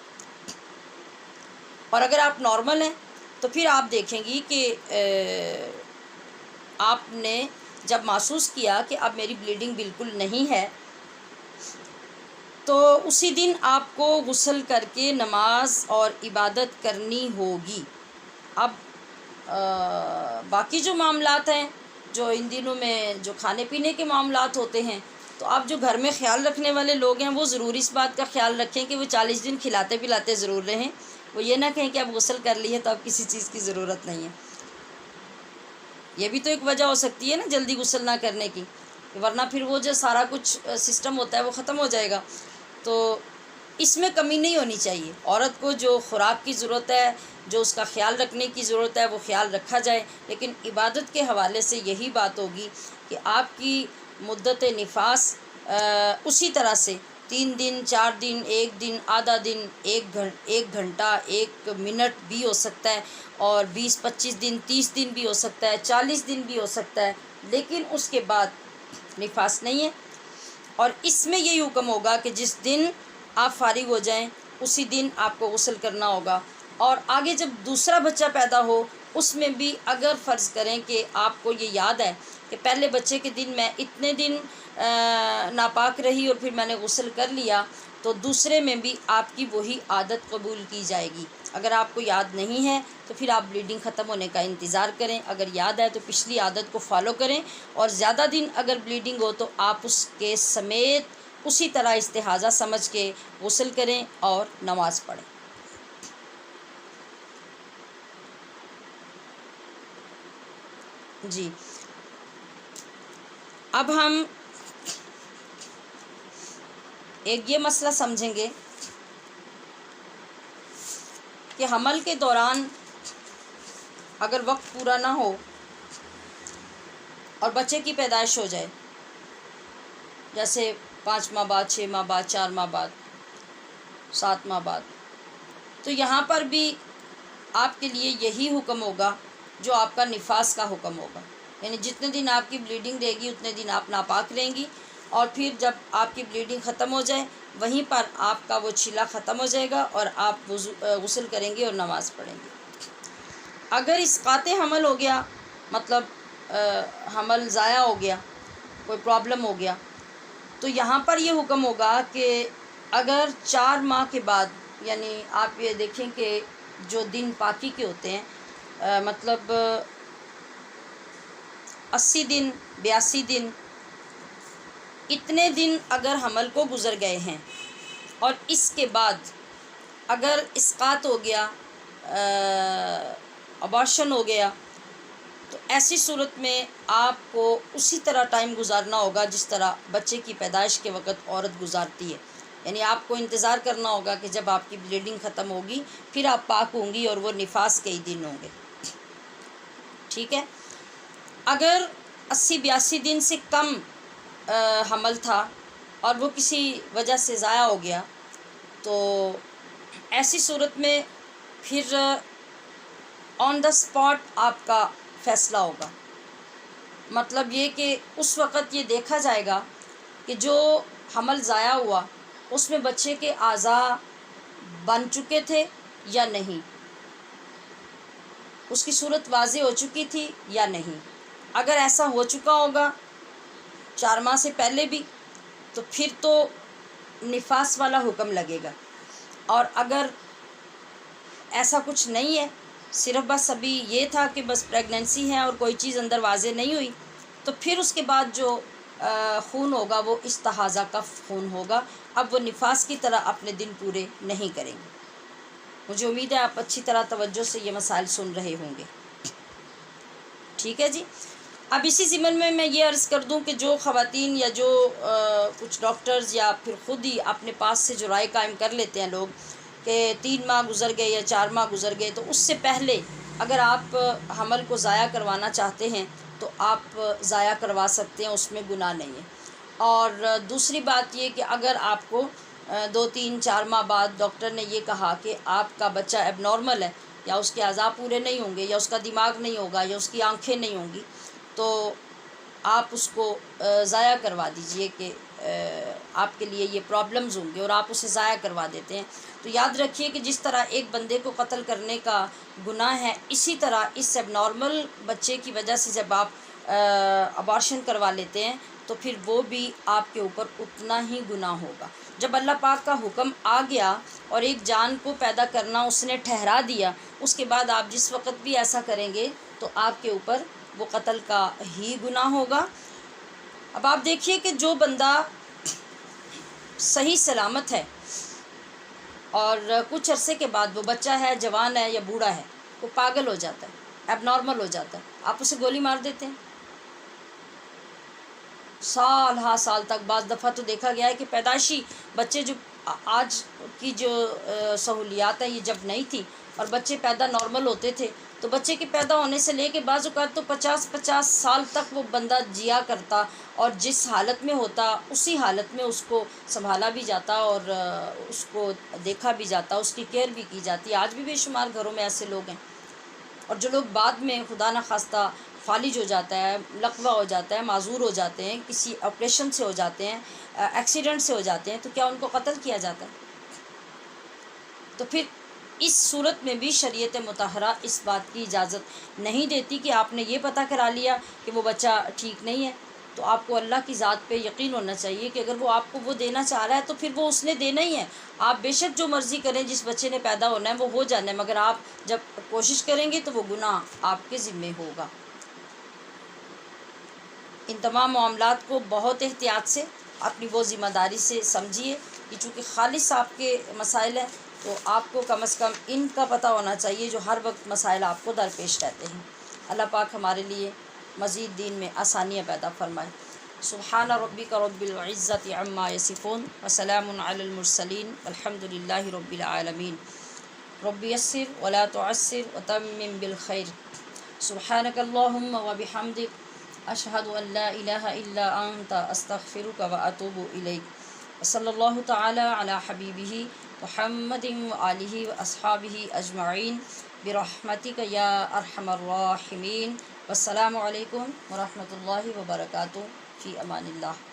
اور اگر آپ نارمل ہیں تو پھر آپ دیکھیں گی کہ آپ نے جب محسوس کیا کہ اب میری بلیڈنگ بالکل نہیں ہے تو اسی دن آپ کو غسل کر کے نماز اور عبادت کرنی ہوگی۔ اب باقی جو معاملات ہیں، جو ان دنوں میں جو کھانے پینے کے معاملات ہوتے ہیں، تو آپ جو گھر میں خیال رکھنے والے لوگ ہیں وہ ضرور اس بات کا خیال رکھیں کہ وہ 40 دن کھلاتے پلاتے ضرور رہیں، وہ یہ نہ کہیں کہ اب غسل کر لی ہے تو اب کسی چیز کی ضرورت نہیں ہے۔ یہ بھی تو ایک وجہ ہو سکتی ہے نا جلدی غسل نہ کرنے کی، ورنہ پھر وہ جو سارا کچھ سسٹم ہوتا ہے وہ ختم ہو جائے گا۔ تو اس میں کمی نہیں ہونی چاہیے، عورت کو جو خوراک کی ضرورت ہے، جو اس کا خیال رکھنے کی ضرورت ہے وہ خیال رکھا جائے، لیکن عبادت کے حوالے سے یہی بات ہوگی کہ آپ کی مدت نفاس اسی طرح سے 3 دن 4 دن 1 دن آدھا دن 1 گھنٹہ 1 منٹ بھی ہو سکتا ہے، اور 20-25 دن 30 دن بھی ہو سکتا ہے، 40 دن بھی ہو سکتا ہے، لیکن اس کے بعد نفاس نہیں ہے۔ اور اس میں یہی حکم ہوگا کہ جس دن آپ فارغ ہو جائیں اسی دن آپ کو غسل کرنا ہوگا۔ اور آگے جب دوسرا بچہ پیدا ہو اس میں بھی اگر فرض کریں کہ آپ کو یہ یاد ہے کہ پہلے بچے کے دن میں اتنے دن ناپاک رہی اور پھر میں نے غسل کر لیا، تو دوسرے میں بھی آپ کی وہی عادت قبول کی جائے گی۔ اگر آپ کو یاد نہیں ہے تو پھر آپ بلیڈنگ ختم ہونے کا انتظار کریں، اگر یاد ہے تو پچھلی عادت کو فالو کریں، اور زیادہ دن اگر بلیڈنگ ہو تو آپ اس کے سمیت اسی طرح استحاضہ سمجھ کے غسل کریں اور نماز پڑھیں۔ جی، اب ہم ایک یہ مسئلہ سمجھیں گے کہ حمل کے دوران اگر وقت پورا نہ ہو اور بچے کی پیدائش ہو جائے، جیسے 5 ماہ بعد، 6 ماہ بعد، 4 ماہ بعد، 7 ماہ بعد، تو یہاں پر بھی آپ کے لیے یہی حکم ہوگا جو آپ کا نفاس کا حکم ہوگا، یعنی جتنے دن آپ کی بلیڈنگ رہے گی اتنے دن آپ ناپاک رہیں گی، اور پھر جب آپ کی بلیڈنگ ختم ہو جائے وہیں پر آپ کا وہ چھلا ختم ہو جائے گا اور آپ غسل کریں گے اور نماز پڑھیں گے۔ اگر اسقاط حمل ہو گیا، مطلب حمل ضائع ہو گیا، کوئی پرابلم ہو گیا، تو یہاں پر یہ حکم ہوگا کہ اگر 4 ماہ کے بعد، یعنی آپ یہ دیکھیں کہ جو دن پاکی کے ہوتے ہیں مطلب 80 دن 82 دن اتنے دن اگر حمل کو گزر گئے ہیں اور اس کے بعد اگر اسقاط ہو گیا، ابارشن ہو گیا، تو ایسی صورت میں آپ کو اسی طرح ٹائم گزارنا ہوگا جس طرح بچے کی پیدائش کے وقت عورت گزارتی ہے. یعنی آپ کو انتظار کرنا ہوگا کہ جب آپ کی بلیڈنگ ختم ہوگی پھر آپ پاک ہوں گی، اور وہ نفاس کے ہی دن ہوں گے. ٹھیک ہے. اگر 80-82 دن سے کم حمل تھا اور وہ کسی وجہ سے ضائع ہو گیا، تو ایسی صورت میں پھر آن دا اسپاٹ آپ کا فیصلہ ہوگا. مطلب یہ کہ اس وقت یہ دیکھا جائے گا کہ جو حمل ضائع ہوا اس میں بچے کے اعضاء بن چکے تھے یا نہیں، اس کی صورت واضح ہو چکی تھی یا نہیں. اگر ایسا ہو چکا ہوگا 4 ماہ سے پہلے بھی تو پھر تو نفاس والا حکم لگے گا. اور اگر ایسا کچھ نہیں ہے، صرف بس ابھی یہ تھا کہ بس پریگننسی ہے اور کوئی چیز اندر واضح نہیں ہوئی، تو پھر اس کے بعد جو خون ہوگا وہ استحاضہ کا خون ہوگا. اب وہ نفاس کی طرح اپنے دن پورے نہیں کریں گے. مجھے امید ہے آپ اچھی طرح توجہ سے یہ مسائل سن رہے ہوں گے. ٹھیک ہے جی. اب اسی ضمن میں یہ عرض کر دوں کہ جو خواتین یا جو کچھ ڈاکٹرز یا پھر خود ہی اپنے پاس سے جو رائے قائم کر لیتے ہیں لوگ کہ 3 ماہ گزر گئے یا 4 ماہ گزر گئے، تو اس سے پہلے اگر آپ حمل کو ضائع کروانا چاہتے ہیں تو آپ ضائع کروا سکتے ہیں، اس میں گناہ نہیں ہے. اور دوسری بات یہ کہ اگر آپ کو 2-3-4 ماہ بعد ڈاکٹر نے یہ کہا کہ آپ کا بچہ ایب نارمل ہے، یا اس کے اعضاء پورے نہیں ہوں گے، یا اس کا دماغ نہیں ہوگا، یا اس کی آنکھیں نہیں ہوں گی، تو آپ اس کو ضائع کروا دیجئے کہ آپ کے لیے یہ پرابلمز ہوں گے، اور آپ اسے ضائع کروا دیتے ہیں. تو یاد رکھیے کہ جس طرح ایک بندے کو قتل کرنے کا گناہ ہے، اسی طرح اس ایب نارمل بچے کی وجہ سے جب آپ ابارشن کروا لیتے ہیں تو پھر وہ بھی آپ کے اوپر اتنا ہی گناہ ہوگا. جب اللہ پاک کا حکم آ گیا اور ایک جان کو پیدا کرنا اس نے ٹھہرا دیا، اس کے بعد آپ جس وقت بھی ایسا کریں گے تو آپ کے اوپر وہ قتل کا ہی گناہ ہوگا. اب آپ دیکھیے کہ جو بندہ صحیح سلامت ہے اور کچھ عرصے کے بعد وہ بچہ ہے، جوان ہے یا بوڑھا ہے، وہ پاگل ہو جاتا ہے، ایب نارمل ہو جاتا ہے، آپ اسے گولی مار دیتے ہیں. سال ہا سال تک بعض دفعہ تو دیکھا گیا ہے کہ پیدائشی بچے، جو آج کی جو سہولیات ہیں یہ جب نہیں تھی اور بچے پیدا نارمل ہوتے تھے، تو بچے کے پیدا ہونے سے لے کے بعض اوقات تو 50 سال تک وہ بندہ جیا کرتا، اور جس حالت میں ہوتا اسی حالت میں اس کو سنبھالا بھی جاتا اور اس کو دیکھا بھی جاتا، اس کی کیئر بھی کی جاتی. آج بھی بے شمار گھروں میں ایسے لوگ ہیں. اور جو لوگ بعد میں خدا نخواستہ فالج ہو جاتا ہے، لقوہ ہو جاتا ہے، معذور ہو جاتے ہیں، کسی آپریشن سے ہو جاتے ہیں، ایکسیڈنٹ سے ہو جاتے ہیں، تو کیا ان کو قتل کیا جاتا ہے؟ تو پھر اس صورت میں بھی شریعت مطہرہ اس بات کی اجازت نہیں دیتی کہ آپ نے یہ پتہ کرا لیا کہ وہ بچہ ٹھیک نہیں ہے، تو آپ کو اللہ کی ذات پہ یقین ہونا چاہیے کہ اگر وہ آپ کو وہ دینا چاہ رہا ہے تو پھر وہ اس نے دینا ہی ہے. آپ بے شک جو مرضی کریں، جس بچے نے پیدا ہونا ہے وہ ہو جانا ہے، مگر آپ جب کوشش کریں گے تو وہ گناہ آپ کے ذمے ہوگا. ان تمام معاملات کو بہت احتیاط سے اپنی وہ ذمہ داری سے سمجھیے کہ چونکہ خالص آپ کے مسائل ہیں تو آپ کو کم از کم ان کا پتہ ہونا چاہیے جو ہر وقت مسائل آپ کو درپیش رہتے ہیں. اللہ پاک ہمارے لیے مزید دین میں آسانیاں پیدا فرمائے. سبحان ربک رب العزت عما یصفون وسلام علی المرسلین والحمد للہ رب العالمین. رب یسر ولا تعسر وتمم بالخیر. سبحانک اللہم وبحمدک، اشہد ان لا الہ الا انت، استغفرک واتوب الیک. صلی اللہ تعالی علی حبیبہ محمد وآلہ واصحابہ اجمعین برحمتک یا ارحم الراحمین. والسلام علیکم ورحمۃ اللہ وبرکاتہ. فی امان اللہ.